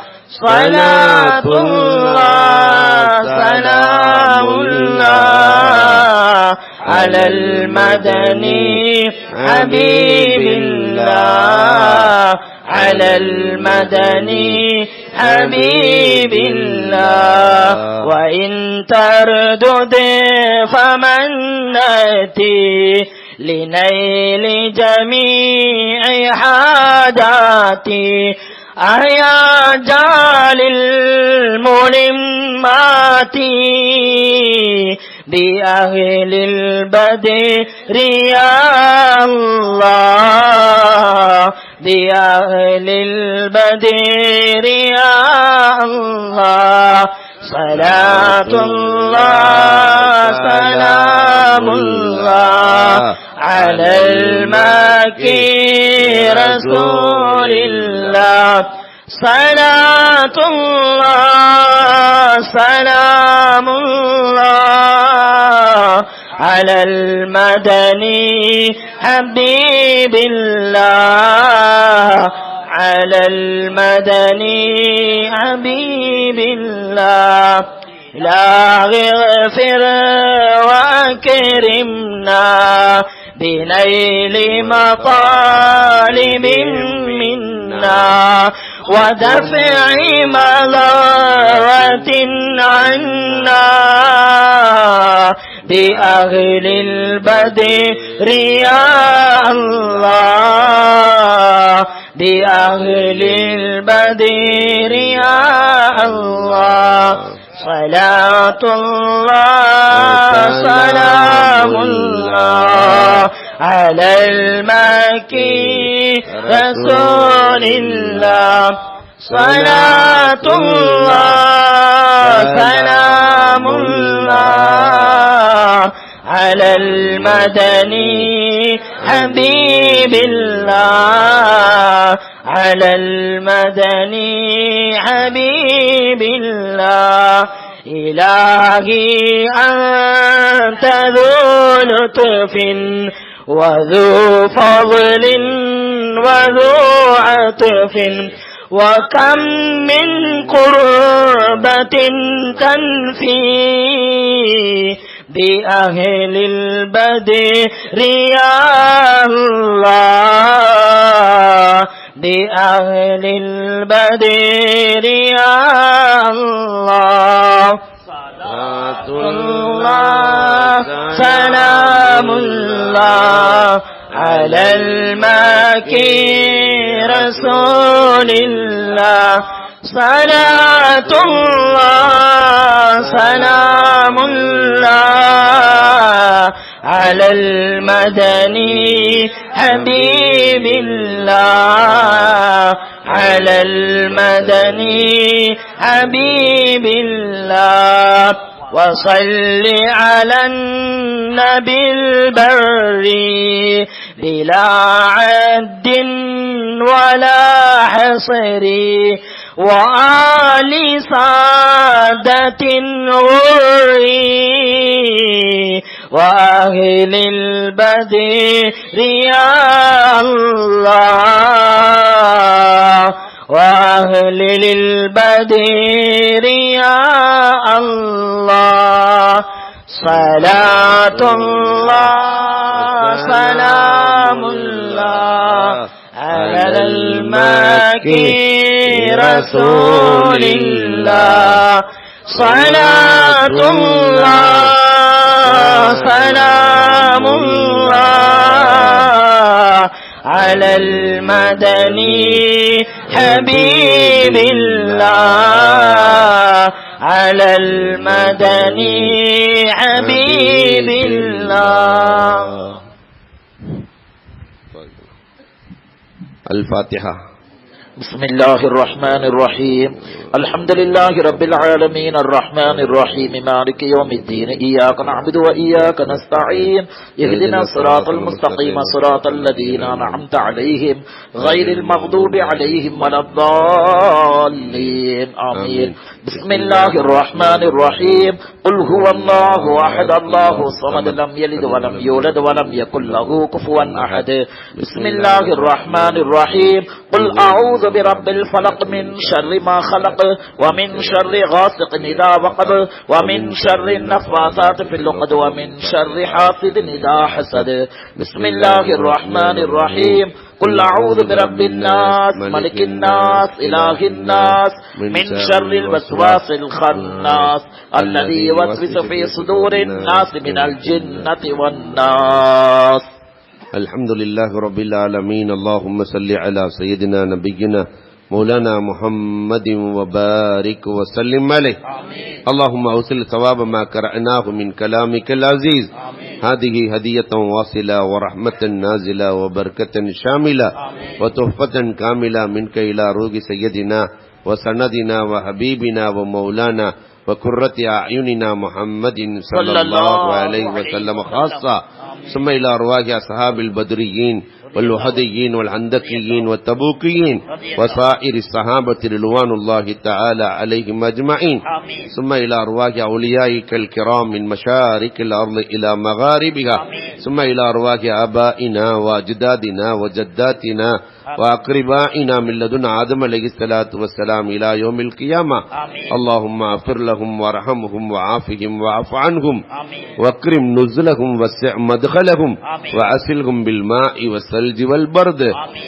صلاة الله سلام الله على المدني حبيب الله على المدني حبيب الله وإن تردد فمن نأتي لنيل جميع حاجاتي أيا جال الملمات بأهل البدر يا الله بأهل البدر يا الله صلاة الله سلام الله على المكي رسول الله صلاة الله سلام الله على المدني حبيب الله على المدني حبيب الله إلهي اغفر وأكرمنا بنيل مطالب منا ودفع مضرة عنا بأهل البدر يا الله بأهل البدر يا الله صلاة الله سلام الله على المكي رسول الله صلاة الله سلام الله على المدني حبيب الله على المدني حبيب الله إلهي أنت ذو لطف وذو فضل وذو عطف وكم من قربة تنفي بأهل البدر يا الله بأهل البدر يا الله صلاة الله سلام الله على المكي رسول الله صلاة الله سلام الله على المدني حبيب الله على المدني حبيب الله وصل على النبي البري بلا عد ولا حصر وآل سادة غري وأهل البدر يا الله وأهل البدر يا الله صلاة الله سلام الله على المكي رسول الله صلاة الله سلام الله على المدني حبيب الله على المدني حبيب الله. الفاتحة. بسم الله الرحمن الرحيم الحمد لله رب العالمين الرحمن الرحيم مالك يوم الدين إياك نعبد وإياك نستعين اهدنا الصراط المستقيم صراط الذين أنعمت عليهم غير المغضوب عليهم ولا الضالين آمين. بسم الله الرحمن الرحيم قل هو الله أحد الله الصمد لم يلد ولم يولد ولم يكن له كفوا أحد. بسم الله الرحمن الرحيم قل أعوذ برب الفلق من شر ما خلق ومن شر غاسق إذا وقب ومن شر النفاثات في العقد ومن شر حاسد إذا حسد. بسم الله الرحمن الرحيم قل أعوذ برب الناس ملك الناس إله الناس من شر الوسواس الخناس الذي يوسوس في صدور الناس من الجنة والناس. الحمد لله رب العالمين. اللهم صل على سيدنا نبينا مولانا محمد وبارك وسلم عليه. اللهم أوصل ثواب ما قرأناه من كلامك العزيز. هذه هدية واصلة ورحمة نازلة وبركة شاملة وتحفة كاملة منك إلى روح سيدنا وسندنا وحبيبنا ومولانا وقرة أعيننا محمد صلى الله عليه وسلم خاصة، ثم إلى أرواح أصحاب البدريين والوحديين والعندقيين والتبوكيين وسائر الصحابة رضوان الله تعالى عليهم أجمعين، ثم إلى أرواح أوليائك الكرام من مشارق الأرض إلى مغاربها، ثم إلى أرواح آبائنا وأجدادنا وجداتنا وأقربائنا من لدن آدم عليه الصلاة والسلام إلى يوم القيامة. اللهم اغفر لهم وارحمهم وعافهم واعف عنهم واكرم نزلهم وسع مدخلهم وأسلهم بالماء والثلج والبرد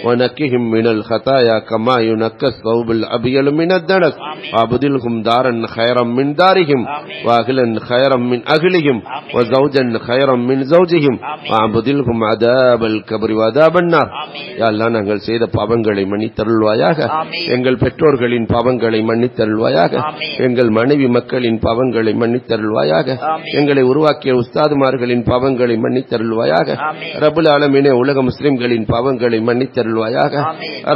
ونكهم من الخطايا كما ينقى الثوب الأبيض من الدنس وأبدلهم دارا خيرا من دارهم وأهلا خيرا من أهلهم وزوجا خيرا من زوجهم وأبدلهم عذاب القبر وعذاب النار. يا الله நாங்கள் செய்த பாவங்களை மன்னித்தருள்வாயாக. எங்கள் பெற்றோர்களின் பாவங்களை மன்னித்தருள்வாயாக. எங்கள் மனைவி மக்களின் பாவங்களை மன்னித்தருள்வாயாக. எங்களை உருவாக்கிய உஸ்தாதுமார்களின் பாவங்களை மன்னித்தருள்வாயாக. ரப்புல் ஆலமீனே உலக முஸ்லிம்களின் பாவங்களை மன்னித்தருள்வாயாக.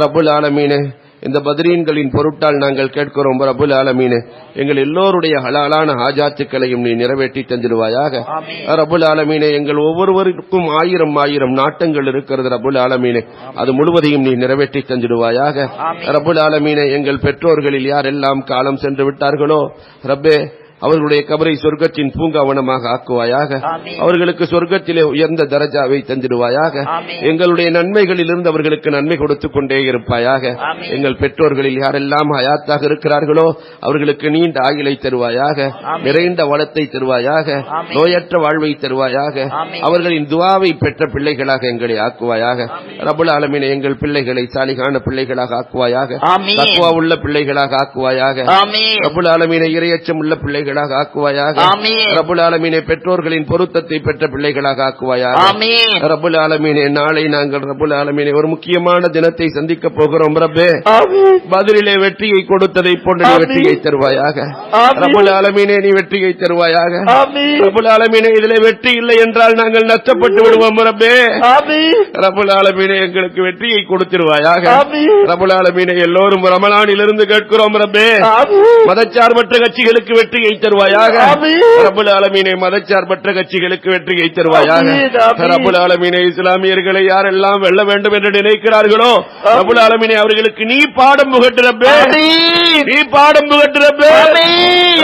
ரப்புல் ஆலமீனே இந்த பத்ரீன்களின் பொருட்டால் நாங்கள் கேட்கிறோம் ரப்புல் ஆலமீனே, எங்கள் எல்லோருடைய ஹலாலான ஹாஜாத்துக்களையும் நீ நிறைவேற்றி தந்திடுவாயாக. ரப்புல் ஆலமீனே, எங்கள் ஒவ்வொருவருக்கும் ஆயிரம் ஆயிரம் நாட்டங்கள் இருக்கிறது ரப்புல் ஆலமீனே, அது முழுவதையும் நீ நிறைவேற்றி தந்திடுவாயாக. ரப்புல் ஆலமீனே, எங்கள் பெற்றோர்களில் யாரெல்லாம் காலம் சென்று விட்டார்களோ ரப்பே, அவர்களுடைய கபரை சொர்க்கத்தின் பூங்காவனமாக ஆக்குவாயாக. அவர்களுக்கு சொர்க்கத்திலே உயர்ந்த தரஜாவை தந்திடுவாயாக. எங்களுடைய நன்மைகளில் இருந்து அவர்களுக்கு நன்மை கொடுத்துக் கொண்டே இருப்பாயாக. எங்கள் பெற்றோர்களில் யாரெல்லாம் ஹயாத்தாக இருக்கிறார்களோ அவர்களுக்கு நீண்ட ஆயுளை தருவாயாக, நிறைந்த வளத்தை தருவாயாக, நோயற்ற வாழ்வை தருவாயாக. அவர்களின் துஆவை பெற்ற பிள்ளைகளாக எங்களை ஆக்குவாயாக. ரப்புல் ஆலமீனே, எங்கள் பிள்ளைகளை சாலிகான பிள்ளைகளாக ஆக்குவாயாக. தக்வா உள்ள பிள்ளைகளாக ஆக்குவாயாக. ரப்புல் ஆலமீனே, இறையச்சம் உள்ள பிள்ளைகளாக ஆக்குவாயாக. ரப்புல் ஆலமீனே, பெற்றோர்களின் பொருத்தத்தை பெற்ற பிள்ளைகளாக ஆக்குவாயாக. ரப்புல் ஆலமீனே, நாளை நாங்கள் ரப்புல் ஆலமீனே ஒரு முக்கியமான தினத்தை சந்திக்க போகிறோம் ரப்பே. பதிலிலே வெற்றியை கொடுத்ததை போன்ற வெற்றியை தருவாயாக. ரப்புல் ஆலமீனே, நீ வெற்றியை தருவாயாக. ரப்புல் ஆலமீனே, இதிலே வெற்றி இல்லை என்றால் நாங்கள் நஷ்டப்பட்டு விடுவோம் ரப்பே. ரப்புல் ஆலமீனே, எங்களுக்கு வெற்றியை கொடுத்திருவாயாக. ரப்புல் ஆலமீனே, எல்லோரும் ரமலானிலிருந்து கேட்கிறோம் ரப்பே, மதச்சார்பற்ற கட்சிகளுக்கு வெற்றியை தருவாயாக. ரப்புல் ஆலமீனே, மதச்சார்பற்ற கட்சிகளுக்கு வெற்றியை தருவாயாக. ரப்புல் ஆலமீனே, இஸ்லாமியர்களை யாரெல்லாம் வெல்ல வேண்டும் என்று நினைக்கிறார்களோ ரப்புல் ஆலமீனே, அவர்களுக்கு நீ பாடம் புகட்டுறப்பே, நீ பாடம் புகட்டுறப்பே.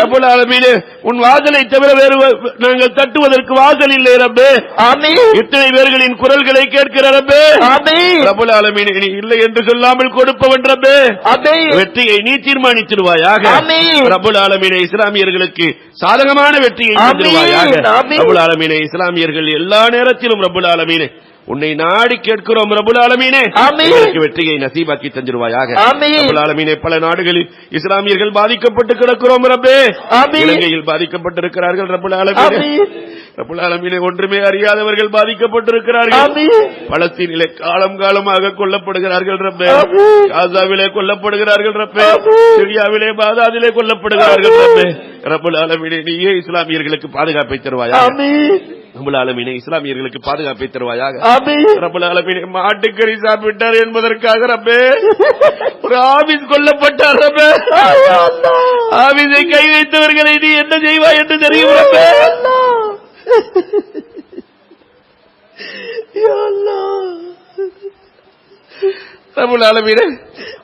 ரப்புல் ஆலமீனே, உன் வாசலை தவிர வேறு நாங்கள் தட்டுவதற்கு வாசல் இல்லை ரப்பே. இத்தனை பேர்களின் குரல்களை கேட்கிற ரப்பே. ரப்புல் ஆலமீனே, நீ இல்லை என்று சொல்லாமல் கொடுப்பவன் ரப்பே. வெற்றியை நீ தீர்மானித்திடுவாயாக. ரப்புல் ஆலமீனே, இஸ்லாமியர்களுக்கு சாதகமான வெற்றியை தருவாயாக. ரப்புல் ஆலமீனே, இஸ்லாமியர்கள் எல்லா நேரத்திலும் ரப்புல் ஆலமீனே உன்னை நாடி கேட்கிறோம் ரப்புல் ஆலமீனே, வெற்றியை நசீபாக்கி தந்திருவாயாக. ரப்புல் ஆலமீனே, பல நாடுகளில் இஸ்லாமியர்கள் பாதிக்கப்பட்டு கிடக்கிறோம் ரப்பே. இலங்கையில் பாதிக்கப்பட்டிருக்கிறார்கள் ரப்புல் ஆலமீனே. ரப்புல் ஆலமீனே, ஒன்றுமே அறியாதவர்கள் பாதிக்கப்பட்டிருக்கிறார்கள். பலஸ்தீனிலே காலம் காலமாக கொல்லப்படுகிறார்கள் ரப்பே. காசாவிலே கொல்லப்படுகிறார்கள் ரப்பே. சிரியாவிலே பாதாதிலே கொல்லப்படுகிறார்கள் ரப்பே. ரப்புல் ஆலமீனே, நீயே இஸ்லாமியர்களுக்கு பாதுகாப்பை தருவாயாக. ரப்புல் ஆலமீனே, இஸ்லாமியர்களுக்கு பாதுகாப்பை தருவாயாக. ரப்புல் ஆலமீனே, மாட்டுக்கறி சாப்பிட்டார் என்பதற்காக ரப்பே ஒரு ஆபீஸ் கொல்லப்பட்டார் ரப்பே. ஆபீஸை கை வைத்தவர்களை நீ என்ன செய்வாய் என்று தெரியும் ரப்பே. ரப்புல் ஆலமீனே,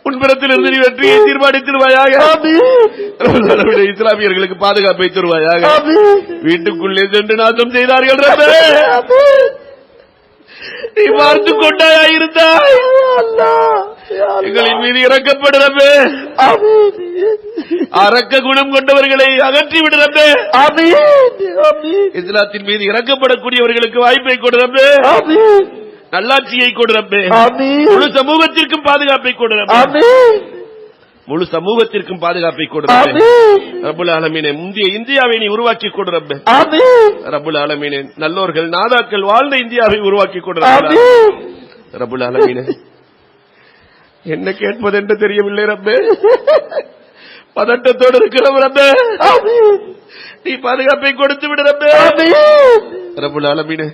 உன்புறத்திலிருந்து நீ வெற்றியை தீர்மானித்திருவாயாக. இஸ்லாமியர்களுக்கு பாதுகாப்பை தருவாயாக. வீட்டுக்குள்ளே சென்று நாசம் செய்தார்கள் ரப்பே, நீ பார்த்து கொண்டாயா இருந்தாய். எங்களின் மீது இறக்கப்படுறப்பே, அரக்க குணம் கொண்டவர்களை அகற்றி விடுறப்பே. இஸ்லாத்தின் மீது இறக்கப்படக்கூடியவர்களுக்கு வாய்ப்பை கொடுறப்பே. நல்லாட்சியை கொடுறப்பே. முழு சமூகத்திற்கும் பாதுகாப்பை கொடுறப்பே. முழு சமூகத்திற்கும் பாதுகாப்பை கொடுறப்பே. ரப்புல் ஆலமீனே, முந்தைய இந்தியாவை நீ உருவாக்கி கொடுறப்பே. ரப்புல் ஆலமீனே, நல்லோர்கள் நாதாக்கள் வாழ்ந்த இந்தியாவை உருவாக்கி கொடுறப்பே. ரப்புல் ஆலமீனே, என்ன கேட்பது என்று தெரியவில்லை ரப்பே. பதட்டத்தோடு இருக்கிறோம் ரப்பே. நீ பாதுகாப்பை கொடுத்து விடு ரப்பே. ரப்புல் ஆலமீனே,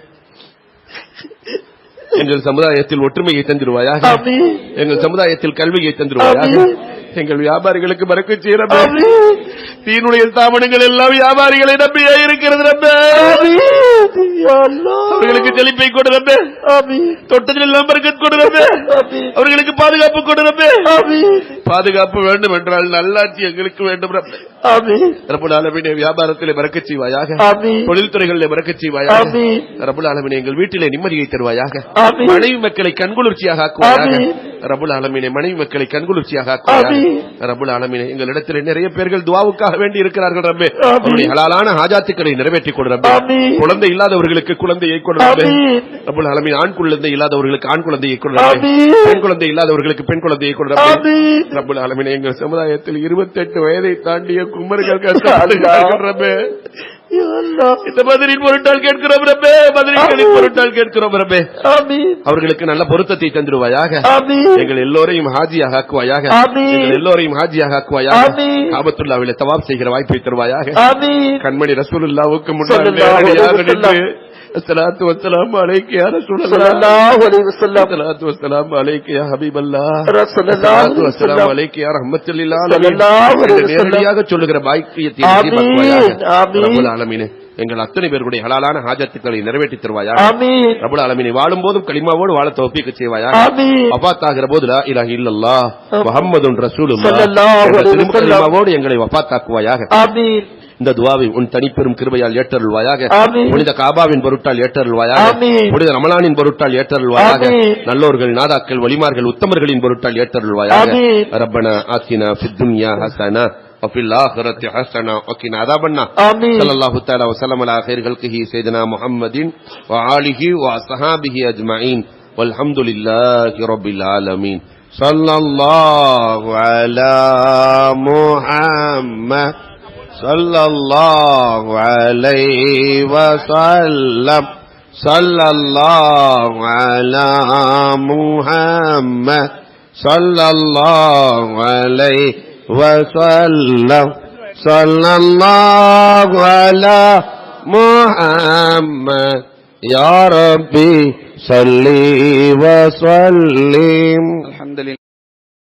எங்கள் சமுதாயத்தில் ஒற்றுமையை தந்திருவாயாக. எங்கள் சமுதாயத்தில் கல்வியை தந்திருவாயாக. எங்கள் வியாபாரிகளுக்கு பரக்கத் செய்ய ரப்பே. தீனுடைய ஸ்தாபனங்கள் எல்லாம் வியாபாரிகளை நம்பியே இருக்கிறது ரப்பே. அவர்களுக்கு செழிப்பை கொடு ரப்பே. தொட்டதில் எல்லாம் பரக்கத் கொடு ரப்பே. அவர்களுக்கு பாதுகாப்பு கொடு ரப்பே. பாதுகாப்பு வேண்டும் என்றால் நல்லாட்சி எங்களுக்கு வேண்டும் ரப்பே. ஆமீன் ரப்பல் ஆலமீனே வியாபாரத்திலே பரக்கத் செய்வாயாக, ஆமீன் தொழில்துறைகளிலே பரக்கத் செய்வாயாக, ஆமீன் ரப்பல் ஆலமீனே எங்கள் வீட்டிலே நிம்மதியை தருவாயாக, ஆமீன் மனைவி மக்களை கண்குளிர்ச்சியாக ஆக்குவாயாக, ஆமீன் ரப்பல் ஆலமீனே மனைவி மக்களை கண்குளிர்ச்சியாக ஆக்குவாயாக, ஆமீன் ரப்பல் ஆலமீனே எங்களிடத்திலே நிறைய பேர்கள் துஆவுக்காக வேண்டி இருக்கிறார்கள் ரப்பே, ஆமீன் அவருடைய ஹலாலான ஹாஜாத்துக்களை நிறைவேற்றிக் கொடு ரப்பே, ஆமீன் குழந்தை இல்லாதவர்களுக்கு குழந்தையை கொடு ரப்பே, ஆமீன் ரப்பல் ஆலமீன் ஆண் குழந்தை இல்லாதவர்களுக்கு ஆண் குழந்தையை கொடு ரப்பே, ஆமீன் பெண் குழந்தை இல்லாதவர்களுக்கு பெண் குழந்தையை கொடு ரப்பே, ஆமீன் ரப்பல் ஆலமீன் எங்கள் சமுதாயத்தில் 28 வயதை தாண்டிய குமர்கள் கஷ்டப்படுகிறார்கள் ரப்பே, யா அல்லாஹ் இந்த பதிலின் பொருட்டால் கேட்கிறோம் ரப்பே, பதிலின் பொருட்டால் கேட்கிறோம் ரப்பே, ஆமீன் அவர்களுக்கு நல்ல பொருத்தத்தை தந்துடுவாயாக, ஆமீன் எங்கள் எல்லோரையும் ஹாஜியாக ஆக்குவாயாக, ஆமீன் எங்கள் எல்லோரையும் ஹாஜியாக ஆக்குவாயாக, ஆமீன் காபத்துல்லாஹ்விலே தவாப் செய்கிற வாய்ப்பை தருவாயாக, ஆமீன் கண்மணி ரசூலுல்லாஹ்வுக்கு முன்னால் ஸல்லல்லாஹு அலைஹி நேரடியாக வஸல்லம். நின்று அஸ்ஸலாத்து வஸ்ஸலாமு அலைக்க யா ரசூலல்லாஹ், ஸல்லல்லாஹு அலைஹி வஸல்லம், அஸ்ஸலாத்து வஸ்ஸலாமு அலைக்க யா ஹபீபல்லாஹ், ஸல்லல்லாஹு அஸ்ஸலாத்து அலைஹி வஸ்ஸலாமு வஸல்லம், அலைக்க யா ரஹ்மத்துல் ஆலமீன் ஸல்லல்லாஹு அலைஹி என்று வஸல்லம். நேரடியாக சொல்லுகிற பாக்கியத்தை ஆமீன் நசீபாக்குவாயாக, ஆமீன் ரப்பல் ஆலமீன் எங்கள் அத்தனை பேருடைய ஹலாலான ஹாஜத்துக்களை நிறைவேற்றி தருவாயாக, ஆமீன் ரப்பல் ஆலமீன் வாழும் போதும் கலிமாவோடு வாழ தௌஃபீக் செய்வாயாக, ஆமீன் வஃபாத்தாகிற போது லா இலாஹ இல்லல்லாஹ் முஹம்மதுன் ரசூலுல்லாஹ் ஸல்லல்லாஹு என்ற அலைஹி திரும்ப வஸல்லம். கலிமாவோடு எங்களை வஃபாத்தாக்குவாயாக, ஆமீன் இந்த துஆவை உன் தனிப்பெரும் கிருபையால் ஏற்றருள்வாயாக, ஆமீன் புனித காபாவின் பொருட்டால் ஏற்றருள்வாயாக, ஆமீன் புனித ரமலானின் பொருட்டால் ஏற்றருள்வாயாக, ஆமீன் நல்லோர்கள் நாதாக்கள் வலிமார்கள் உத்தமர்களின் பொருட்டால் ஏற்றருள்வாயாக, ஆமீன் ரப்பனா ஆத்தினா ஃபித் துன்யா ஹஸனா وفي الآخرة حسنة وقنا عذاب النار. آمين. صلى الله تعالى وسلم على خير خلقه سيدنا محمد وآله وصحابه أجمعين والحمد لله رب العالمين. صلى الله على محمد صلى الله عليه وسلم صلى الله على محمد صلى الله عليه وسلم صلى الله على محمد يا ربي صل وسلم.